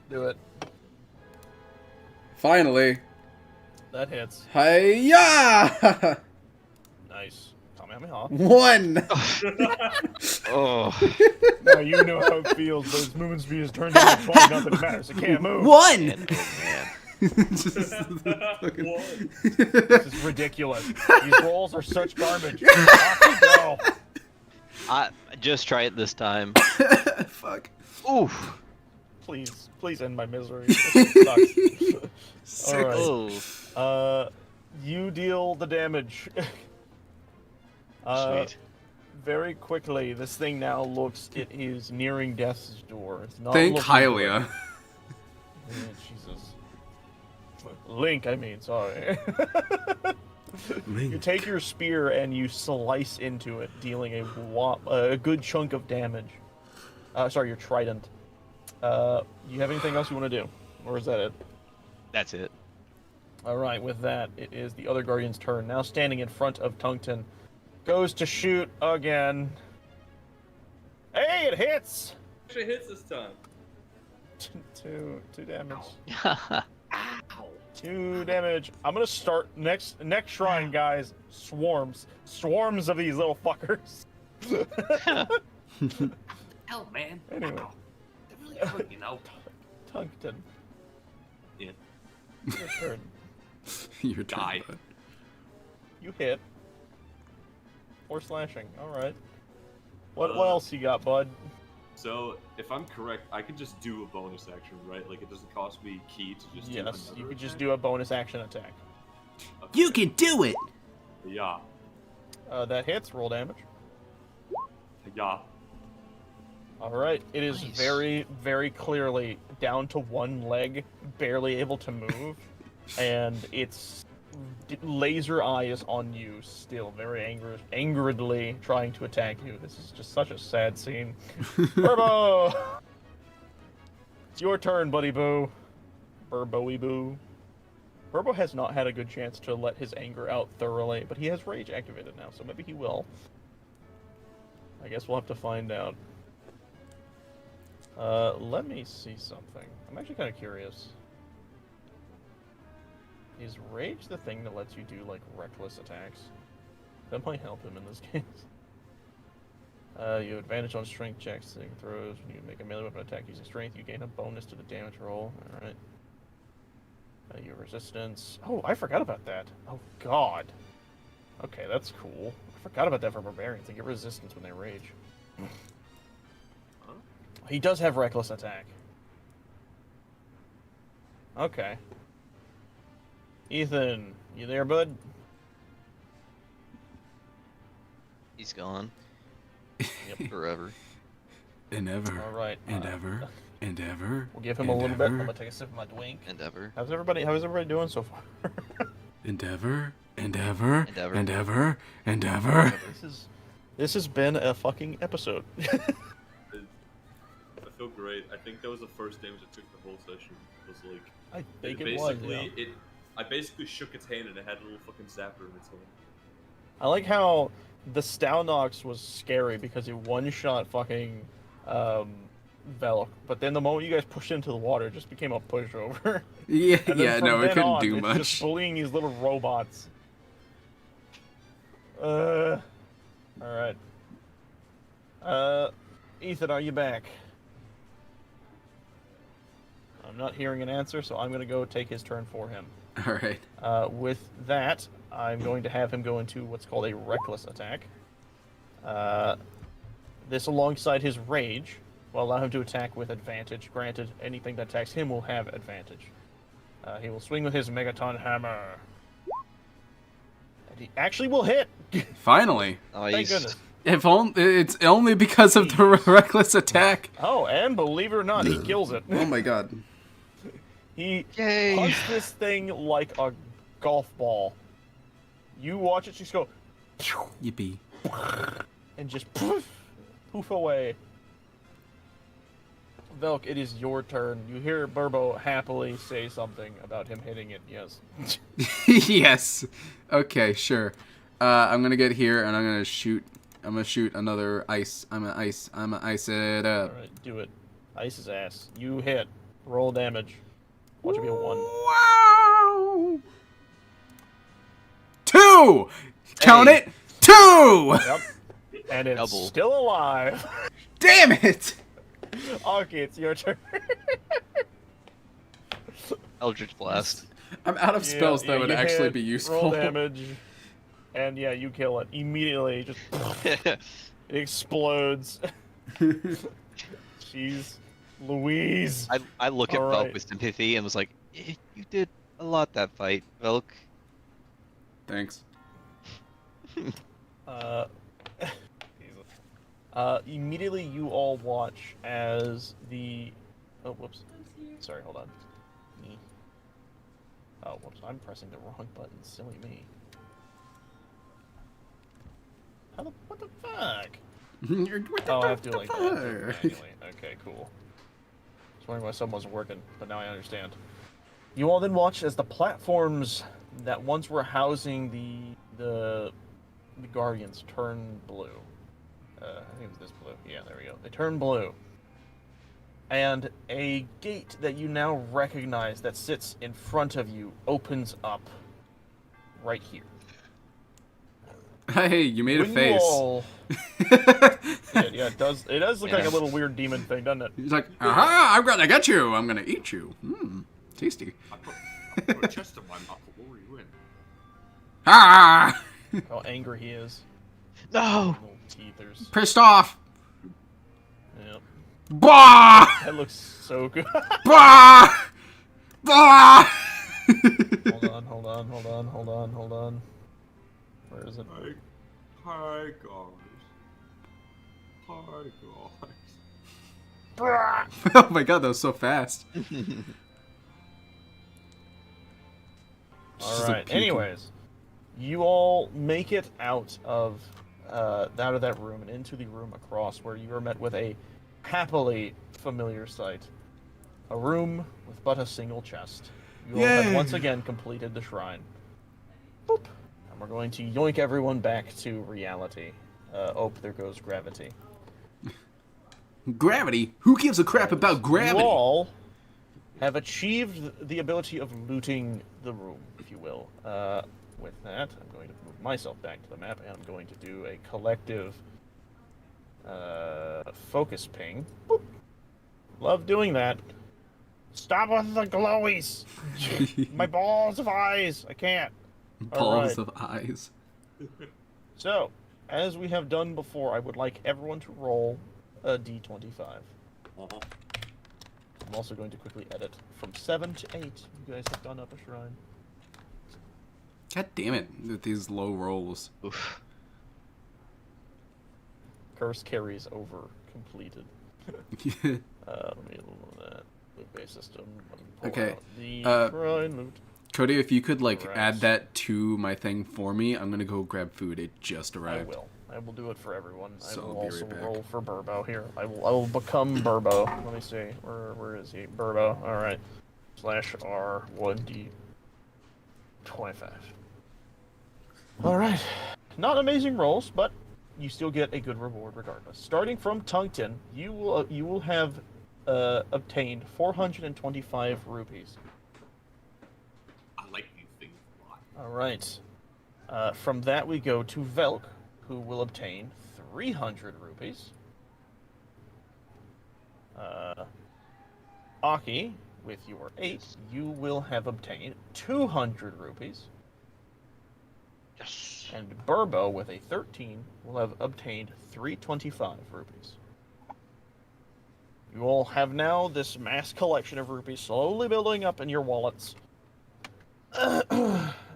Do it. Finally. That hits. Hiya! Nice. Kamehameha. 1! Oh. Now you know how it feels, but his movement speed is turned down to 20, nothing matters. It can't move. 1! Man, oh, man. Just fucking... This is ridiculous. These rolls are such garbage. Off we go. I just try it this time. Fuck. Oof. Please end my misery. This sucks. Alright. Oh. You deal the damage. Sweet. Very quickly, this thing now looks, it is nearing death's door. It's not Thank looking Hylia. good. Yeah, Jesus. Link, I mean, sorry. You take your spear and you slice into it, dealing a good chunk of damage. Sorry, your trident. You have anything else you want to do? Or is that it? That's it. Alright, with that, it is the other Guardian's turn. Now standing in front of Tungton. Goes to shoot again. Hey, it hits! Actually hits this time. Two damage. 2 damage. I'm gonna start next shrine, guys. Swarms of these little fuckers. Hell, man. Anyway. Ow. They're really hurt, you know. Tungsten. Yeah. Your turn. Your turn, Die. bud. You hit. 4 slashing. All right. What else you got, bud? So, if I'm correct, I can just do a bonus action, right? Like, it doesn't cost me key to just do Yes, another you could just attack? do a bonus action attack. Okay. You can do it! Yeah. That hits. Roll damage. Yeah. All right. It is Nice. very, very clearly down to 1 leg, barely able to move, and its laser eye is on you still, very angeredly trying to attack you. This is just such a sad scene. Burbo! It's your turn, buddy boo. Burbo-y boo. Burbo has not had a good chance to let his anger out thoroughly, but he has rage activated now, so maybe he will. I guess we'll have to find out. Let me see something. I'm actually kind of curious. Is rage the thing that lets you do, like, reckless attacks? That might help him in this case. You have advantage on strength checks, saving throws. When you make a melee weapon attack using strength, you gain a bonus to the damage roll. Alright. Your resistance. Oh, I forgot about that. Oh, God. Okay, that's cool. I forgot about that for barbarians. They get resistance when they rage. He does have reckless attack. Okay. Ethan, you there, bud? He's gone. Yep. Forever. And ever. All right. And ever. And ever. We'll give him a and little bit. I'm ever, gonna take a sip of my drink. Endeavor. How's everybody doing so far? Endeavor. Endeavor. Endeavor. Endeavor. Endeavor. This has been a fucking episode. I feel great. I think that was the first damage I took the whole session. It was like... I think it was. Yeah. I basically shook its hand and it had a little fucking zapper in its hand. I like how the Stalnox was scary because it one-shot fucking Velk, but then the moment you guys pushed into the water, it just became a pushover. Yeah, And then yeah, from no, it then couldn't on, do it's much. just bullying these little robots. Alright. Ethan, are you back? I'm not hearing an answer, so I'm gonna go take his turn for him. Alright. With that, I'm going to have him go into what's called a reckless attack. This alongside his rage will allow him to attack with advantage. Granted, anything that attacks him will have advantage. He will swing with his Megaton Hammer. And he actually will hit! Finally. Thank goodness. If only it's only because of the reckless attack. Oh, and believe it or not, he kills it. Oh my god. He Yay. punts this thing like a golf ball. You watch it just go... Yippee. and just poof away. Velk, it is your turn. You hear Burbo happily say something about him hitting it. Yes. Yes. Okay, sure. I'm gonna get here and I'm gonna shoot. I'm gonna shoot another ice. I'm gonna ice it up. All right, do it. Ice his ass. You hit. Roll damage. Watch it be a 1. Wow. 2. Count Hey. it. 2. Yep. And it's Double. still alive. Damn it. Okay, it's your turn. Eldritch Blast. I'm out of spells that would you actually hit, be useful. Roll damage. And yeah, you kill it. Immediately, just it explodes. Jeez. Louise. I look at All Velk right. with sympathy and was like, you did a lot that fight, Velk. Thanks. Immediately you all watch as the... Oh, whoops. Sorry, hold on. Oh, whoops. I'm pressing the wrong button. Silly me. What the fuck? What the Oh, I have to do it like fuck? that. Manually. Okay, cool. I was wondering why something wasn't working, but now I understand. You all then watch as the platforms that once were housing the Guardians turn blue. I think it was this blue. Yeah, there we go. They turn blue. and a gate that you now recognize that sits in front of you opens up right here. Hey, you made a When you face. all- yeah, it does. It does look like Yeah. a little weird demon thing, doesn't it? He's like, aha, I'm gonna get you. I'm gonna eat you. Tasty. I put a chest in my mouth. What were you in? Ah! How angry he is. No! Little teethers. Pissed off. Yep. Bah! That looks so good. Bah! Bah! Hold on. Where is it? Hi guys. Hi guys. Oh my god, that was so fast. Alright, anyways. You all make it out of that room and into the room across, where you are met with a happily familiar sight. A room with but a single chest. You all have Yay. once again completed the shrine. Boop. And we're going to yoink everyone back to reality. There goes gravity. Gravity? Who gives a crap about gravity? You all have achieved the ability of looting the room, if you will. With that, I'm going to move myself back to the map, and I'm going to do a collective focus ping. Boop. Love doing that. Stop with the glowies! My balls of eyes! I can't. Balls Alright. of eyes. So, as we have done before, I would like everyone to roll a d25. Uh-huh. I'm also going to quickly edit from 7 to 8. You guys have done up a shrine. God damn it, with these low rolls. Oof. Curse carries over completed. Let me load that. Loot-based system. Let me pull Okay, out the uh, shrine loot. Cody, if you could like Right. add that to my thing for me, I'm gonna go grab food. It just I arrived. will. I will do it for everyone. So I I'll will be also right back. roll for Burbo here. I will become Burbo. Let me see. Where is he? Burbo. Alright. /R 1D 25. Alright. Not amazing rolls, but you still get a good reward regardless. Starting from Tungton, you will have obtained 425 rupees. I like these things a lot. Alright. From that we go to Velk, who will obtain 300 rupees. Aki, with your 8, you will have obtained 200 rupees. Yes. And Burbo, with a 13, will have obtained 325 rupees. You all have now this mass collection of rupees slowly building up in your wallets.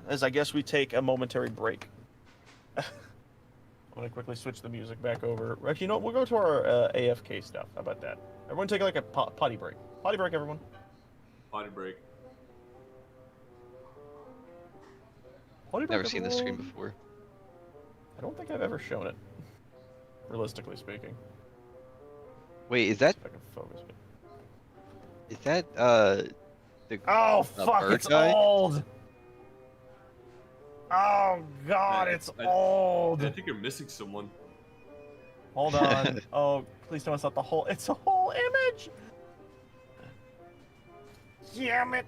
As I guess we take a momentary break. I'm going to quickly switch the music back over. Actually, you know what? We'll go to our AFK stuff. How about that? Everyone take like a potty break. Potty break, everyone. Potty break. Potty break, Never seen this screen everyone. before. I don't think I've ever shown it. Realistically speaking. Wait, is that If I can focus it. the Oh, the fuck, bird it's guy? old! Oh, God, Man, it's I old! think you're missing someone. Hold on. Oh, please tell me it's not the whole... It's a whole image! Damn it!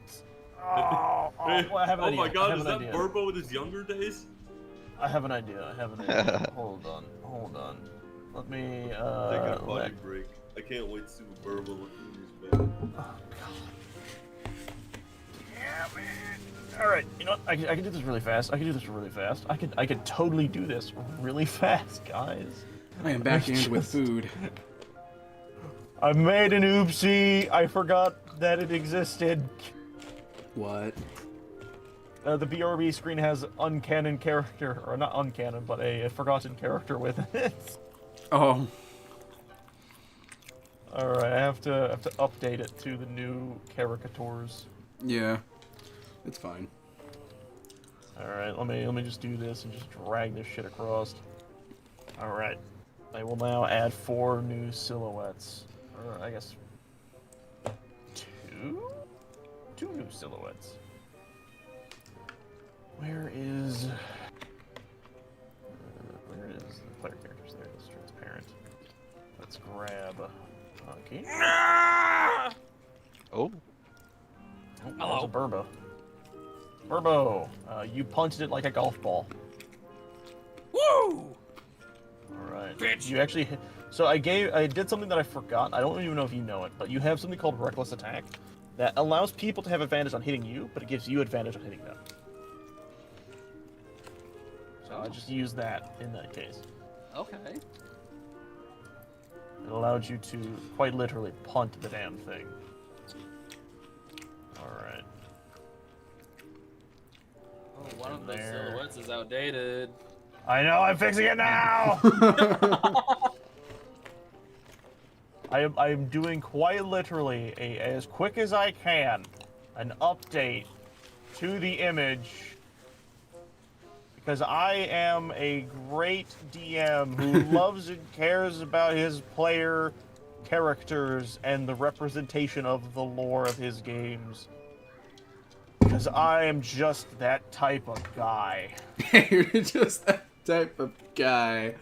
Oh, well, I have an Oh idea. my I god, have is an that idea. Burbo with his younger days? I have an idea. Hold on. Let me, Taking a potty let... break. I can't wait to see what Burbo looks in his bed. Oh, God. Damn it. Alright, you know what? I can do this really fast. I could totally do this really fast, guys. I am backhanded with food. I made an oopsie. I forgot that it existed. What? The BRB screen has uncanon character, or not uncanon, but a forgotten character with it. Oh. Alright, I have to update it to the new caricatures. Yeah. It's fine. Alright, let me just do this and just drag this shit across. Alright. I will now add 4 new silhouettes. Or I guess 2? 2 new silhouettes. Where is the player characters? There it is, transparent. Let's grab Okay. Oh. That was a Burbo. Burbo, you punted it like a golf ball. Woo! Alright. Bitch. You actually... So I did something that I forgot. I don't even know if you know it, but you have something called Reckless Attack that allows people to have advantage on hitting you, but it gives you advantage on hitting them. So I just used that in that case. Okay. It allowed you to quite literally punt the damn thing. Alright. Oh, one of those There. silhouettes is outdated. I know, I'm fixing it now! I'm doing quite literally, as quick as I can, an update to the image. Because I am a great DM who loves and cares about his player characters and the representation of the lore of his games. Because I am just that type of guy. You're just that type of guy.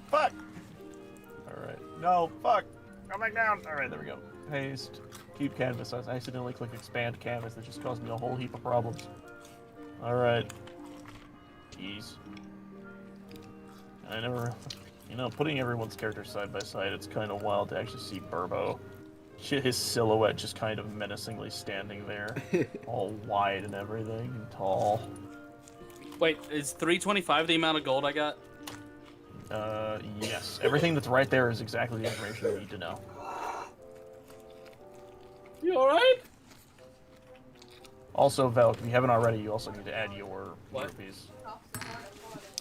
Fuck! Alright. No, fuck! Go back down! Alright, there we go. Paste. Keep canvas size. I accidentally clicked expand canvas. That just caused me a whole heap of problems. Alright. Jeez. I never... You know, putting everyone's characters side by side, it's kind of wild to actually see Burbo. His silhouette just kind of menacingly standing there. All wide and everything, and tall. Wait, is 325 the amount of gold I got? Yes. Everything that's right there is exactly the information you need to know. You alright? Also, Velk, if you haven't already, you also need to add your What? rupees.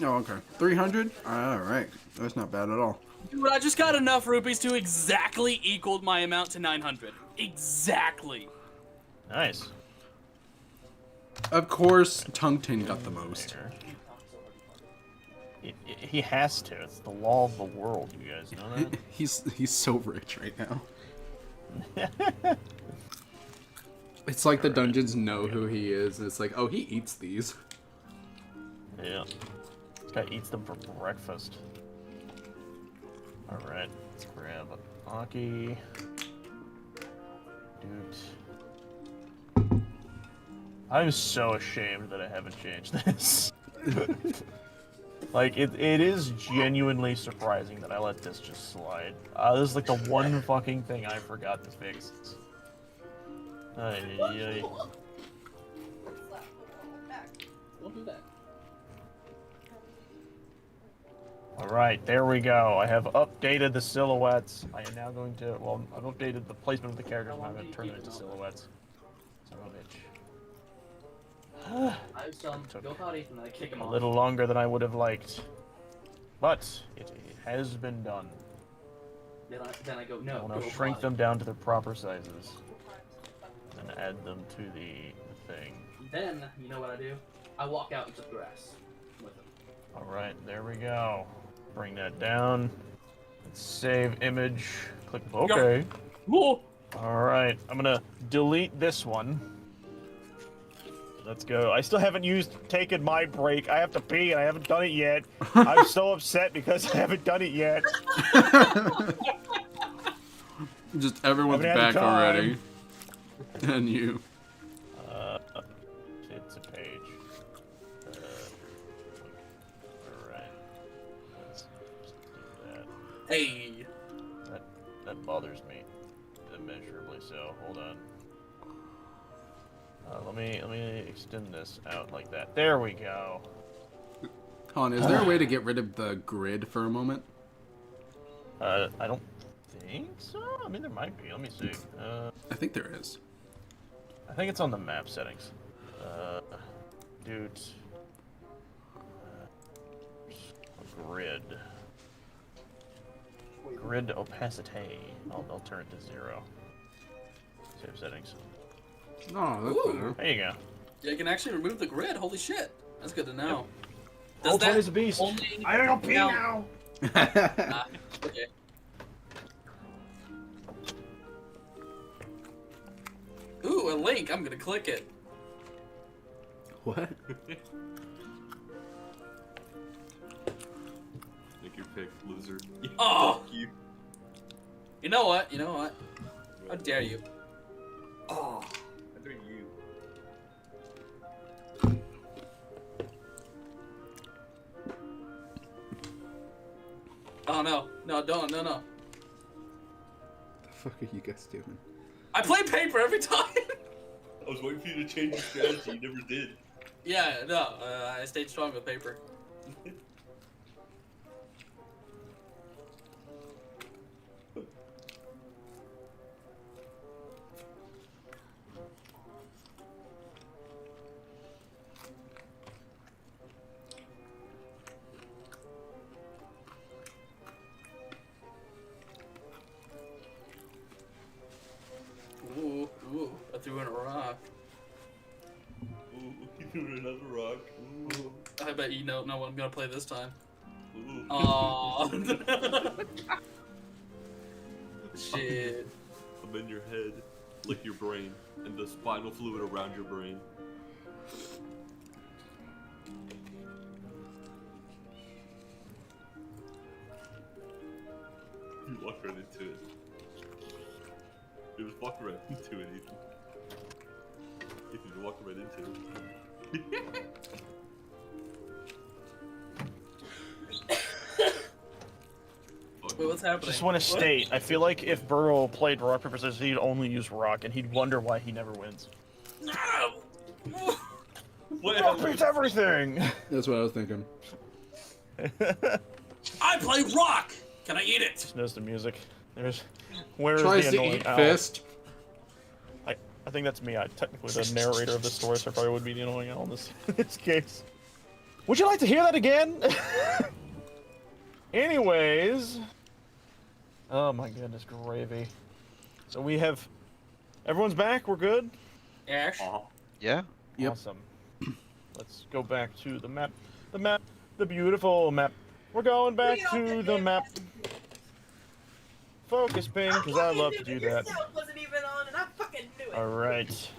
Oh, okay. 300? Alright. That's not bad at all. Dude, I just got enough rupees to exactly equal my amount to 900. Exactly. Nice. Of course, Tungtin got the most. He has to. It's the law of the world, you guys know that? He's so rich right now. It's like the dungeons know who he is, and it's like, oh, he eats these. Yeah. This guy eats them for breakfast. Alright, let's grab Aki. Dude. I'm so ashamed that I haven't changed this. Like, it is genuinely surprising that I let this just slide. This is like the one fucking thing I forgot to fix. Ay, ay, ay. Don't do that. Alright, there we go. I have updated the silhouettes. I am now going to... Well, I've updated the placement of the characters, and I'm going to turn them into silhouettes. Son of a bitch. I was telling go potty and I kick him A off. little longer than I would have liked. But, it has been done. Then I go, I no, will now go shrink potty. them down to their proper sizes. And add them to the thing. Then, you know what I do? I walk out into the grass with him. Alright, there we go. Bring that down. Let's save image. Click OK. Whoa! Alright, I'm gonna delete this one. Let's go. I still haven't taken my break. I have to pee and I haven't done it yet. I'm so upset because I haven't done it yet. Just everyone's Haven't had back the time. already. And you. It's a page. Alright. Let's just do that. Hey! That bothers me immeasurably, so hold on. Let me extend this out like that. There we go. Colin, is there a way to get rid of the grid for a moment? I don't think so. I mean, there might be. Let me see. I think there is. I think it's on the map settings. Dude. Grid. Grid opacity. I'll turn it to 0. Save settings. Oh, that's Ooh. better. There you go. Yeah, you can actually remove the grid. Holy shit. That's good to know. Roll 20 is a beast. only... I don't pee now. Okay. Ooh, a link. I'm gonna click it. What? Think you're picked, loser. Oh! Fuck you. You know what? How dare you? Oh, how dare you? Oh no, don't, no. The fuck are you guys doing? I play paper every time. I was waiting for you to change your strategy. You never did. Yeah, no, I stayed strong with paper. Ooh, I threw in a rock. Ooh, you threw another rock. Ooh. I bet you know what I'm gonna play this time. Ooh. Aww. Shit. I'm in your head, like your brain, and the spinal fluid around your brain. You walked right into it. You just walked right into it, Ethan. Ethan, you walked right into it. Wait, what's happening? Just want to state, I feel like if Burrow played rock paper scissors, he'd only use rock, and he'd wonder why he never wins. No! Rock beats everything. That's what I was thinking. I play rock! Can I eat it? Just knows the music. Where's Tries the to annoying eat owl? fist. I think that's me. I technically the narrator of the story, so I probably would be the annoying owl in this case. Would you like to hear that again? Anyways. Oh my goodness, gravy. So we have... Everyone's back? We're good? Ash? Yeah. Yep. Awesome. Let's go back to the map. The beautiful map. We're going back to the map. Focus ping, because I love to do that. Wasn't even on, and I fucking knew it. Alright.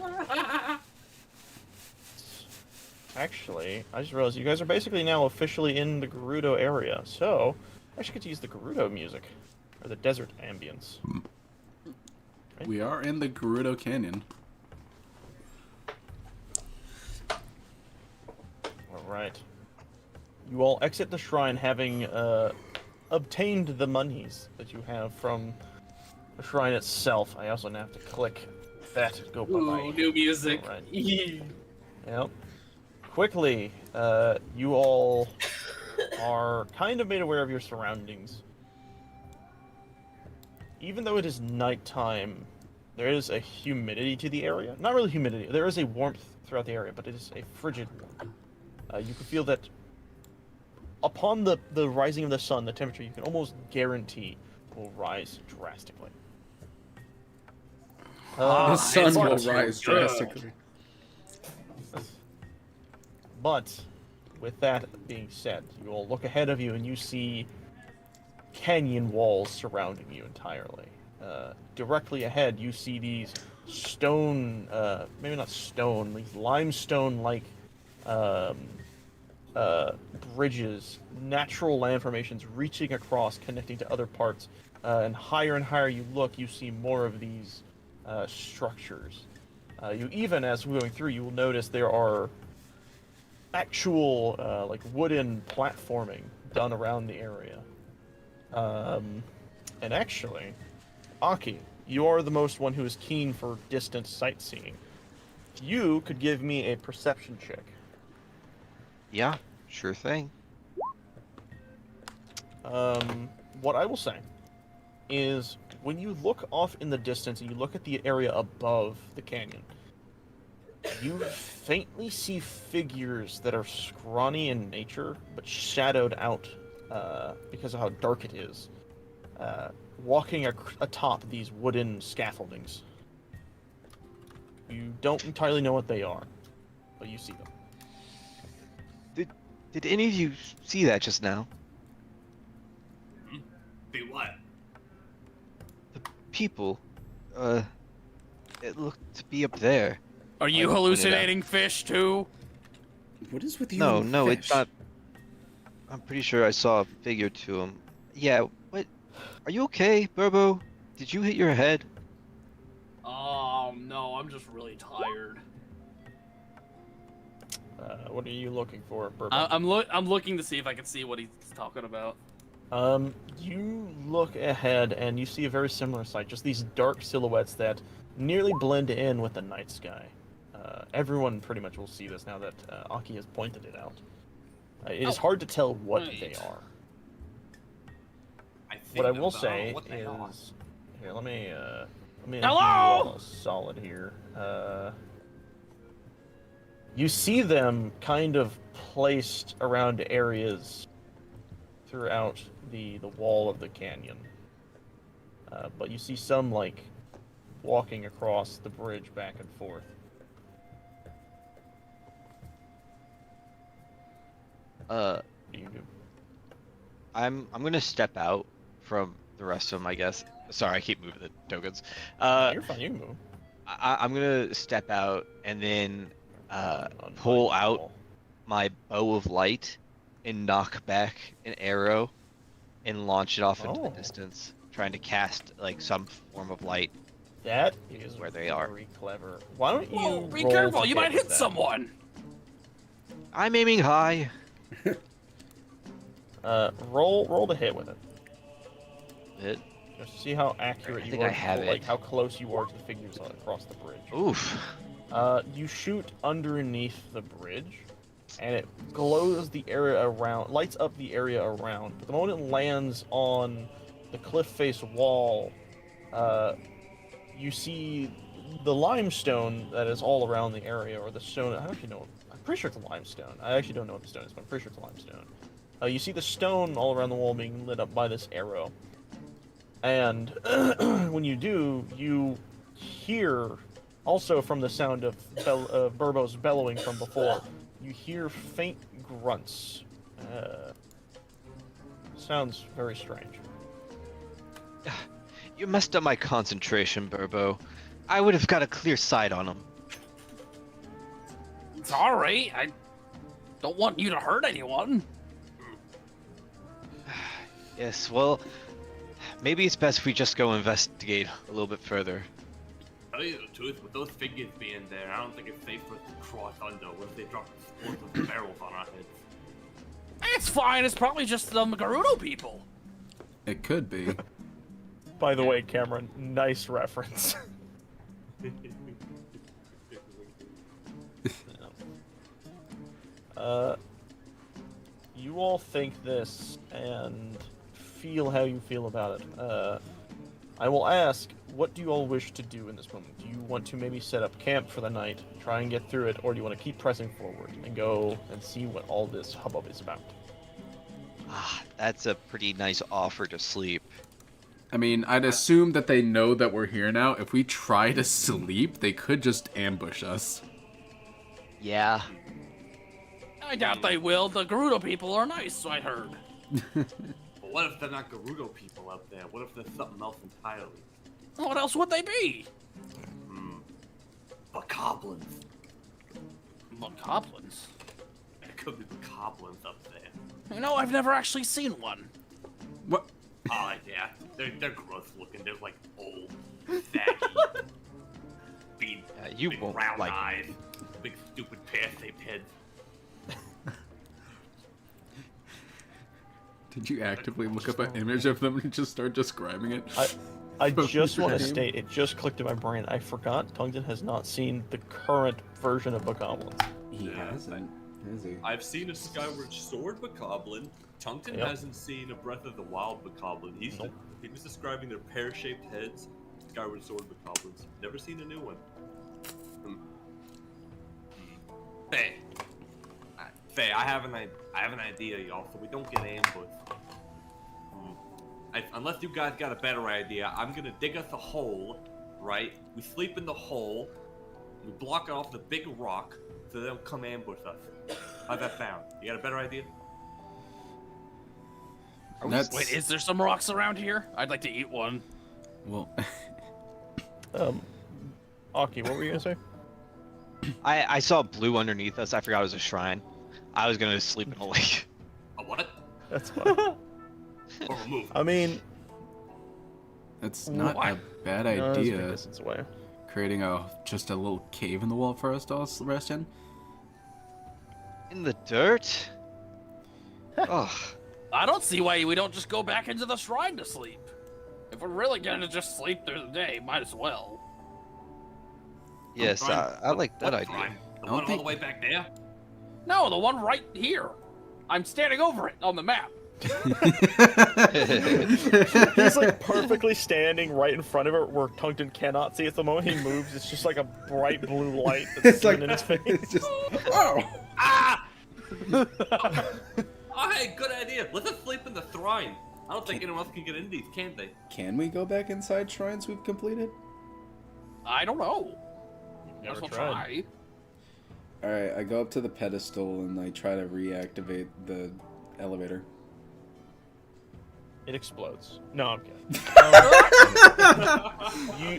Actually, I just realized you guys are basically now officially in the Gerudo area, so I should get to use the Gerudo music. Or the desert ambience. Right? We are in the Gerudo Canyon. Alright. You all exit the shrine having obtained the monies that you have from the shrine itself. I also now have to click that to go by. Ooh, new music. Alright. Yep. Quickly, you all are kind of made aware of your surroundings. Even though it is nighttime, there is a humidity to the area. Not really humidity. There is a warmth throughout the area, but it is a frigid warmth. You can feel that upon the rising of the sun, the temperature, you can almost guarantee, will rise drastically. The sun will it's rise good. drastically. But, with that being said, you all look ahead of you and you see canyon walls surrounding you entirely. Directly ahead, you see these stone, maybe not stone, these limestone-like bridges, natural land formations reaching across, connecting to other parts. And higher you look, you see more of these structures. You even, as we're going through, you will notice there are actual like wooden platforming done around the area. And actually, Aki, you are the most one who is keen for distant sightseeing. You could give me a perception check. Yeah, sure thing. What I will say is when you look off in the distance and you look at the area above the canyon, you faintly see figures that are scrawny in nature, but shadowed out because of how dark it is, walking atop these wooden scaffoldings. You don't entirely know what they are, but you see them. Did any of you see that just now? Be what? The people, it looked to be up there. Are you I pointed hallucinating fish too? What is with you? No, and no, fish? it's not. I'm pretty sure I saw a figure to him. Yeah, what? Are you okay, Burbo? Did you hit your head? Oh no, I'm just really tired. What are you looking for, Bourbon? I'm looking to see if I can see what he's talking about. You look ahead and you see a very similar sight, just these dark silhouettes that nearly blend in with the night sky. Everyone pretty much will see this now that Aki has pointed it out. It is hard to tell what they are. What I will say is, here, let me give you all a solid here. You see them kind of placed around areas throughout the wall of the canyon. But you see some, like, walking across the bridge back and forth. What do you do? I'm gonna step out from the rest of them, I guess. Sorry, I keep moving the tokens. You're fine, you can move. I'm gonna step out and then pull out my bow of light and knock back an arrow and launch it off into the distance, trying to cast like some form of light. That is where they are. Very clever. Why don't you be roll careful, to you might with hit that? someone. I'm aiming high. Roll to hit with it. Hit. Just to see how accurate I you think are, I have like it. how close you are to the figures across the bridge. Oof. You shoot underneath the bridge, and it glows the area around, lights up the area around. But the moment it lands on the cliff face wall, you see the limestone that is all around the area, or the stone. I don't actually know. I'm pretty sure it's a limestone. I actually don't know what the stone is, but I'm pretty sure it's a limestone. You see the stone all around the wall being lit up by this arrow. And when you do, you hear, also from the sound of Burbo's bellowing from before, you hear faint grunts. Sounds very strange. You messed up my concentration, Burbo. I would have got a clear sight on him. It's alright. I don't want you to hurt anyone. Yes, well, maybe it's best if we just go investigate a little bit further. Tell you the truth, with those figures being there, I don't think it's safe for us to cross under. What if they drop explosive barrels on our heads? It's fine. It's probably just the Gerudo people. It could be. By the way, Cameron, nice reference. You all think this and feel how you feel about it. I will ask, what do you all wish to do in this moment? Do you want to maybe set up camp for the night, try and get through it, or do you want to keep pressing forward and go and see what all this hubbub is about? Ah, that's a pretty nice offer to sleep. I mean, I'd assume that they know that we're here now. If we try to sleep, they could just ambush us. Yeah. I doubt they will. The Gerudo people are nice, I heard. But what if they're not Gerudo people out there? What if there's something else entirely? What else would they be? Bokoblins. Bokoblins? There could be bokoblins up there. You know, I've never actually seen one. What? Oh, yeah. They're gross looking. They're like old, saggy, big, You big won't round like eyes, big stupid pear-shaped heads. Did you actively look up an image of them and just start describing it? I just want to state, it just clicked in my brain. I forgot Tungsten has not seen the current version of Bokoblins. He hasn't, has he? I've seen a Skyward Sword Bokoblin. Tungsten hasn't seen a Breath of the Wild Bokoblin. He was describing their pear-shaped heads, Skyward Sword Bokoblins. Never seen a new one. Faye, I have an idea, y'all, so we don't get ambushed. Unless you guys got a better idea, I'm gonna dig us a hole, right? We sleep in the hole, we block it off with a big rock, so they don't come ambush us. How's that sound? You got a better idea? Wait, is there some rocks around here? I'd like to eat one. Well, Aki, what were you gonna say? I saw blue underneath us. I forgot it was a shrine. I was gonna sleep in a lake. A what? That's fine. Or move. I mean, It's not What? a bad no, it's a big idea. distance away. Creating just a little cave in the wall for us to all rest in. In the dirt? Oh, I don't see why we don't just go back into the shrine to sleep. If we're really gonna just sleep through the day, might as well. yes, I like that What idea. shrine? The don't one all think- the way back there? No, the one right here. I'm standing over it on the map. He's like perfectly standing right in front of it where Tungten cannot see. At the moment he moves, it's just like a bright blue light that's in his face. It's just oh. Ah! Oh, hey, good idea. Let's just sleep in the shrine. I don't think anyone else can get in these, can they? Can we go back inside shrines we've completed? I don't know. Never Guess we'll tried. try. Alright, I go up to the pedestal and I try to reactivate the elevator. It explodes. No, I'm kidding.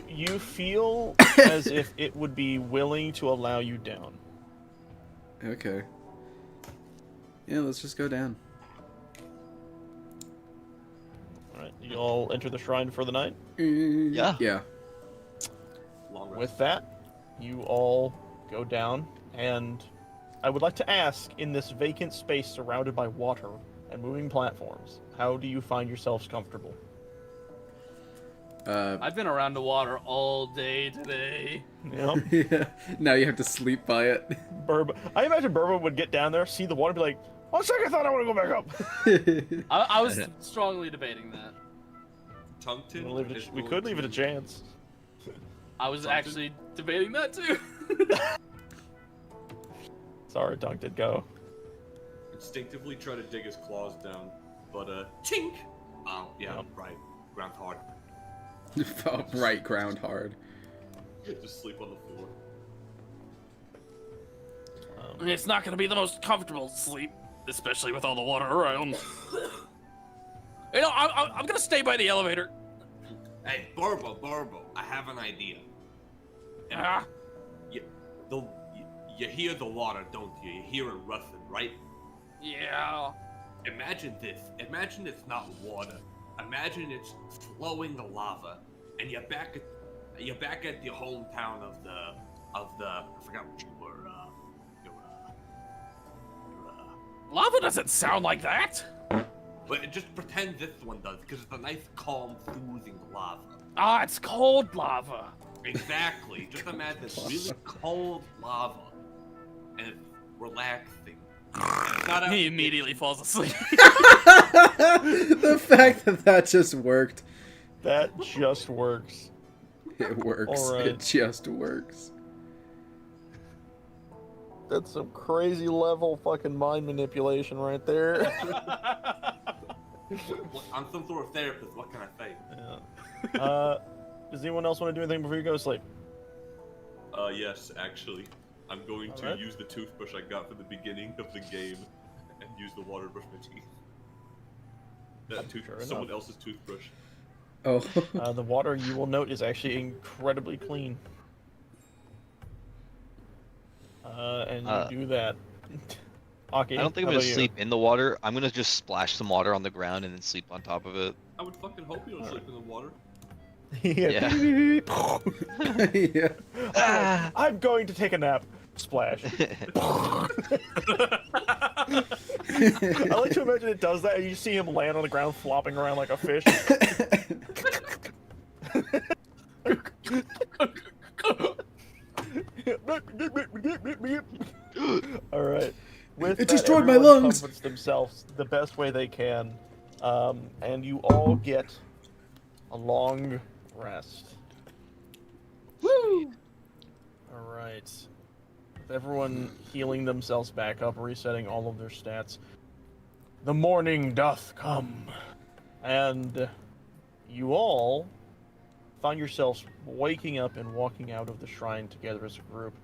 You feel as if it would be willing to allow you down. Okay. Yeah, let's just go down. Alright, you all enter the shrine for the night. Yeah. Yeah. Long rest. With that, you all go down, and I would like to ask, in this vacant space surrounded by water and moving platforms, how do you find yourselves comfortable? I've been around the water all day today. Yep. Yeah. Now you have to sleep by it. I imagine Burba would get down there, see the water, and be like, on second thought, I want to go back up. I was strongly debating that. Tungten. We could leave it a chance. I was actually debating that too. Sorry, Dunk did go. Instinctively try to dig his claws down, but Chink! Oh, yeah, Yep. right. Ground hard. Right ground hard. just sleep on the floor. It's not gonna be the most comfortable sleep, especially with all the water around. You know, I'm gonna stay by the elevator. Hey, Borbo, I have an idea. Ah, You hear the water, don't you? You hear it rustling, right? yeah. Imagine this. Imagine it's not water. Imagine it's flowing lava, and you're back at your hometown of the I forgot what you were. Lava doesn't sound like that. But just pretend this one does, because it's a nice, calm, soothing lava. Ah, it's cold lava. Exactly. Just imagine it's really cold lava, and it's relaxing. And it's not He immediately falls asleep. The fact that just worked. That just works. It works. Alright. It just works. That's some crazy level fucking mind manipulation right there. I'm some sort of therapist. What can I say? Yeah. Does anyone else want to do anything before you go to sleep? Yes, actually. I'm going to Alright. use the toothbrush I got from the beginning of the game and use the water to brush my teeth. Sure enough. Someone else's toothbrush. Oh. The water, you will note, is actually incredibly clean. And you do that. Aki, I don't think how I'm gonna about you? sleep in the water. I'm gonna just splash some water on the ground and then sleep on top of it. I would fucking hope you don't sleep in the water. Yeah. Yeah. Ah. I'm going to take a nap. Splash. I like to imagine it does that, and you see him land on the ground flopping around like a fish. All right. With It that, destroyed my everyone lungs. comforts themselves the best way they can, and you all get a long rest. Woo! All right. With everyone healing themselves back up, resetting all of their stats, the morning doth come, and you all find yourselves waking up and walking out of the shrine together as a group.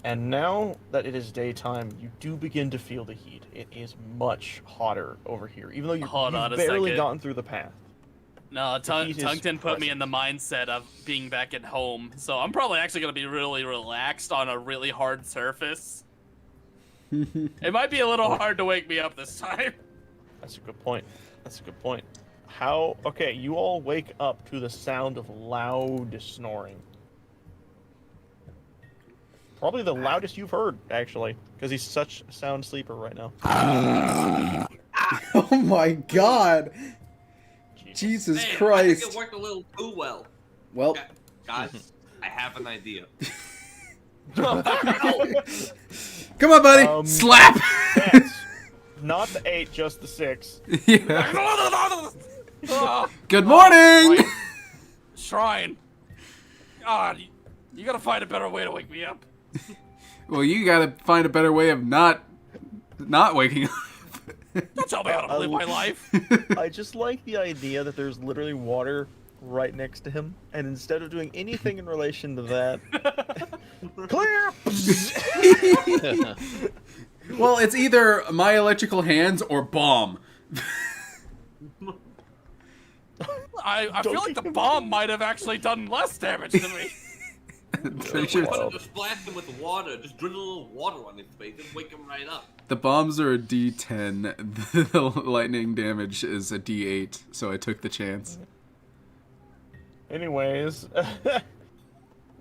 And now that it is daytime, you do begin to feel the heat. It is much hotter over here, even though you've Hold on a barely second. gotten through the path. No, heat is Tungten put me present. in the mindset of being back at home, so I'm probably actually gonna be really relaxed on a really hard surface. It might be a little hard to wake me up this time. That's a good point. That's a good point. How? Okay, you all wake up to the sound of loud snoring. Probably the loudest you've heard, actually, because he's such a sound sleeper right now. Oh my god! Jesus Man, I Christ! think it worked a little too well. Well, Guys, I have an idea. come on, buddy! Slap! That's not the 8, just the 6. Yeah. Oh, Good morning! Shrine. God, you gotta find a better way to wake me up. Well, you gotta find a better way of not waking up. Don't tell me how to live my life. I just like the idea that there's literally water right next to him, and instead of doing anything in relation to that, clear! Well, it's either my electrical hands or bomb. I feel like the bomb might have actually done less damage to me. Pretty sure it's- Just splash him with water. Just drizzle a little water on his face. Just wake him right up. the bombs are a D10. The lightning damage is a D8, so I took the chance. Anyways,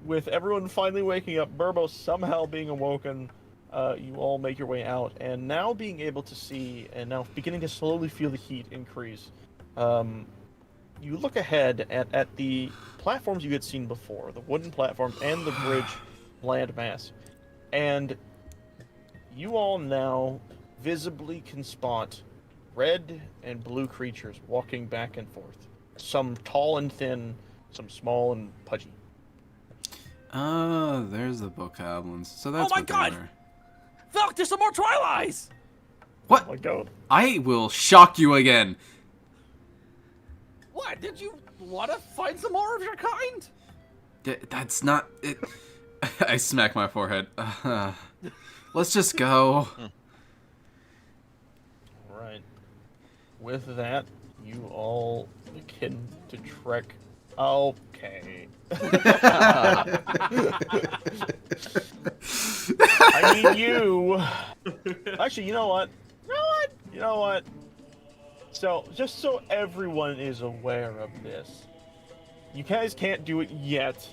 with everyone finally waking up, Burbo somehow being awoken, you all make your way out, and now being able to see, and now beginning to slowly feel the heat increase. You look ahead at the platforms you had seen before, the wooden platforms and the bridge landmass, and you all now visibly can spot red and blue creatures walking back and forth. Some tall and thin, some small and pudgy. Oh, there's the bokoblins. So that's Oh my what they God! were. Look, there's some more Twilights! What? Oh my god. I will shock you again. What? Did you want to find some more of your kind? That's not it. I smack my forehead. Let's just go. Right. With that, you all begin to trek. Okay. I mean, you. Actually, you know what? You know what? So, just so everyone is aware of this, you guys can't do it yet,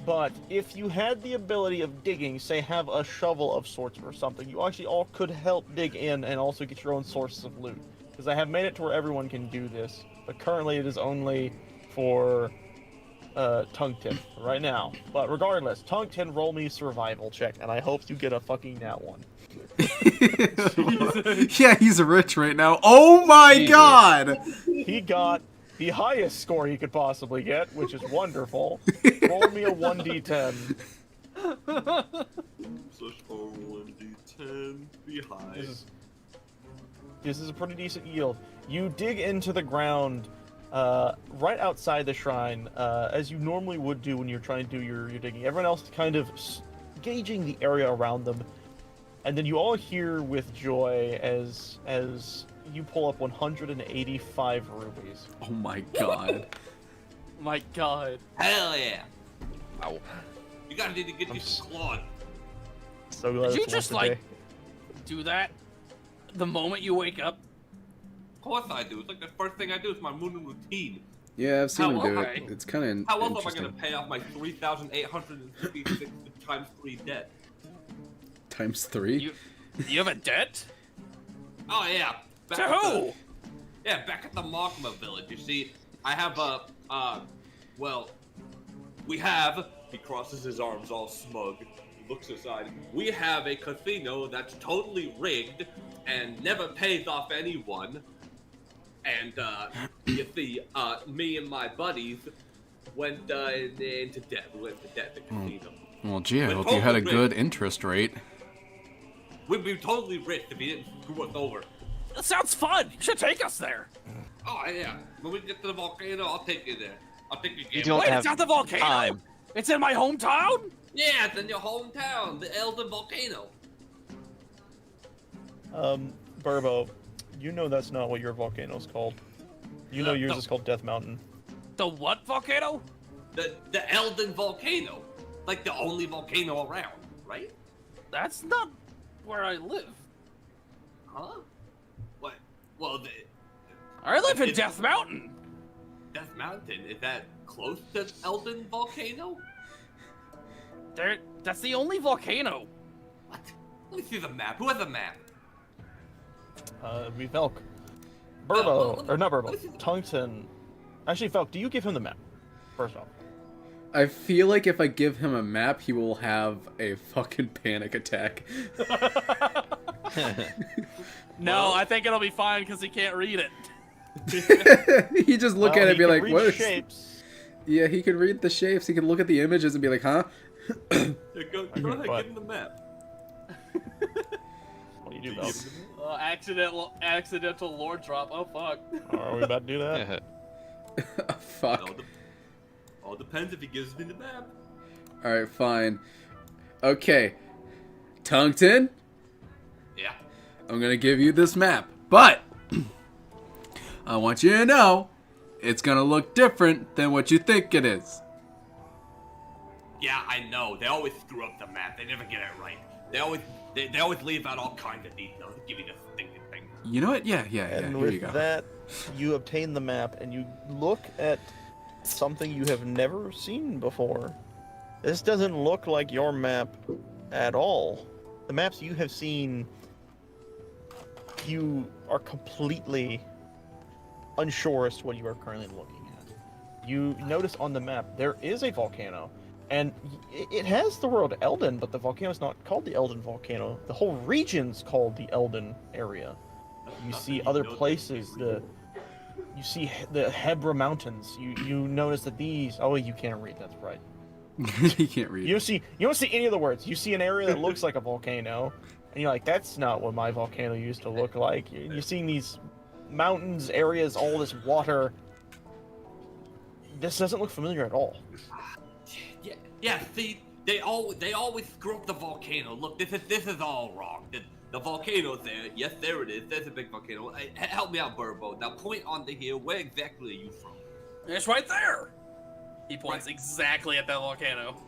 but if you had the ability of digging, say have a shovel of sorts or something, you actually all could help dig in and also get your own sources of loot. Because I have made it to where everyone can do this, but currently it is only for Tongue Tin right now. But regardless, Tongue Tin, roll me survival check, and I hope you get a fucking nat one. Yeah, he's rich right now. Oh my god! He got the highest score he could possibly get, which is wonderful. Roll me a 1d10. Such a 1d10. Be high. This is a pretty decent yield. You dig into the ground right outside the shrine, as you normally would do when you're trying to do your digging. Everyone else kind of gauging the area around them. And then you all hear with joy as you pull up 185 rubies. Oh my god. My God. Hell yeah. Ow. You gotta need to get you some claw. So glad Did you it's just, once a like, day. do that the moment you wake up? Of course I do. It's like the first thing I do. It's my morning routine. Yeah, I've seen him do okay. it. It's kind of How else am I interesting. gonna pay off my 3,856 times 3 debt? Times 3? You have a debt? Oh yeah. To who? Yeah, back at the Magma Village. You see, I have well, we have. He crosses his arms, all smug. He looks aside. We have a casino that's totally rigged and never pays off anyone. And you see, me and my buddies went into debt. We went into debt at the casino. Well, gee, I We're hope you had a totally good interest rate. We'd be totally rich if he didn't screw us over. That sounds fun. You should take us there. Oh yeah. When we get to the volcano, I'll take you there. I'll take you. You don't Wait, have it's not the volcano. time. It's in my hometown. Yeah, it's in your hometown, the Elden Volcano. Burbo, you know that's not what your volcano's called. You know yours No. is called Death Mountain. The what volcano? The Elden Volcano. Like the only volcano around, right? That's not where I live. Huh? What? Well, I live in Death Mountain. Death Mountain, is that close to Elden Volcano? That's the only volcano. What? Let me see the map. Who has a map? We Velk. Burbo, or not Burbo, Tungsten. Actually, Velk, do you give him the map? First off. I feel like if I give him a map, he will have a fucking panic attack. No, I think it'll be fine because he can't read it. He just look at it and be like, read what is... shapes. Yeah, he can read the shapes. He can look at the images and be like, huh? Yeah, go ahead, give him the map. What do you do, Velk? Accidental lore drop. Oh, fuck. Are we about to do that? Fuck. All depends if he gives me the map. Alright, fine. Okay. Tungton, Yeah. I'm gonna give you this map, but I want you to know it's gonna look different than what you think it is. Yeah, I know. They always screw up the map. They never get it right. They always leave out all kinds of details to give you the stinking thing. You know what? Yeah, And here with you go. that, you obtain the map and you look at something you have never seen before. This doesn't look like your map at all. The maps you have seen, you are completely unsure as to what you are currently looking at. You notice on the map there is a volcano, and it has the word Elden, but the volcano is not called the Elden volcano. The whole region's called the Elden area. You see other places, you see the Hebra Mountains. You notice that these. Oh, you can't read. That's right. He can't read. You don't see any of the words. You see an area that looks like a volcano, and you're like, that's not what my volcano used to look like. You're seeing these mountains, areas, all this water. This doesn't look familiar at all. Yeah. See, they always screw up the volcano. Look, this is all wrong. The volcano's there. Yes, there it is. There's a big volcano. Hey, help me out, Burbo. Now point onto here. Where exactly are you from? It's right there. He points exactly at that volcano.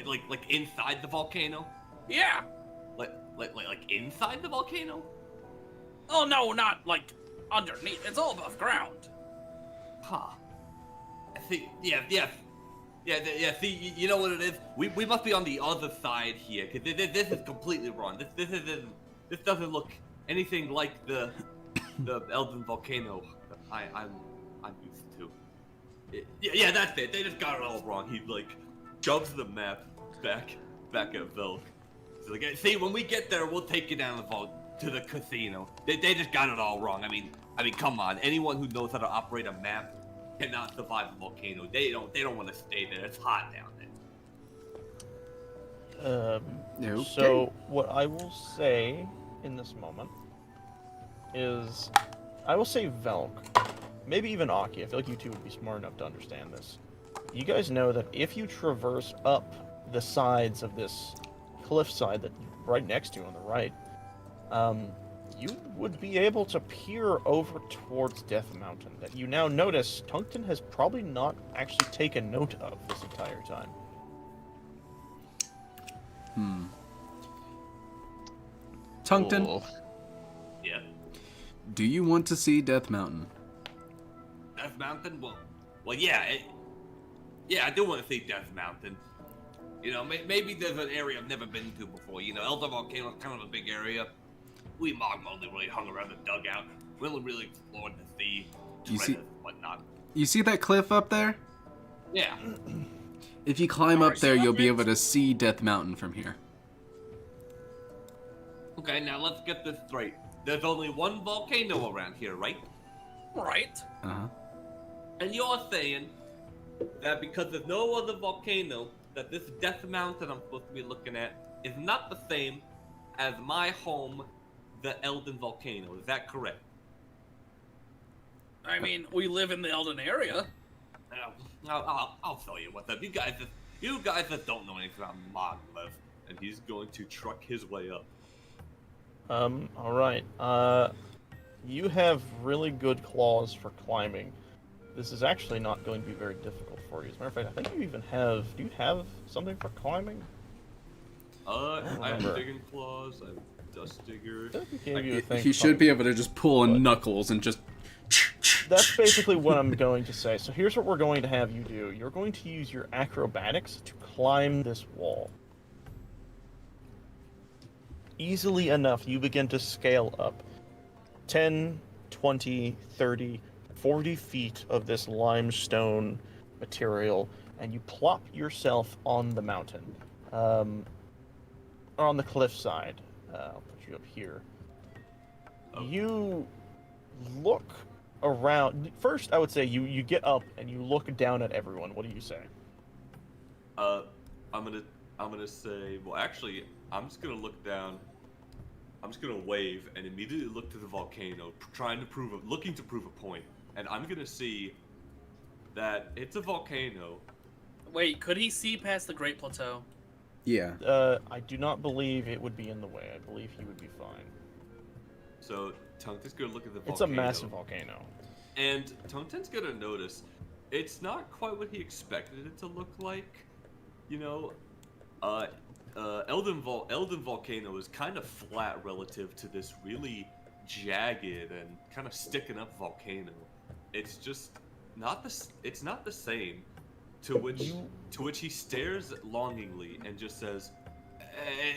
Like inside the volcano? Yeah. Like inside the volcano? Oh no, not like underneath. It's all above ground. Huh. See, yeah. See, you know what it is? We must be on the other side here, cause this is completely wrong. This doesn't look anything like the Elden volcano I'm used to. Yeah, that's it. They just got it all wrong. He shoves the map back at Velk. So see, when we get there, we'll take you down to the casino. They just got it all wrong. I mean, come on. Anyone who knows how to operate a map cannot survive a volcano. They don't want to stay there. It's hot down there. Okay. So what I will say in this moment is, I will say Velk, maybe even Aki. I feel like you two would be smart enough to understand this. You guys know that if you traverse up the sides of this cliffside that right next to you on the right, you would be able to peer over towards Death Mountain, that you now notice Tungton has probably not actually taken note of this entire time. Tungton, Cool. Yeah. do you want to see Death Mountain? Death Mountain? Well, yeah. I do want to see Death Mountain. You know, maybe there's an area I've never been to before. You know, Elder Volcano is kind of a big area. We Mogma only really hung around the dugout. We only really explored the sea, treasures and whatnot. You see that cliff up there? Yeah. If you climb up there, you'll be able to see Death Mountain from here. Okay, now let's get this straight. There's only one volcano around here, right? Right. Uh-huh. And you're saying that because there's no other volcano, that this Death Mountain I'm supposed to be looking at is not the same as my home, the Elden Volcano. Is that correct? I mean, we live in the Elden area. I'll tell you what. You guys just don't know anything about Moglev, and he's going to truck his way up. Alright. You have really good claws for climbing. This is actually not going to be very difficult for you. As a matter of fact, I think you even have... Do you have something for climbing? I have digging claws, I have dust digger. I think he gave you a thing He should be able to just pull in knuckles and just... that's basically what I'm going to say. So here's what we're going to have you do. You're going to use your acrobatics to climb this wall. Easily enough, you begin to scale up 10, 20, 30, 40 feet of this limestone material, and you plop yourself on the mountain. Or on the cliffside. I'll put you up here. You look around. First, I would say you get up and you look down at everyone. What do you say? I'm gonna say. Well, actually, I'm just gonna look down. I'm just gonna wave and immediately look to the volcano, looking to prove a point. And I'm gonna see that it's a volcano. Wait, could he see past the Great Plateau? Yeah. I do not believe it would be in the way. I believe he would be fine. So Tungten's gonna look at the volcano. It's a massive volcano. And Tungten's gonna notice it's not quite what he expected it to look like. You know, Elden Volcano is kind of flat relative to this really jagged and kind of sticking up volcano. It's just not it's not the same. To which he stares longingly and just says,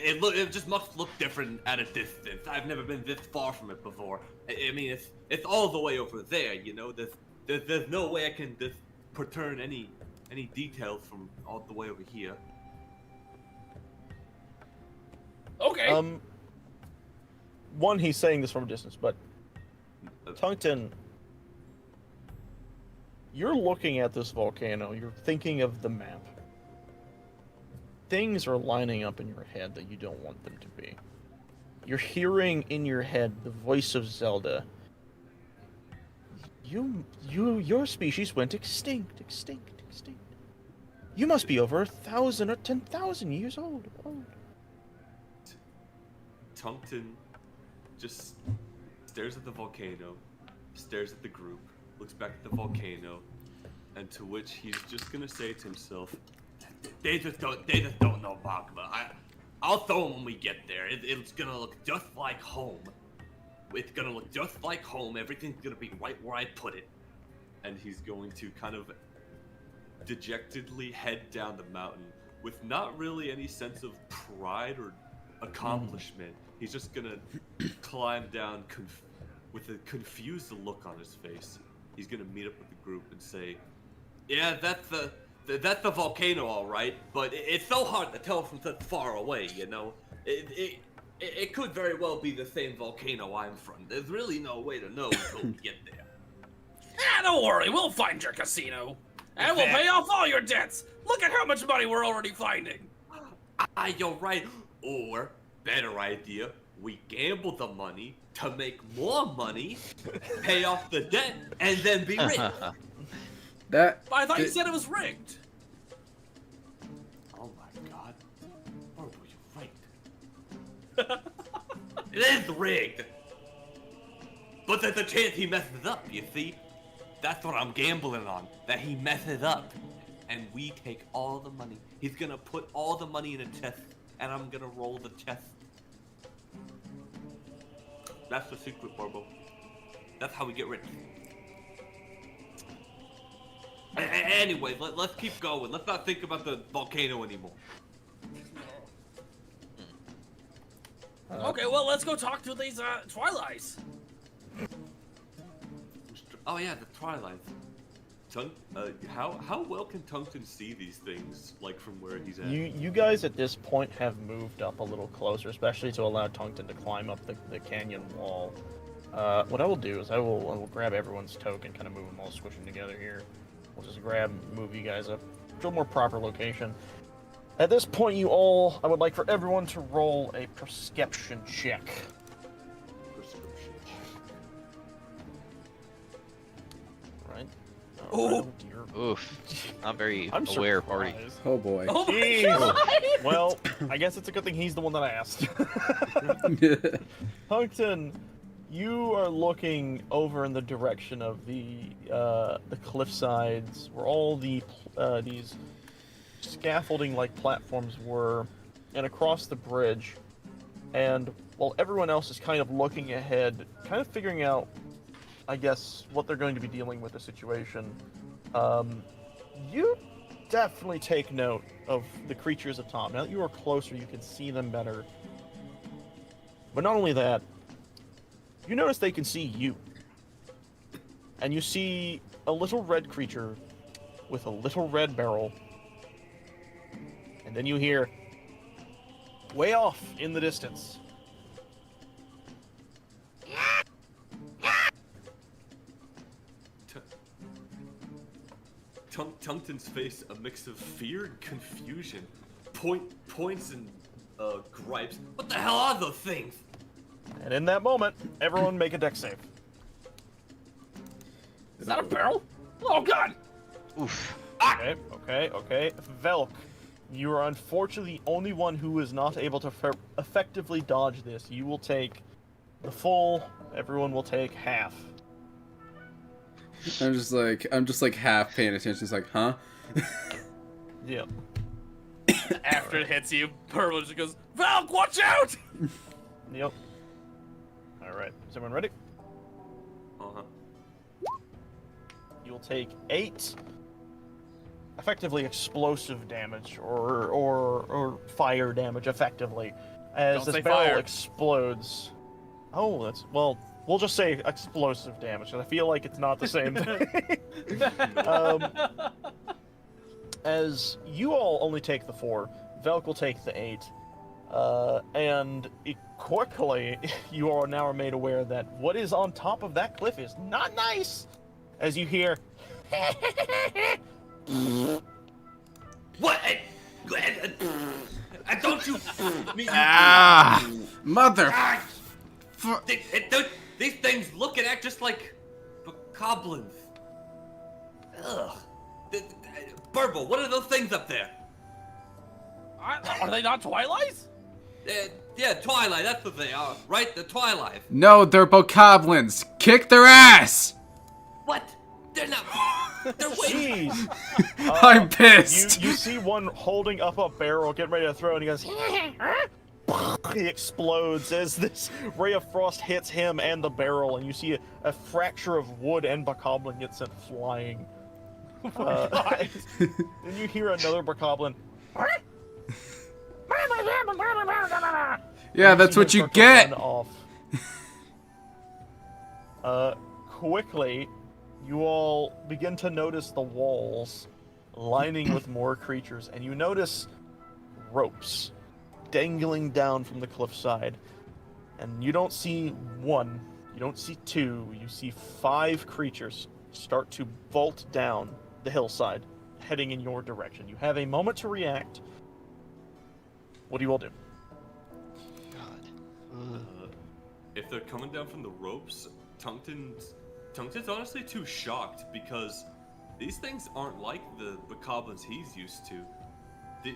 "It just must look different at a distance. I've never been this far from it before. I mean, it's all the way over there. You know, there's no way I can just return any details from all the way over here." Okay. One, he's saying this from a distance, but Tungten, you're looking at this volcano, you're thinking of the map. Things are lining up in your head that you don't want them to be. You're hearing in your head the voice of Zelda. Your species went extinct. You must be over 1,000 or 10,000 years old. Tungten just stares at the volcano, stares at the group, looks back at the volcano, and to which he's just gonna say to himself, They just don't know magma. I'll throw them when we get there. It's gonna look just like home. It's gonna look just like home. Everything's gonna be right where I put it." And he's going to kind of dejectedly head down the mountain with not really any sense of pride or accomplishment. He's just gonna climb down with a confused look on his face. He's gonna meet up with the group and say, "Yeah, that's the volcano, all right, but it's so hard to tell from such far away, you know. It could very well be the same volcano I'm from. There's really no way to know until we get there." Don't worry, we'll find your casino. And we'll pay off all your debts. Look at how much money we're already finding. You're right. Or, better idea, we gamble the money to make more money, pay off the debt, and then be rich. But I thought you said it was rigged. Oh my god. Oh, you're right. It is rigged. But there's a chance he messes up, you see? That's what I'm gambling on. That he messes up. And we take all the money. He's gonna put all the money in a chest, and I'm gonna roll the chest. That's the secret, Borbo. That's how we get rich. Anyway, let's keep going. Let's not think about the volcano anymore. Okay, well, let's go talk to these Twilights. Oh yeah, the Twilight. How well can Tungten see these things, like from where he's at? You guys at this point have moved up a little closer, especially to allow Tungten to climb up the canyon wall. What I will do is I will grab everyone's token, kind of move them all, squish them together here. We'll just move you guys up to a more proper location. At this point, I would like for everyone to roll a perception check. Right. Oh dear. Oof. I'm very I'm aware already. surprised. Oh boy. Oh my Jeez. god! Well, I guess it's a good thing he's the one that I asked. Tungten, you are looking over in the direction of the cliff sides, where all these scaffolding-like platforms were, and across the bridge. And while everyone else is kind of looking ahead, kind of figuring out I guess, what they're going to be dealing with the situation, you definitely take note of the creatures atop. Now that you are closer, you can see them better. But not only that, you notice they can see you. And you see a little red creature with a little red barrel. And then you hear, way off in the distance, Tungten's face a mix of fear and confusion. Points and gripes. What the hell are those things? and in that moment, everyone make a dex save. Is that a barrel? Oh god! Oof. Okay. Velk, you are unfortunately the only one who is not able to effectively dodge this. You will take the full, everyone will take half. I'm just like half paying attention. It's like, huh? Yep. After it hits you, Purple just goes, Valk, watch out! Yep. Alright, is everyone ready? Uh-huh. You'll take 8 effectively explosive damage or fire damage effectively as Don't this say barrel fire. explodes. Oh, that's, well, we'll just say explosive damage because I feel like it's not the same thing. As you all only take the 4, Velk will take the 8. And quickly, you are now made aware that what is on top of that cliff is not nice. As you hear, What? Don't you? Mother. Ah, these things look and act just like goblins. Ugh. Burble, what are those things up there? Are they not Twilights? Yeah, Twilight, that's what they are, right? The Twilight. No, they're bokoblins. Kick their ass. What? They're not. They're waiting. jeez. I'm pissed. You see one holding up a barrel, getting ready to throw, and he goes, he explodes as this ray of frost hits him and the barrel, and you see a fracture of wood and bokoblin get sent flying. Then you hear another bokoblin. Yeah, that's what you get. Off. Quickly, you all begin to notice the walls lining with more creatures, and you notice ropes dangling down from the cliffside. And you don't see 1, you don't see 2, you see 5 creatures start to vault down the hillside, heading in your direction. You have a moment to react. What do you all do? If they're coming down from the ropes, Tungten's honestly too shocked because these things aren't like the bokoblins he's used to. The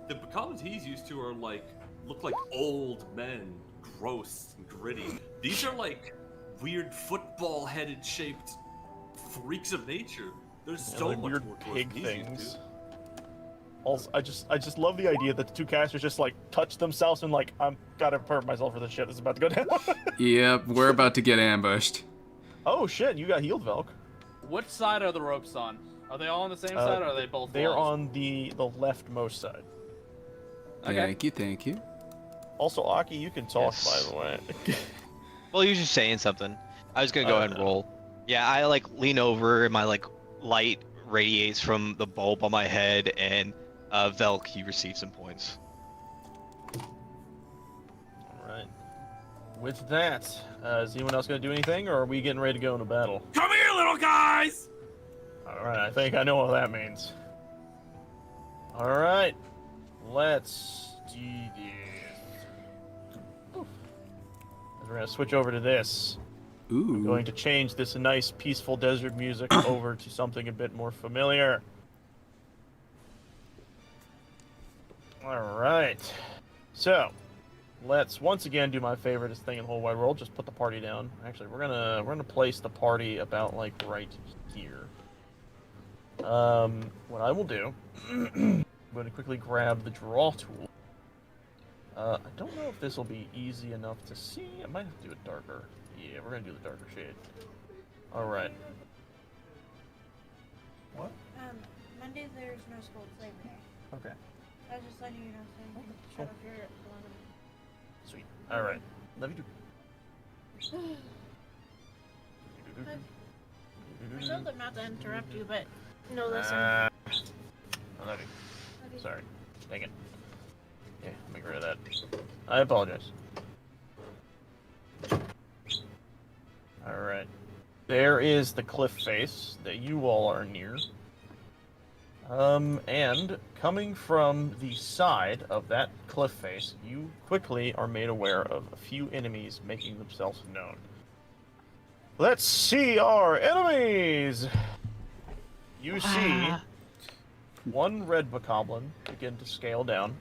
bokoblins he's used to are look like old men, gross and gritty. These are like weird football-headed shaped freaks of nature. There's so like much weird more to pig what he's used things. to. Also, I just love the idea that the 2 casters just like touch themselves and like, I'm gotta prepare myself for this shit. This is about to go down. Yep, we're about to get ambushed. Oh shit, you got healed, Velk. Which side are the ropes on? Are they all on the same side, or are they both They're walls? on the leftmost side. Okay. Thank you. Also, Aki, you can talk, Yes. by the way. Well, you're just saying something. I was gonna go ahead and roll. Yeah, I like lean over and my like light radiates from the bulb on my head, and Velk, you receive some points. Alright. With that, is anyone else gonna do anything, or are we getting ready to go into battle? Come here, little guys! Alright, I think I know what that means. Alright. Let's do this. We're gonna switch over to this. I'm Ooh. going to change this nice, peaceful desert music over to something a bit more familiar. Alright. So, let's once again do my favorite thing in the whole wide world, just put the party down. Actually, we're gonna place the party about like right here. What I will do, I'm going to quickly grab the draw tool. I don't know if this will be easy enough to see. I might have to do it darker. Yeah, we're gonna do the darker shade. All right. What? Monday there's no school. It's Labor Day. Okay. I was just letting you know so you can shut up your Sweet. All right. Love you too. I told them not to interrupt you, but no, listen. I love you. Sorry. Dang it. Okay, let me get rid of that. I apologize. Alright. There is the cliff face that you all are near. And coming from the side of that cliff face, you quickly are made aware of a few enemies making themselves known. Let's see our enemies! You see one red bokoblin begin to scale down.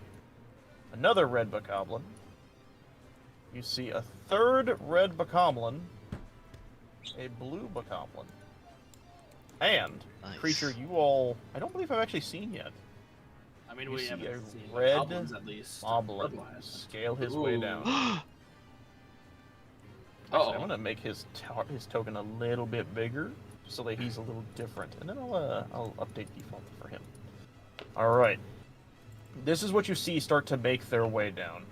Another red bokoblin. You see a third red bokoblin. A blue bokoblin. And Nice. creature you all I don't believe I've actually seen yet. I mean, You we see haven't a seen red goblins at least. moblin Otherwise. scale his way down. Uh-oh. I'm gonna make his token a little bit bigger so that he's a little different, and then I'll update default for him. All right, this is what you see start to make their way down.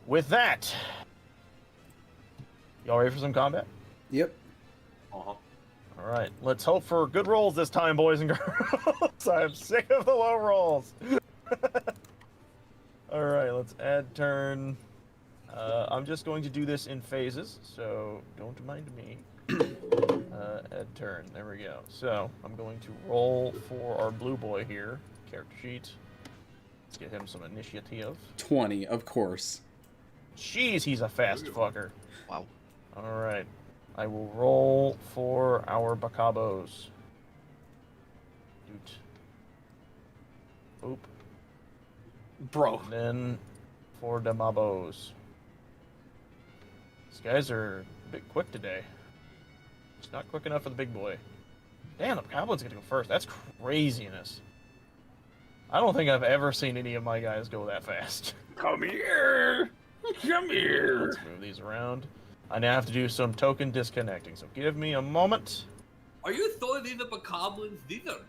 With that, y'all ready for some combat? Yep. Uh-huh. All right, let's hope for good rolls this time, boys and girls. I'm sick of the low rolls. All right, let's add turn. I'm just going to do this in phases, so don't mind me. Add turn. There we go. So I'm going to roll for our blue boy here. Character sheet. Let's get him some initiative. 20, of course. Jeez, he's a fast fucker. Wow. All right. I will roll for our Bacabos. Doot. Boop. Bro. And then for the Mabos. These guys are a bit quick today. It's not quick enough for the big boy. Damn, the Goblin's gonna go first. That's craziness. I don't think I've ever seen any of my guys go that fast. Come here! Come here! Let's move these around. I now have to do some token disconnecting, so give me a moment. Are you throwing these at goblins? These are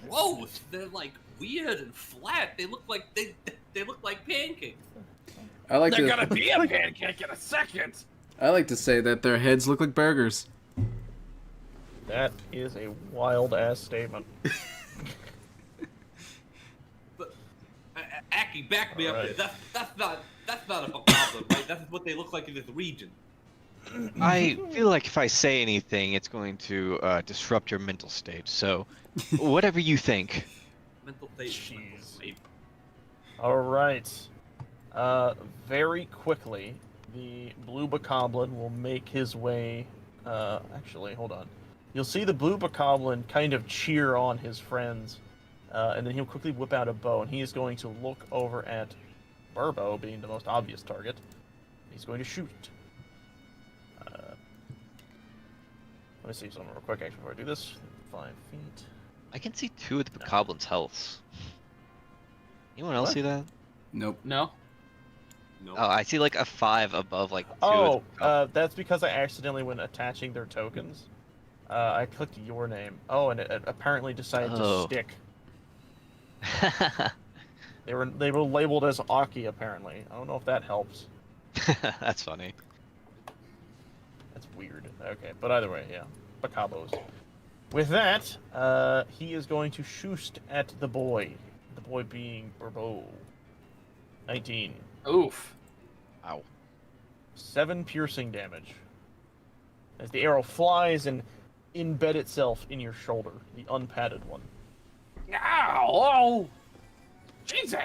gross. They're like weird and flat. They look like they look like pancakes. I like They're to gonna be a pancake in a second. I like to say that their heads look like burgers. That is a wild ass statement. But Aki, back me up Alright. there. That's not a goblin, right? That's what they look like in this region. I feel like if I say anything, it's going to disrupt your mental state. So, whatever you think. Mental state. Jeez. All right. Very quickly, the blue bokoblin will make his way. Actually, hold on. You'll see the blue bokoblin kind of cheer on his friends, and then he'll quickly whip out a bow, and he is going to look over at Burbo, being the most obvious target. He's going to shoot. Let me see something real quick, actually, before I do this. 5 feet. I can see 2 of the Goblin's healths. Anyone else What? see that? Nope. No. No. Oh, I see like a 5 above like 2 Oh, of the Goblins. that's because I accidentally, when attaching their tokens, I clicked your name. Oh, and it apparently decided Oh. to stick. They were labeled as Aki, apparently. I don't know if that helps. That's funny. That's weird. Okay, but either way, yeah. Bacabos. With that, he is going to shoot at the boy. The boy being Burbo. 19. Oof. Wow. 7 piercing damage. As the arrow flies and embed itself in your shoulder, the unpadded one. Ow! Jesus!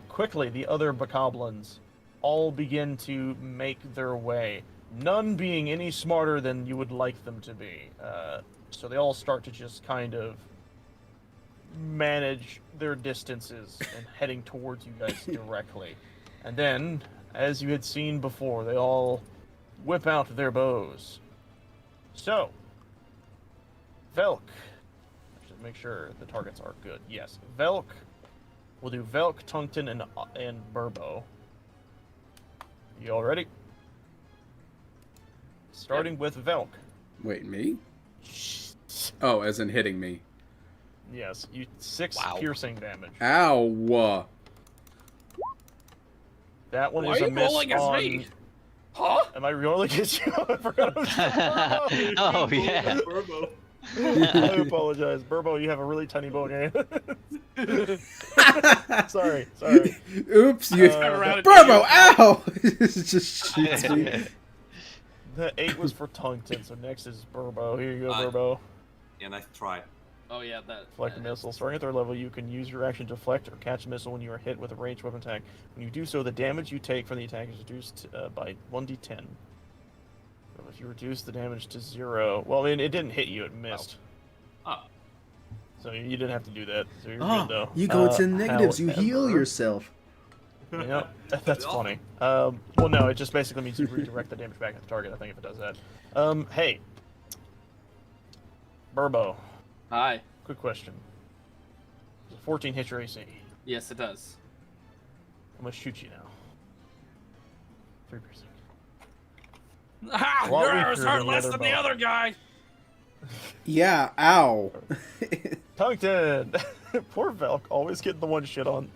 Quickly, the other bokoblins all begin to make their way, none being any smarter than you would like them to be. So they all start to just kind of manage their distances and heading towards you guys directly. And then, as you had seen before, they all whip out their bows. So, Velk. I should make sure the targets are good. Yes, Velk. We'll do Velk, Tungton, and Burbo. You all ready? Starting with Velk. Wait, me? Oh, as in hitting me. Yes, you 6 Wow. piercing damage. Ow! That one Why is are a you miss rolling as on... me? Huh? Am I rolling against you? I forgot I was Burbo. Oh yeah. Burbo. I apologize. Burbo, you have a really tiny bow game. Sorry. Oops, you... Around it, Burbo, ow! It just shoots me. The 8 was for Tungsten, so next is Burbo. Here you go, Uh, Burbo. Yeah, nice try. Oh yeah, that. Deflect a missile. Starting at 3rd level, you can use your action to deflect or catch a missile when you are hit with a ranged weapon attack. When you do so, the damage you take from the attack is reduced by 1d10. So if you reduce the damage to 0... Well, I mean, it didn't hit you, it missed. Oh. So you didn't have to do that, so you're Oh, good, though. you go to negatives, you heal however- yourself. Yep, that's funny. Well, no, it just basically means you redirect the damage back at the target, I think, if it does that. Hey. Burbo, Hi. quick question. Does a 14 hit your AC? Yes, it does. I'm gonna shoot you now. 3 piercing. Ha! A lot Yours weaker hurt than the less other than the bow. other guy. Yeah, ow. Tungsten! Poor Velk, always getting the one shit on.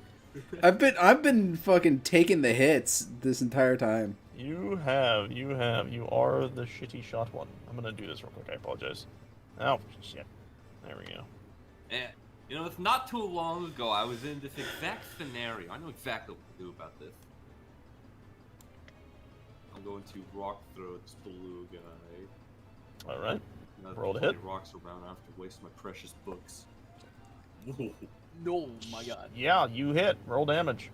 I've been fucking taking the hits this entire time. You have. You are the shitty shot one. I'm gonna do this real quick, I apologize. Oh, shit. There we go. Eh, you know, it's not too long ago I was in this exact scenario. I know exactly what to do about this. I'm going to rock throw this blue guy. Alright. Not Roll to too hit. many rocks around. I have to waste my precious books. No, my God. Yeah, you hit. Roll damage.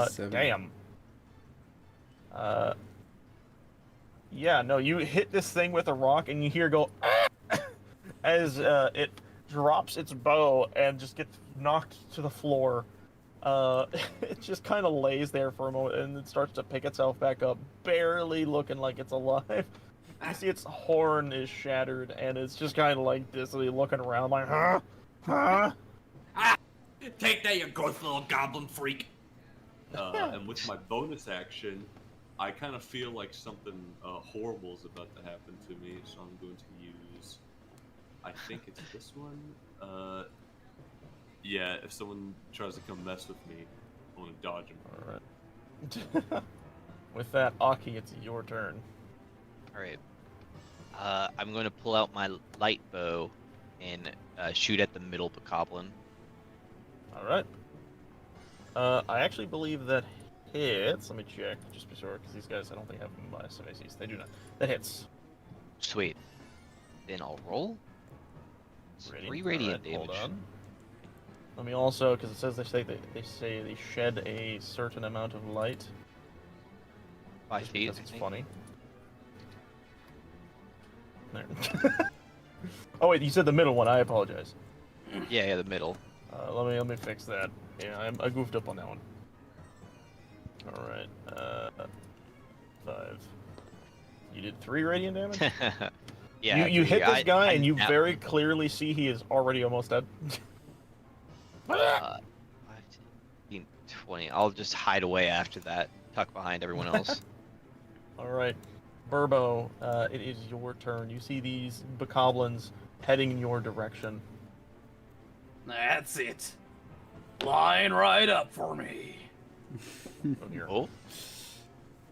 7. Damn. Yeah, no, you hit this thing with a rock and you hear go as it drops its bow and just gets knocked to the floor. It just kind of lays there for a moment and it starts to pick itself back up, barely looking like it's alive. You see its horn is shattered and it's just kind of like this, looking around like, huh? Huh? Ah! Take that, you gross little goblin freak! And with my bonus action, I kind of feel like something horrible is about to happen to me, so I'm going to use... I think it's this one. Yeah, if someone tries to come mess with me, I want to dodge him. Alright. With that, Aki, it's your turn. Alright. I'm going to pull out my light bow and shoot at the middle bokoblin. Alright. I actually believe that hits. Let me check, just be sure, because these guys I don't think have some ACs. They do not. That hits. Sweet. Then I'll roll. It's 3 radiant damage. Hold on. Let me also, because it says they shed a certain amount of light. 5 Just feet. because I it's think. funny. There. Oh wait, you said the middle one. I apologize. Yeah, the middle. Let me fix that. Yeah, I goofed up on that one. All right. 5. You did 3 radiant damage. Yeah. You hit this guy, and you I- very clearly see he is already almost dead. 5, 10, 20. I'll just hide away after that, tuck behind everyone else. All right, Burbo, it is your turn. You see these bokoblins heading in your direction. That's it. Line right up for me. Oh, dear. Oh,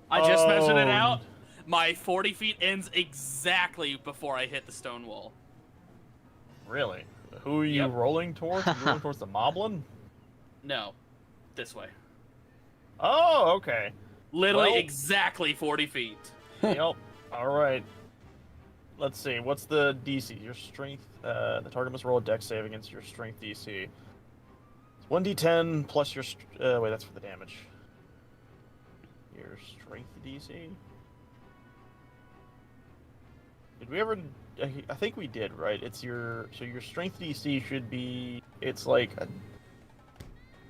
I just measured it Oh. out. My 40 feet ends exactly before I hit the stone wall. Really? Who are you Yep. rolling towards? Are you rolling towards the moblin? No, this way. Oh, okay. Literally Well- exactly 40 feet. Yep. All right. Let's see. What's the DC? Your strength. The target must roll a dex save against your strength DC. It's 1d10 plus your. Wait, that's for the damage. Your strength DC. Did we ever? I think we did, right? It's your. So your strength DC should be. It's like a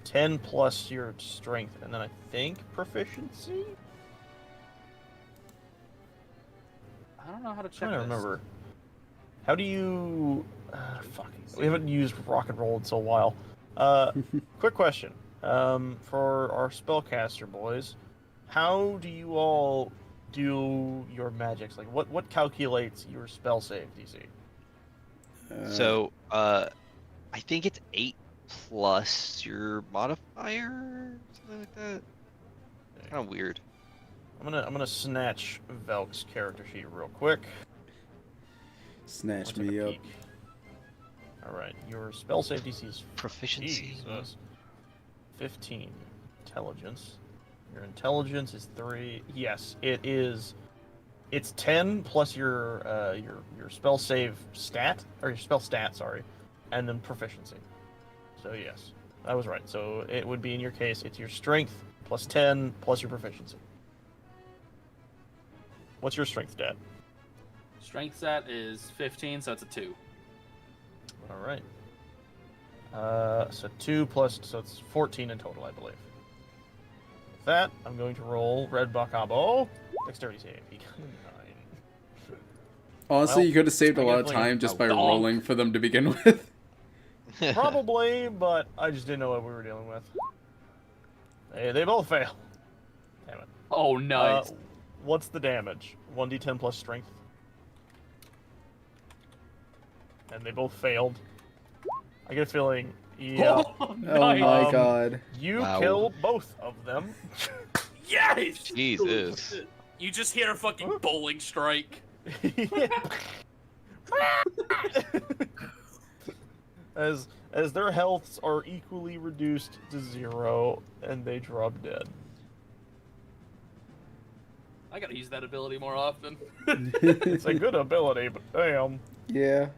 10 plus your strength, and then I think proficiency. I don't know how to check I'm trying to this. remember. How do you? Fuck. We haven't used rock and roll in so while. Quick question. For our spellcaster boys, how do you all do your magics? Like, what calculates your spell save DC? So, I think it's 8 plus your modifier, something like that. Kind of weird. I'm gonna snatch Velk's character sheet real quick. Snatch I'll take me a up. peek. All right, your spell save DC is Proficiency. Jesus. 15. Intelligence. Your intelligence is 3. Yes, it is. It's 10 plus your spell save stat, or your spell stat, sorry, and then proficiency. So yes, I was right. So it would be, in your case, it's your strength plus 10 plus your proficiency. What's your strength stat? Strength stat is 15, so it's a 2. All right. So 2 plus, so it's 14 in total, I believe. With that, I'm going to roll Red Bakabo. Dexterity save. He got a 9. Honestly, Well, you could have saved a I lot of gotta play time just by donk. rolling for them to begin with. Probably, but I just didn't know what we were dealing with. They both fail. Damn it. Oh, nice. What's the damage? 1d10 plus strength. And they both failed. I get a feeling. Yeah. Oh Nice. my god. You Wow. killed both of them. Yes! Jesus. You just hear a fucking bowling strike. as their healths are equally reduced to 0, and they drop dead. I gotta use that ability more often. It's a good ability, but damn. Yeah.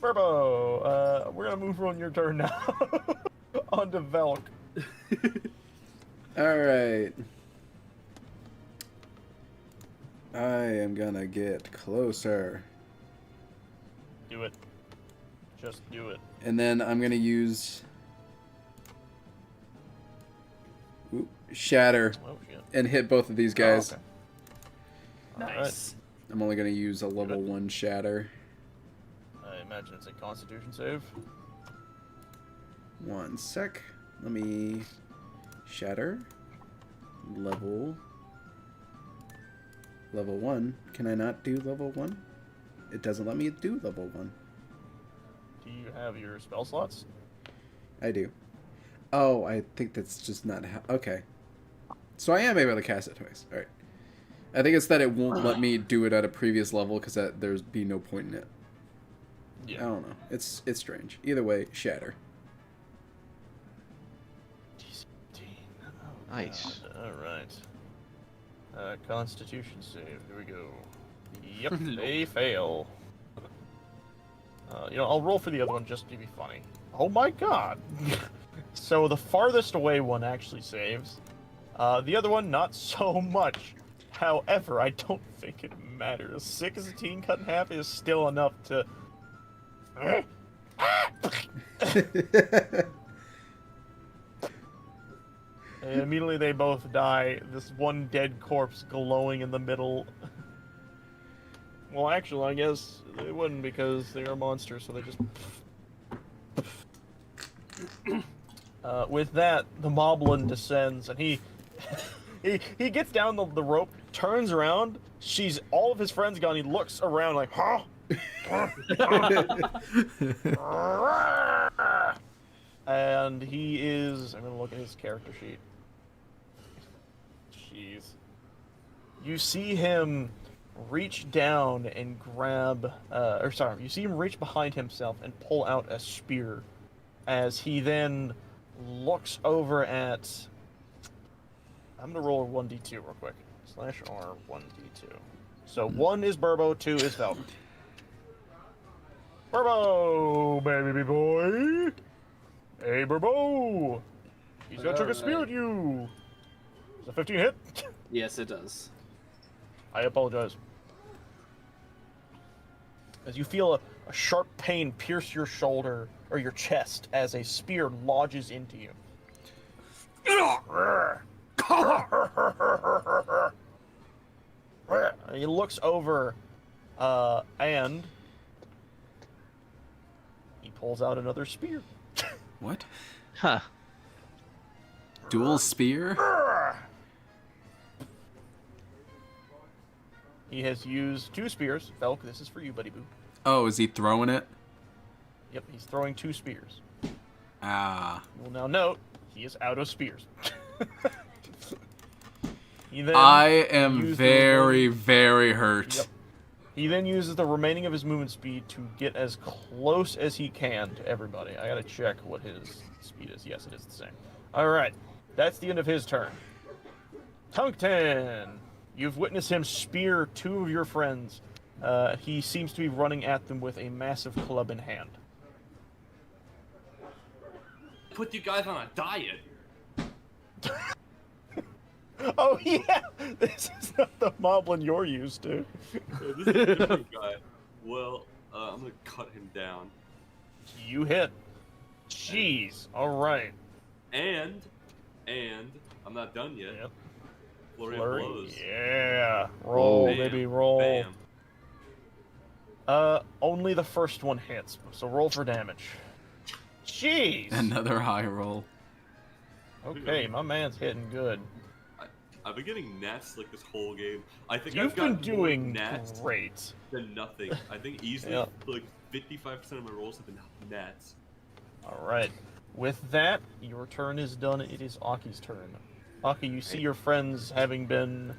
Burbo, we're gonna move on your turn now. On to Velk. Alright. I am gonna get closer. Do it. Just do it. And then I'm gonna use Shatter Oh shit. and hit both of these guys. Oh, okay. Nice. I'm only gonna use a level 1 Shatter. I imagine it's a Constitution save. One sec. Let me Shatter. Level 1. Can I not do level 1? It doesn't let me do level 1. Do you have your spell slots? I do. Oh, I think that's just not how... Okay. So I am able to cast it twice. Alright. I think it's that it won't let me do it at a previous level because there's be no point in it. Yeah. I don't know. It's strange. Either way, Shatter. Nice. Alright. Constitution save. Here we go. Yep, they fail. I'll roll for the other one just to be funny. Oh my god! So the farthest away one actually saves. The other one, not so much. However, I don't think it matters. 16 cut in half is still enough to... And immediately they both die. This one dead corpse glowing in the middle. Well, actually, I guess they wouldn't because they are monsters, so they just... With that, the moblin descends, and he gets down the rope, turns around, sees all of his friends gone, he looks around like, huh? And he is... I'm gonna look at his character sheet. Jeez. You see him reach down and grab... you see him reach behind himself and pull out a spear as he then looks over at... I'm gonna roll a 1d2 real quick. /R 1d2. So 1 is Burbo, 2 is Velk. Burbo, baby boy! Hey, Burbo! He's gonna chuck a spear at you! Is a 15 hit? Yes, it does. I apologize. As you feel a sharp pain pierce your shoulder, or your chest, as a spear lodges into you. He looks over, and he pulls out another spear. What? Huh. Dual spear? He has used 2 spears. Velk, this is for you, buddy boo. Oh, is he throwing it? Yep, he's throwing 2 spears. Ah. You will now note, he is out of spears. He then I am used the very, remaining- very hurt. Yep. He then uses the remaining of his movement speed to get as close as he can to everybody. I gotta check what his speed is. Yes, it is the same. Alright, that's the end of his turn. Tungten! You've witnessed him spear 2 of your friends. He seems to be running at them with a massive club in hand. Put you guys on a diet. Oh yeah! This is not the moblin you're used to. This is a different guy. Well, I'm gonna cut him down. You hit. Jeez. Alright. And I'm not done yet. Yep. Flurry of Flurry. blows. Yeah. Roll, Bam, baby, roll. Bam. Only the first one hits, so roll for damage. Jeez! Another high roll. Okay, my man's hitting good. I've been getting nats like this whole game. I think You've I've been got more doing nats great. than nothing. I think easily Yeah. like 55% of my rolls have been nats. Alright. With that, your turn is done. It is Aki's turn. Aki, you see your friends having been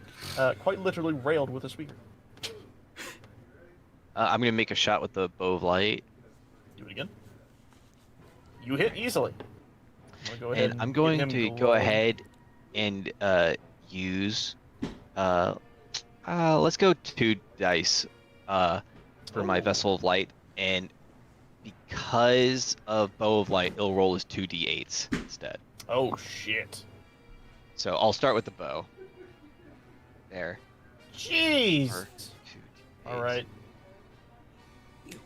quite literally railed with a spear. I'm gonna make a shot with the bow of light. Do it again. You hit easily. I'm gonna go ahead And I'm get going him to go glowing. ahead and use let's go 2 dice for my Oh. vessel of light, and because of bow of light, it'll roll as 2d8s instead. Oh shit. So I'll start with the bow. There. Jeez. Or 2d8s. Alright.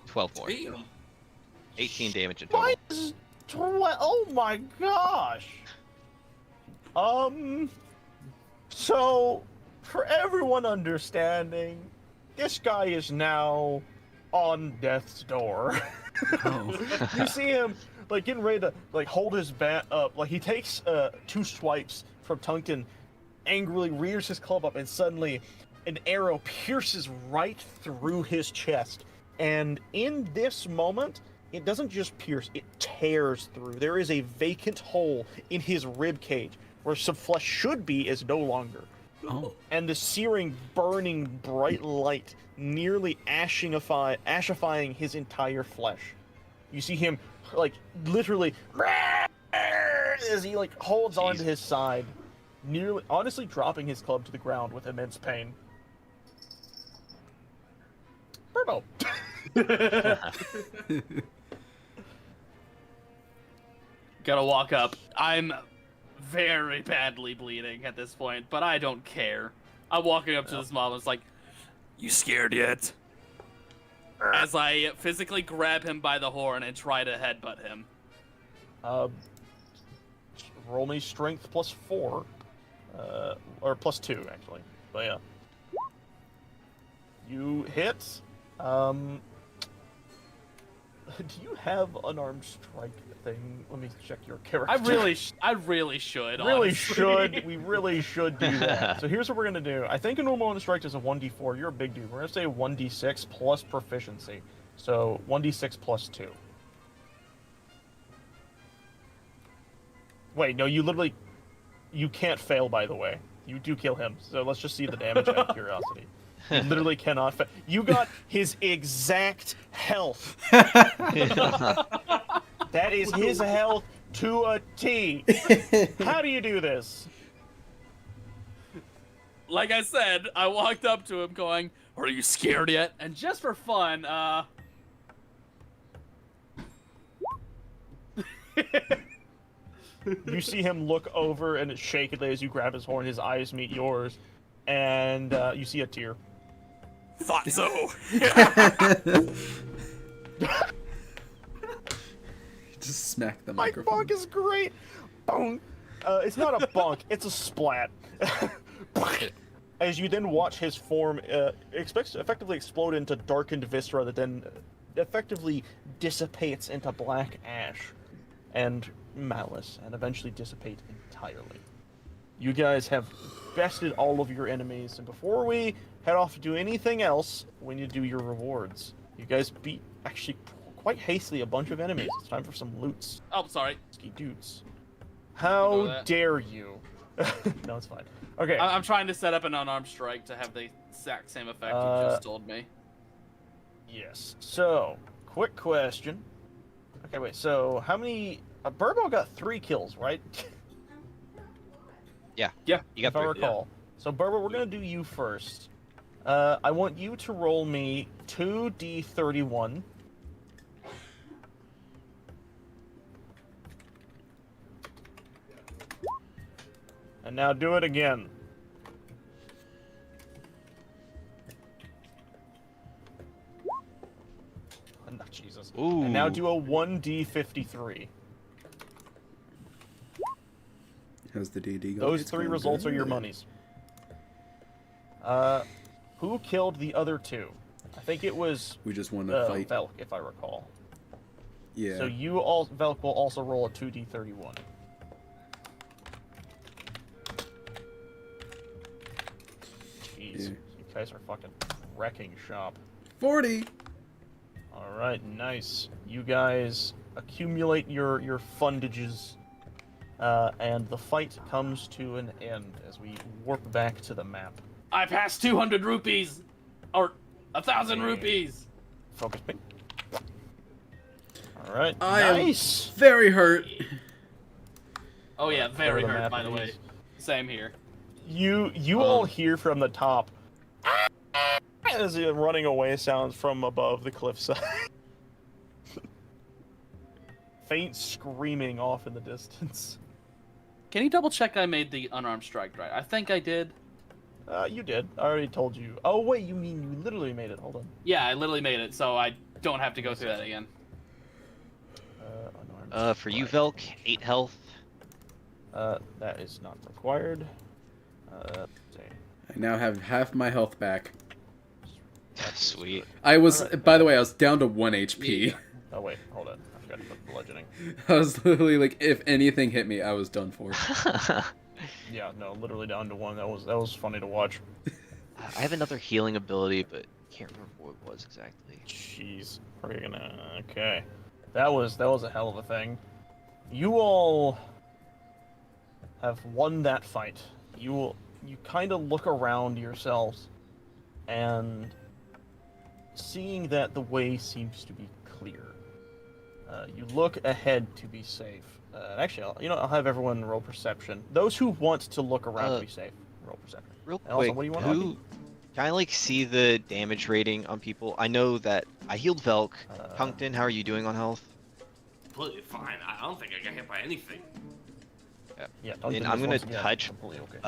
12 more. Damn. 18 damage in total. Minus 12. Oh my gosh. So, for everyone understanding, this guy is now on death's door. Oh. You see him like getting ready to like hold his bat up. Like he takes 2 swipes from Tungten, angrily rears his club up, and suddenly an arrow pierces right through his chest. And in this moment, it doesn't just pierce, it tears through. There is a vacant hole in his rib cage where some flesh should be is no longer. Oh. And the searing, burning, bright light nearly ashifying his entire flesh. You see him, like, literally, as he, like, holds onto his side, nearly, honestly dropping his club to the ground with immense pain. Burbo! Gotta walk up. I'm very badly bleeding at this point, but I don't care. I'm walking up to this mob and it's like, you scared yet? As I physically grab him by the horn and try to headbutt him. Roll me strength +4. Or +2, actually. But yeah. You hit. Do you have unarmed strike thing? Let me check your character. I really should. Honestly. We really should do that. So here's what we're gonna do. I think a normal strike is a 1d4. You're a big dude. We're gonna say 1d6 plus proficiency. So 1d6 +2. Wait, no, you can't fail, by the way. You do kill him. So let's just see the damage out of curiosity. You literally cannot fail. You got his exact health. That is his health to a T. How do you do this? Like I said, I walked up to him going, are you scared yet? And just for fun, You see him look over and shakily as you grab his horn, his eyes meet yours, and you see a tear. thought so. Just smack the Mike microphone. bonk is great. Bonk. It's not a bonk, it's a splat. As you then watch his form effectively explode into darkened viscera that then effectively dissipates into black ash and malice and eventually dissipate entirely. You guys have bested all of your enemies, and before we head off to do anything else, we need to do your rewards. You guys beat, actually, quite hastily a bunch of enemies. It's time for some loots. Oh, sorry. Ski dudes. Go How with that. dare you? No, it's fine. Okay. I'm trying to set up an unarmed strike to have the exact same effect you just told me. Yes. So, quick question. Okay, wait. So, how many? Burbo got 3 kills, right? Yeah. Yeah. You got If I 3. recall. So, Burbo, we're gonna do you first. I want you to roll me 2d31. And now do it again. Oh, Jesus. Ooh. And now do a 1d53. How's the D&D going? Those It's 3 going results are your good. monies. Who killed the other 2? I think it was We just won a fight. Velk, if I recall. Yeah. So Velk will also roll a 2d31. Jeez, Yeah. you guys are fucking wrecking shop. 40. All right, nice. You guys accumulate your fundages, and the fight comes to an end as we warp back to the map. I passed 200 rupees, or 1,000 rupees. Focus me. All right, I am nice. very hurt. Oh yeah, very the hurt map by the way. is. Same here. You all hear from the top as the running away sounds from above the cliffside. Faint screaming off in the distance. Can you double check I made the unarmed strike right? I think I did. You did. I already told you. Oh wait, you mean you literally made it? Hold on. Yeah, I literally made it, so I don't have to go through that again. Unarmed For you, strike. Velk, 8 health. That is not required. Say. I now have half my health back. Sweet. I was, Alright. by the way, I was down to 1 HP. Oh wait, hold on. I forgot to put bludgeoning. I was literally like, if anything hit me, I was done for. Yeah, no, literally down to 1. That was funny to watch. I have another healing ability, but can't remember what it was exactly. Jeez, we're gonna. Okay, that was a hell of a thing. You all have won that fight. You kind of look around yourselves, and seeing that the way seems to be clear, you look ahead to be safe. Actually, I'll have everyone roll perception. Those who want to look around to be safe, roll perception. Real And also, quick, what do you want, who can I like see the damage rating on people? I know that I healed Velk. Puncton, how are you doing on health? Completely fine. I don't think I got hit by anything. Yeah, And Duncan I'm is gonna once again touch completely okay.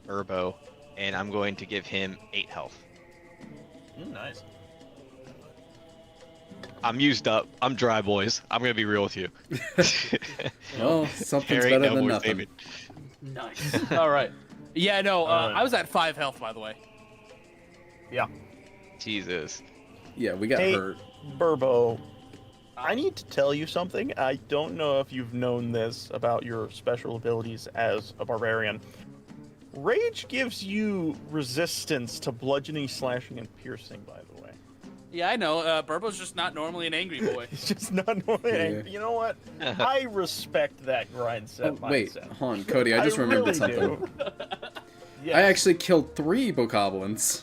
Burbo, and I'm going to give him 8 health. Nice. I'm used up. I'm dry, boys. I'm gonna be real with you. Well, something's There ain't better no than more nothing. saving. Nice. All right. Yeah, no, Alright. I was at 5 health by the way. Yeah. Jesus. Yeah, we got Hey, hurt. Burbo, I need to tell you something. I don't know if you've known this about your special abilities as a barbarian. Rage gives you resistance to bludgeoning, slashing, and piercing, by the way. Yeah, I know. Burbo's just not normally an angry boy. He's just not normally angry. You know what? I respect that grind set Oh, wait, mindset. hold on, Cody, I just remembered really something. do. Yes. I actually killed 3 bokoblins.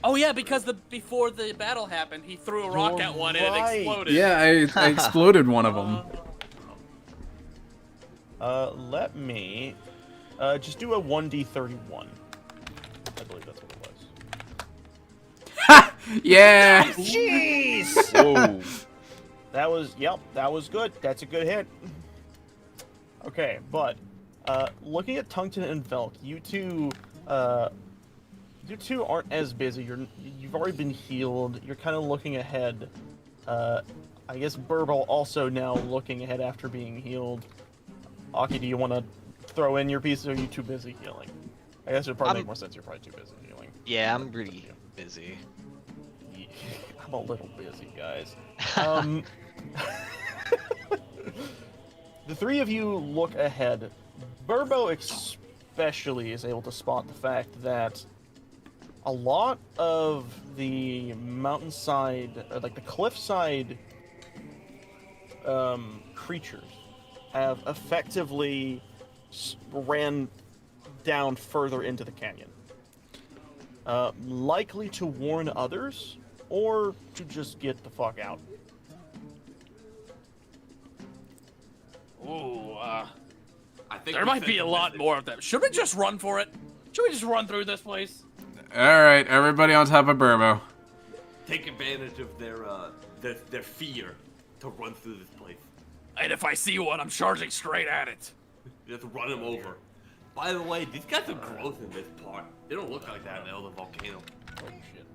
Oh yeah, because before the battle happened, he threw a rock at one and it right. exploded. Yeah, I exploded one of them. Let me just do a 1d31. I believe that's what it was. Yeah! Jeez! Whoa. That was good. That's a good hit. Okay, but looking at Tungton and Velk, you two aren't as busy. You've already been healed. You're kind of looking ahead. I guess Burbo also now looking ahead after being healed. Aki, do you want to throw in your piece, or are you too busy healing? I guess it would probably make more sense. You're probably too busy healing. Yeah, I'm pretty busy. Yeah, I'm a little busy, guys. The three of you look ahead. Burbo especially is able to spot the fact that a lot of the mountainside, or like the cliffside creatures have effectively ran down further into the canyon. Likely to warn others, or to just get the fuck out. Ooh, I think there we might sent be a the lot message. more of them. Should we just run for it? Should we just run through this place? Alright, everybody on top of Burbo. Take advantage of their fear to run through this place. And if I see one, I'm charging straight at it. You have to run them over. By the way, these guys are growth in this part. They don't look like that in the other volcano. Oh shit.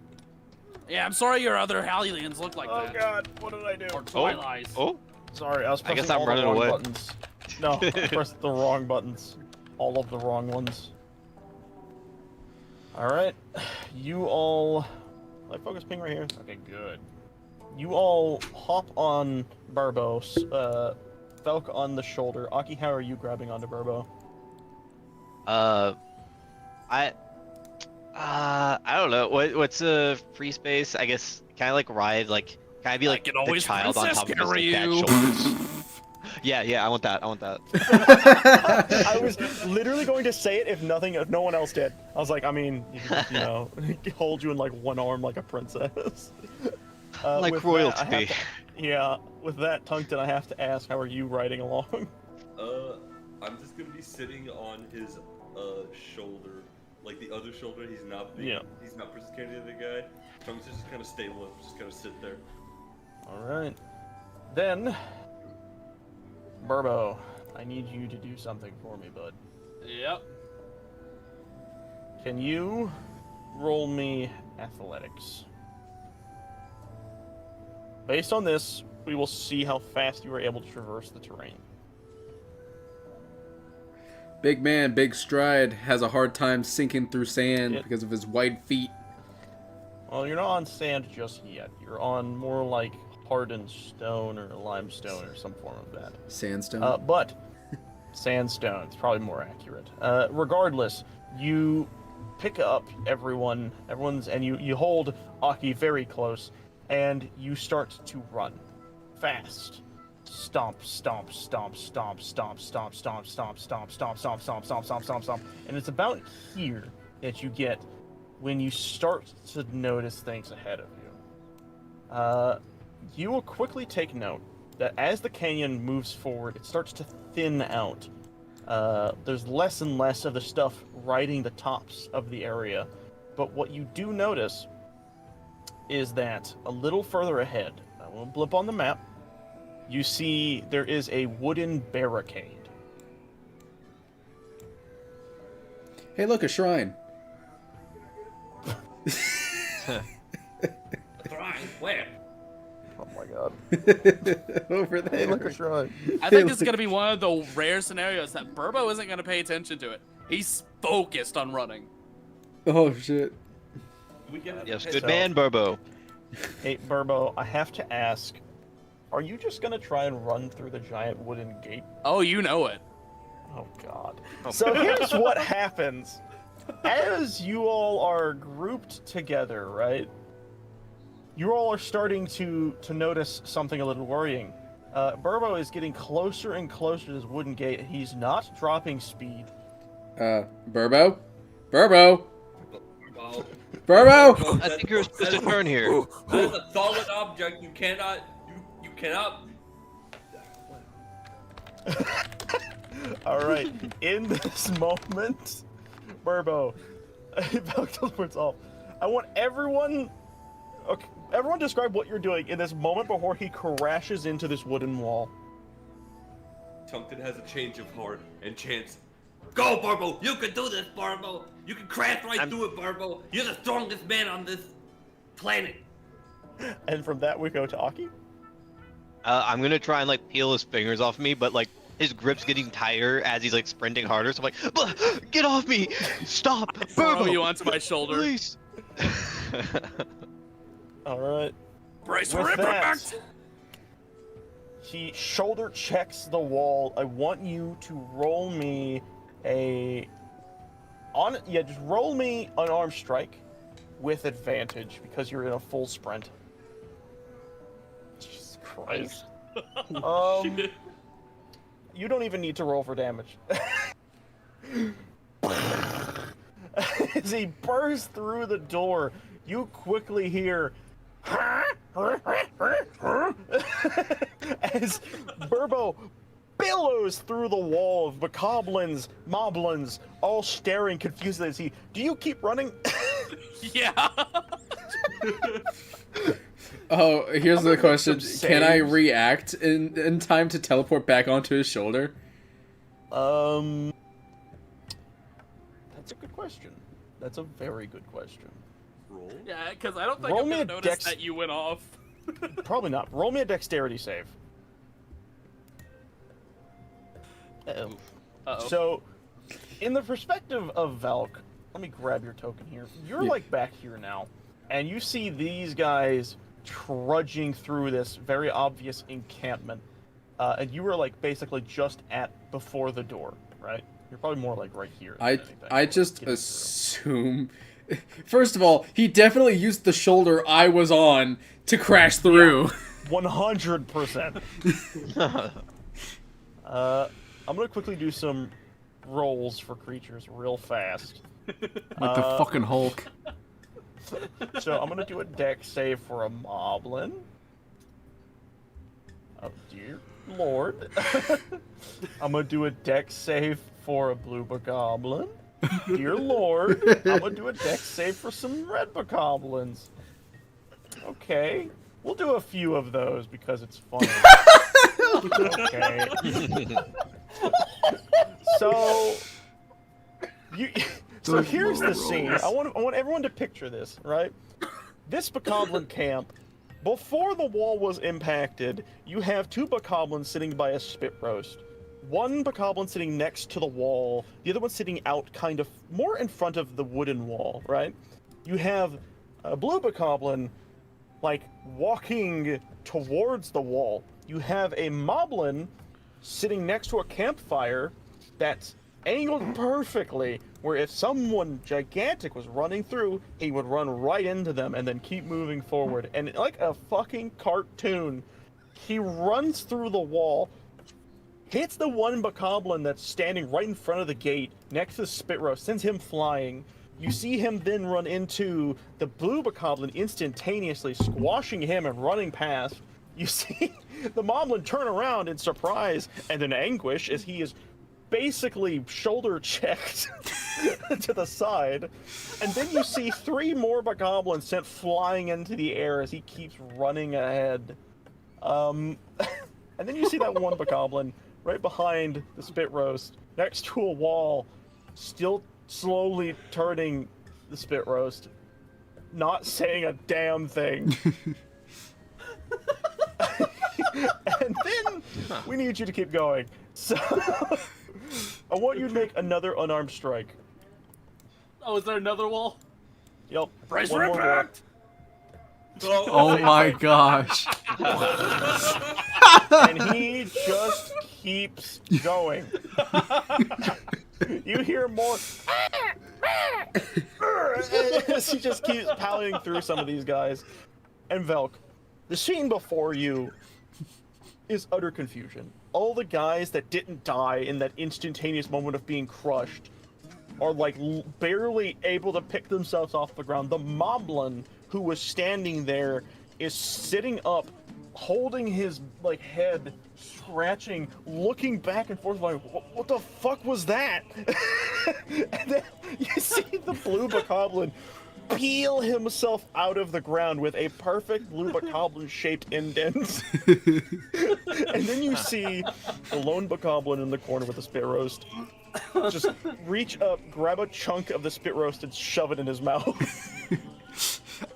Yeah, I'm sorry your other aliens look like that. God, what did I do? Or Twilights. Oh, Sorry, I was I pressing guess I'm all the running wrong away. buttons. No, I pressed the wrong buttons. All of the wrong ones. Alright, you all... Like focus ping right here? Okay, good. You all hop on Burbo, Felk on the shoulder. Aki, how are you grabbing onto Burbo? I don't know. What's a free space? I guess kind of like ride, like can I be like can the always child on princess top of his carry cat you. shoulders? Yeah, I want that. I was literally going to say it if no one else did. I was like, I mean, you know, hold you in like one arm like a princess. Like with royalty. that, yeah, with that, Tunkton, I have to ask, how are you riding along? I'm just gonna be sitting on his shoulder, like the other shoulder. He's not princess carrying the other guy. So I'm just kind of stable. I'm just gonna sit there. All right, then, Burbo, I need you to do something for me, bud. Yep. Can you roll me athletics? Based on this, we will see how fast you are able to traverse the terrain. Big man, big stride, has a hard time sinking through sand because of his wide feet. Well, you're not on sand just yet. You're on more like hardened stone or limestone or some form of that. Sandstone? But sandstone, it's probably more accurate. Regardless, you pick up everyone's, and you hold Aki very close, and you start to run fast. Stomp, stomp, stomp, stomp, stomp, stomp, stomp, stomp, stomp, stomp, stomp, stomp, stomp, stomp, stomp, stomp. And it's about here that you get when you start to notice things ahead of you. You will quickly take note that as the canyon moves forward, it starts to thin out. There's less and less of the stuff riding the tops of the area. But what you do notice is that a little further ahead, I won't blip on the map, you see there is a wooden barricade. Hey, look, a shrine. Shrine? Where? Oh my god. Over there. Hey, look, a shrine. I think this is gonna be one of the rare scenarios that Burbo isn't gonna pay attention to it. He's focused on running. Oh, shit. We get Yes, okay, good so- man, Burbo. Hey, Burbo, I have to ask, are you just gonna try and run through the giant wooden gate? Oh, you know it. Oh god. So here's what happens. As you all are grouped together, right? You all are starting to notice something a little worrying. Burbo is getting closer and closer to this wooden gate. He's not dropping speed. Burbo? Burbo? Well, Burbo? I think you're supposed to turn here. that is a solid object. You cannot. You cannot. All right. In this moment, Burbo, Belk teleports off. I want everyone. Okay, everyone, describe what you're doing in this moment before he crashes into this wooden wall. Tunkton has a change of heart and chants, Go, Burbo! You can do this, Burbo! You can crash right through it, Burbo! You're the strongest man on this planet! And from that, we go to Aki. I'm gonna try and like peel his fingers off me, but like his grip's getting tighter as he's like sprinting harder. So I'm like, get off me! Stop! Throw Burbo! you onto my shoulder. Please! All right. Brace for With that, impact. He shoulder checks the wall. I want you to roll me just roll me an arm strike with advantage because you're in a full sprint. Jesus Christ. You don't even need to roll for damage. As he bursts through the door, you quickly hear as Burbo billows through the wall of bokoblins, moblins, all staring confusedly as he. Do you keep running? Yeah. Oh, here's the question. some Can I saves. react in time to teleport back onto his shoulder? That's a good question. That's a very good question. Roll. Yeah, because I don't think Roll I'm me gonna a notice dex- that you went off. Probably not. Roll me a dexterity save. Uh-oh. So, in the perspective of Valk, let me grab your token here. You're Yeah. like back here now, and you see these guys trudging through this very obvious encampment, and you were like basically just before the door, right? You're probably more like right here. Than anything. I Like, just getting through. assume. First of all, he definitely used the shoulder I was on to crash through. 100%. I'm gonna quickly do some rolls for creatures real fast. Like the fucking Hulk. So I'm gonna do a dex save for a moblin. Oh dear lord. I'm gonna do a dex save for a blue bokoblin. Dear lord. I'm gonna do a dex save for some red bokoblins. Okay. We'll do a few of those because it's funny. Okay. So here's the scene. I want everyone to picture this, right? This bokoblin camp, before the wall was impacted, you have two bokoblins sitting by a spit roast. One bokoblin sitting next to the wall, the other one sitting out kind of more in front of the wooden wall, right? You have a blue bokoblin like walking towards the wall. You have a moblin sitting next to a campfire that's angled perfectly, where if someone gigantic was running through, he would run right into them and then keep moving forward. And like a fucking cartoon, he runs through the wall, hits the one bokoblin that's standing right in front of the gate next to the spit roast, sends him flying. You see him then run into the blue bokoblin instantaneously, squashing him and running past. You see the moblin turn around in surprise and in anguish as he is basically shoulder checked to the side. And then you see three more bokoblins sent flying into the air as he keeps running ahead. And then you see that one bokoblin right behind the spit roast, next to a wall, still slowly turning the spit roast, not saying a damn thing. And then we need you to keep going. So I want you to make another unarmed strike. Oh, is there another wall? Yep. Brace one for more impact! Oh my gosh. And he just keeps going. You hear more as he just keeps pounding through some of these guys. And Velk, the scene before you is utter confusion. All the guys that didn't die in that instantaneous moment of being crushed are like barely able to pick themselves off the ground. The moblin who was standing there is sitting up, holding his like head, scratching, looking back and forth like, what the fuck was that? And then you see the blue bokoblin peel himself out of the ground with a perfect blue bokoblin shaped indent. And then you see the lone bokoblin in the corner with the spit roast just reach up, grab a chunk of the spit roast and shove it in his mouth.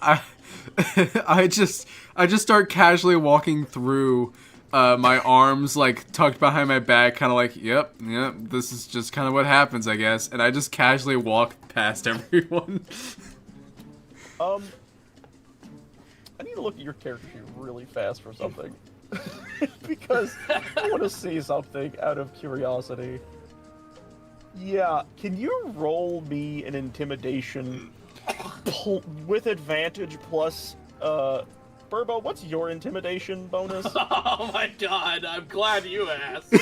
I just start casually walking through, my arms like tucked behind my back, kind of like, yep, this is just kind of what happens, I guess. And I just casually walk past everyone. I need to look at your character sheet really fast for something. because I want to see something out of curiosity. Yeah, can you roll me an intimidation with advantage plus, Burbo, what's your intimidation bonus? Oh my god, I'm glad you asked.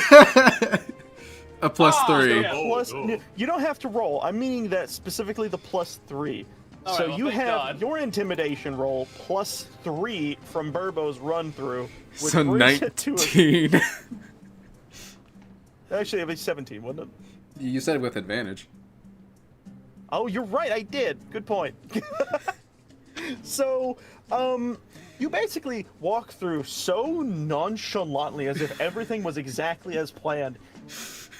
A +3. yeah. Plus, no. you don't have to roll. I'm meaning that specifically the +3. All So right, well, you thank have God. your intimidation roll +3 from Burbo's run through, which So brings it to 19. actually it was 17, wasn't it? You said with advantage. Oh, you're right, I did. Good point. So, you basically walk through so nonchalantly as if everything was exactly as planned.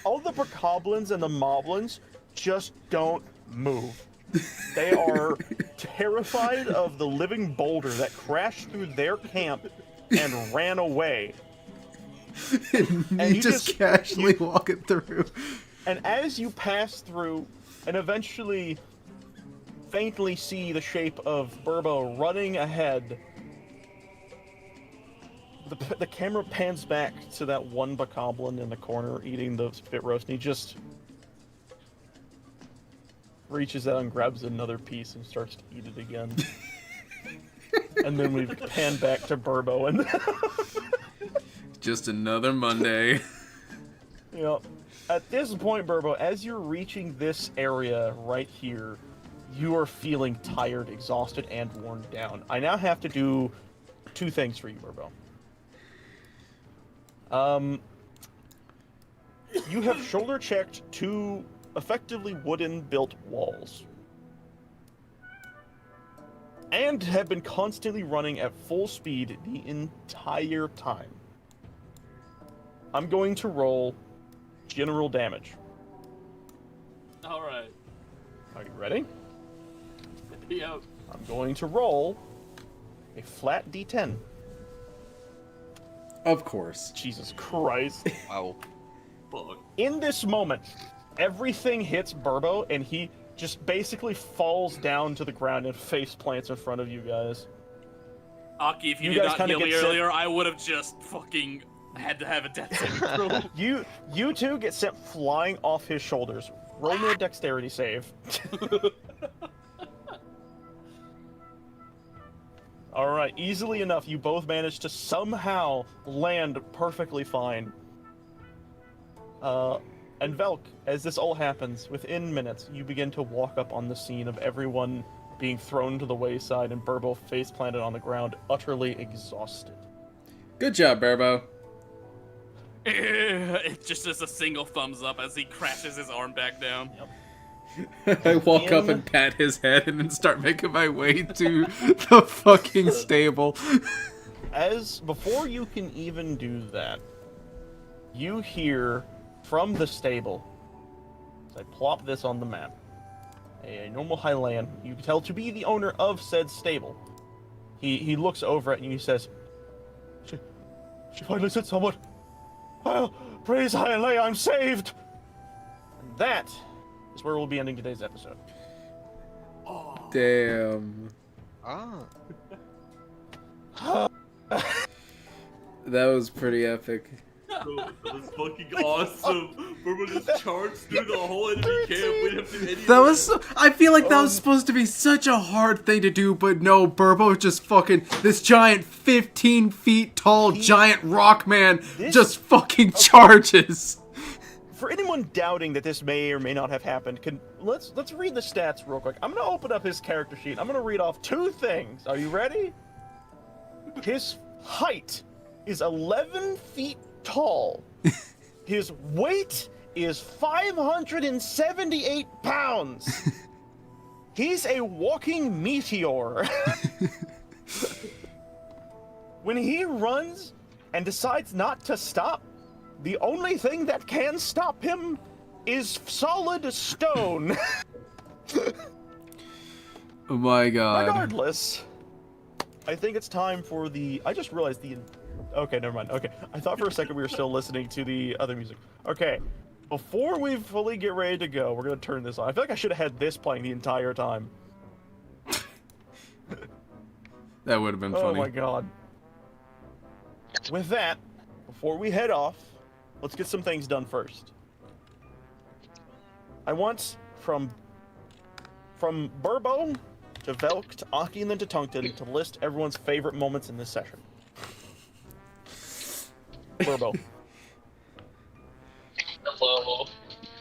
All the bokoblins and the moblins just don't move. They are terrified of the living boulder that crashed through their camp and ran away. And you just casually walk it through. And as you pass through and eventually faintly see the shape of Burbo running ahead, the camera pans back to that one bokoblin in the corner eating the spit roast, and he just reaches out and grabs another piece and starts to eat it again. And then we pan back to Burbo, and Just another Monday. you know, at this point, Burbo, as you're reaching this area right here, you are feeling tired, exhausted, and worn down. I now have to do 2 things for you, Burbo. You have shoulder checked 2 effectively wooden built walls. And have been constantly running at full speed the entire time. I'm going to roll general damage. Alright. Are you ready? Yep. I'm going to roll a flat D10. Of course. Jesus Christ. Wow. Fuck. In this moment, everything hits Burbo, and he just basically falls down to the ground and face plants in front of you guys. Aki, if you, You did guys not kinda heal me get sent- earlier, I would have just fucking had to have a death saving throw. You 2 get sent flying off his shoulders. Roll me a dexterity save. Alright, easily enough, you both managed to somehow land perfectly fine. And Velk, as this all happens, within minutes, you begin to walk up on the scene of everyone being thrown to the wayside and Burbo face planted on the ground, utterly exhausted. Good job, Burbo. It just is a single thumbs up as he crashes his arm back down. I walk up and pat his head and then start making my way to the fucking stable. Before you can even do that, you hear from the stable, as I plop this on the map, a normal Highland, you can tell to be the owner of said stable. He looks over at you and he says, She finally said someone. Well, praise Highland, I'm saved! And that is where we'll be ending today's episode. Damn. Ah. That was pretty epic. Bro, that was fucking awesome. Burbo just charged through the whole enemy camp. We didn't have to do anything. That was so, I feel like that was supposed to be such a hard thing to do, but no, Burbo just fucking, this giant 15 feet tall giant rock man just fucking charges. For anyone doubting that this may or may not have happened, let's read the stats real quick. I'm gonna open up his character sheet. I'm gonna read off 2 things. Are you ready? His height is 11 feet tall. His weight is 578 pounds. He's a walking meteor. When he runs and decides not to stop, the only thing that can stop him is solid stone. Oh my god. Regardless, I think it's time for I just realized okay, never mind. Okay, I thought for a second we were still listening to the other music. Okay, before we fully get ready to go, we're gonna turn this on. I feel like I should have had this playing the entire time. That would have been funny. Oh my god. with that, before we head off, let's get some things done first. I want from Burbo to Velk to Aki and then to Tungton to list everyone's favorite moments in this session. Burbo. Hello.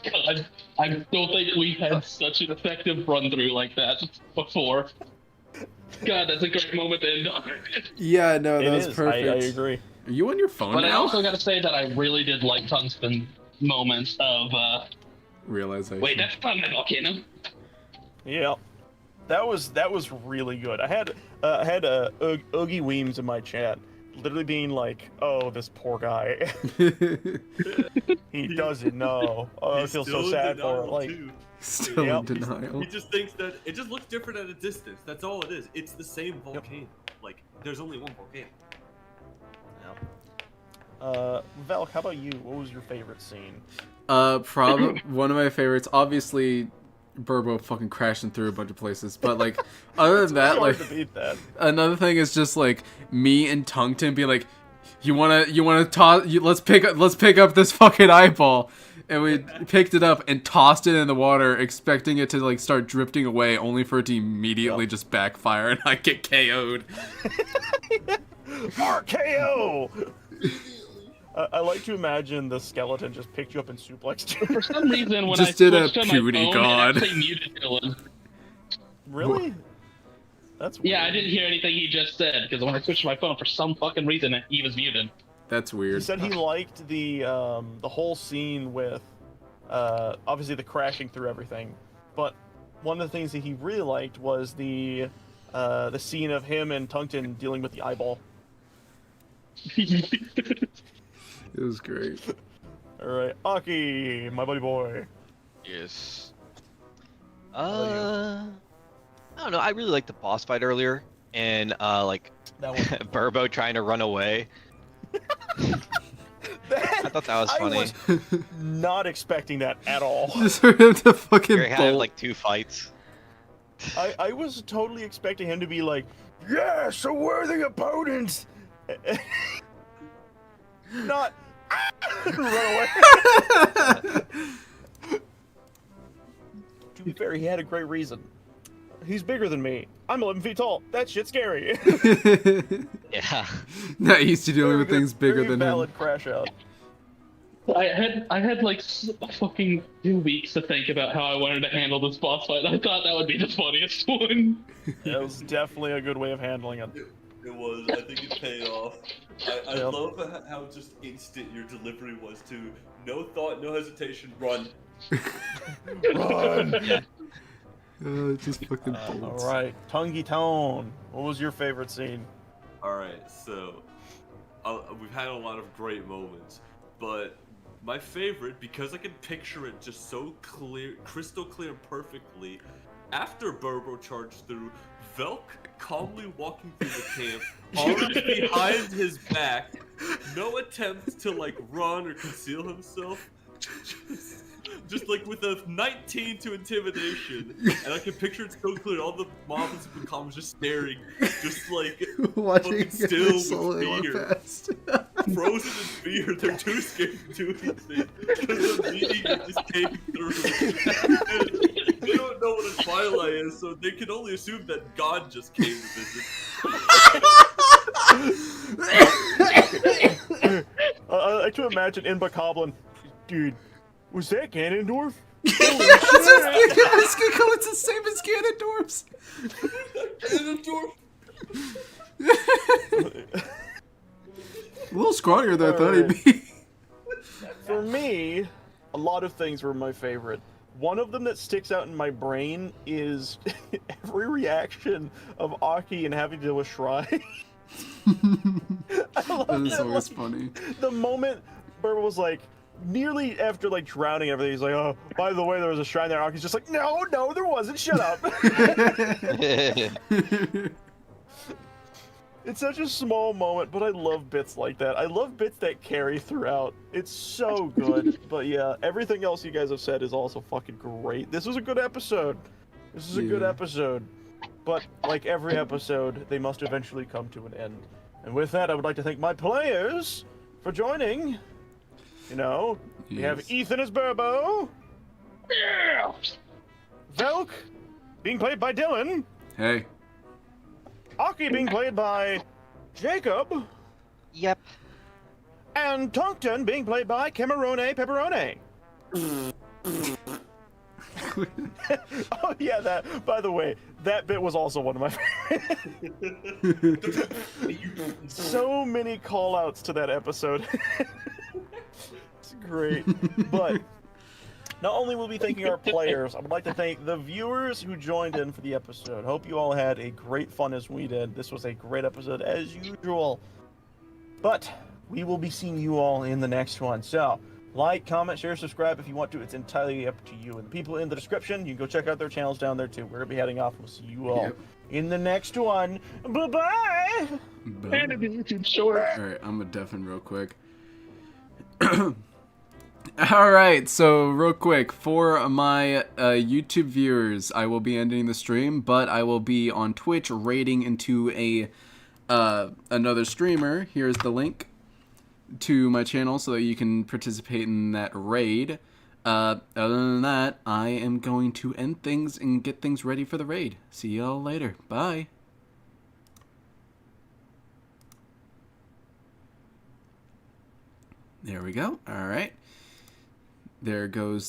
God, I don't think we've had such an effective run through like that before. God, that's a great moment to end on. Yeah, no, that It was is. perfect. I agree. Are you on your phone But now? I also gotta say that I really did like Tungsten moments of, Realization. wait, that's not my volcano. Yeah. That was really good. I had Oogie Weems in my chat, literally being like, "Oh, this poor guy. He doesn't know. Oh, I He's feel still so in sad for him." denial, Like, too. Still Yep. in denial. He just thinks that it just looks different at a distance. That's all it is. It's the same volcano. Like, there's only one volcano. Velk, how about you? What was your favorite scene? Probably one of my favorites. Obviously, Burbo fucking crashing through a bunch of places, but like, other than that, Hard like, to beat that. another thing is just like me and Tungton be like, you wanna toss? Let's pick up this fucking eyeball, and we picked it up and tossed it in the water, expecting it to like start drifting away, only for it to immediately just backfire and I get KO'd. RKO. I like to imagine the skeleton just picked you up and suplexed you. For some reason, when Just I did a switched to my puny phone, god. it actually muted Dylan. Really? That's weird. Yeah, I didn't hear anything he just said, because when I switched to my phone, for some fucking reason, he was muted. That's He weird. said he liked the whole scene with obviously the crashing through everything, but one of the things that he really liked was the scene of him and Tungton dealing with the eyeball. It was great. All right, Aki, my buddy boy. Yes. about I don't know. I really liked the boss fight earlier, and like That was Burbo trying to run away. I thought that was funny. I was not expecting that at all. Just for him to fucking We had bolt. like 2 fights. I was totally expecting him to be like, "Yes, a worthy opponent." Not run away. To be fair, he had a great reason. He's bigger than me. I'm 11 feet tall. That shit's scary. Yeah. Not used to dealing Very with good- things bigger very than valid him. crash out. I had like fucking 2 weeks to think about how I wanted to handle this boss fight. I thought that would be the funniest one. That was definitely a good way of handling it. It was. I think it paid off. I Yep. love how just instant your delivery was too. No thought, no hesitation, run. Run. Just fucking bolts. All right, Tungy Tone. What was your favorite scene? Alright, so we've had a lot of great moments, but my favorite, because I can picture it just so clear, crystal clear and perfectly, after Burbo charged through, Velk calmly walking through the camp, arms behind his back, no attempt to like run or conceal himself, just like with a 19 to intimidation, and I can picture it so clear. All the mobs and becomes just staring, just like Watching fucking still with slowly going fear. past. Frozen in fear. They're too scared to do anything because the meeting that just came through. They don't know what a twilight is, so they can only assume that God just came to visit. I like to imagine in Bokoblin, dude, was that Ganondorf? It's the same as Ganondorf's. Ganondorf. A little scrawnier than I thought he'd be. For me, a lot of things were my favorite. One of them that sticks out in my brain is every reaction of Aki and having to deal with Shrine. I love That is that, always like, funny. the moment Burba was like, nearly after like drowning and everything, he's like, "Oh, by the way, there was a shrine there." Aki's just like, "No, there wasn't. Shut up." It's such a small moment, but I love bits like that. I love bits that carry throughout. It's so good. But yeah, everything else you guys have said is also fucking great. This was a good episode. This is a good Yeah. episode. But like every episode, they must eventually come to an end. And with that, I would like to thank my players for joining. You know, we have Yes. Ethan as Burbo, Yeah. Velk being played by Dylan, Hey. Aki being played by Jacob, Yep. and Tonkton being played by Camerone Pepperone. Oh yeah, that. By the way, that bit was also one of my favorites. So many call-outs to that episode. It's great. But not only will we be thanking our players, I would like to thank the viewers who joined in for the episode. Hope you all had a great fun as we did. This was a great episode as usual. But we will be seeing you all in the next one. So, like, comment, share, subscribe if you want to. It's entirely up to you. And the people in the description, you can go check out their channels down there too. We're going to be heading off. We'll see you all Yep. in the next one. Bye-bye! And if YouTube short. Alright, I'm gonna deafen real quick. Alright, so real quick, for my YouTube viewers, I will be ending the stream, but I will be on Twitch raiding into another streamer. Here's the link to my channel so that you can participate in that raid. Other than that, I am going to end things and get things ready for the raid. See y'all later. Bye. There we go. All right. There goes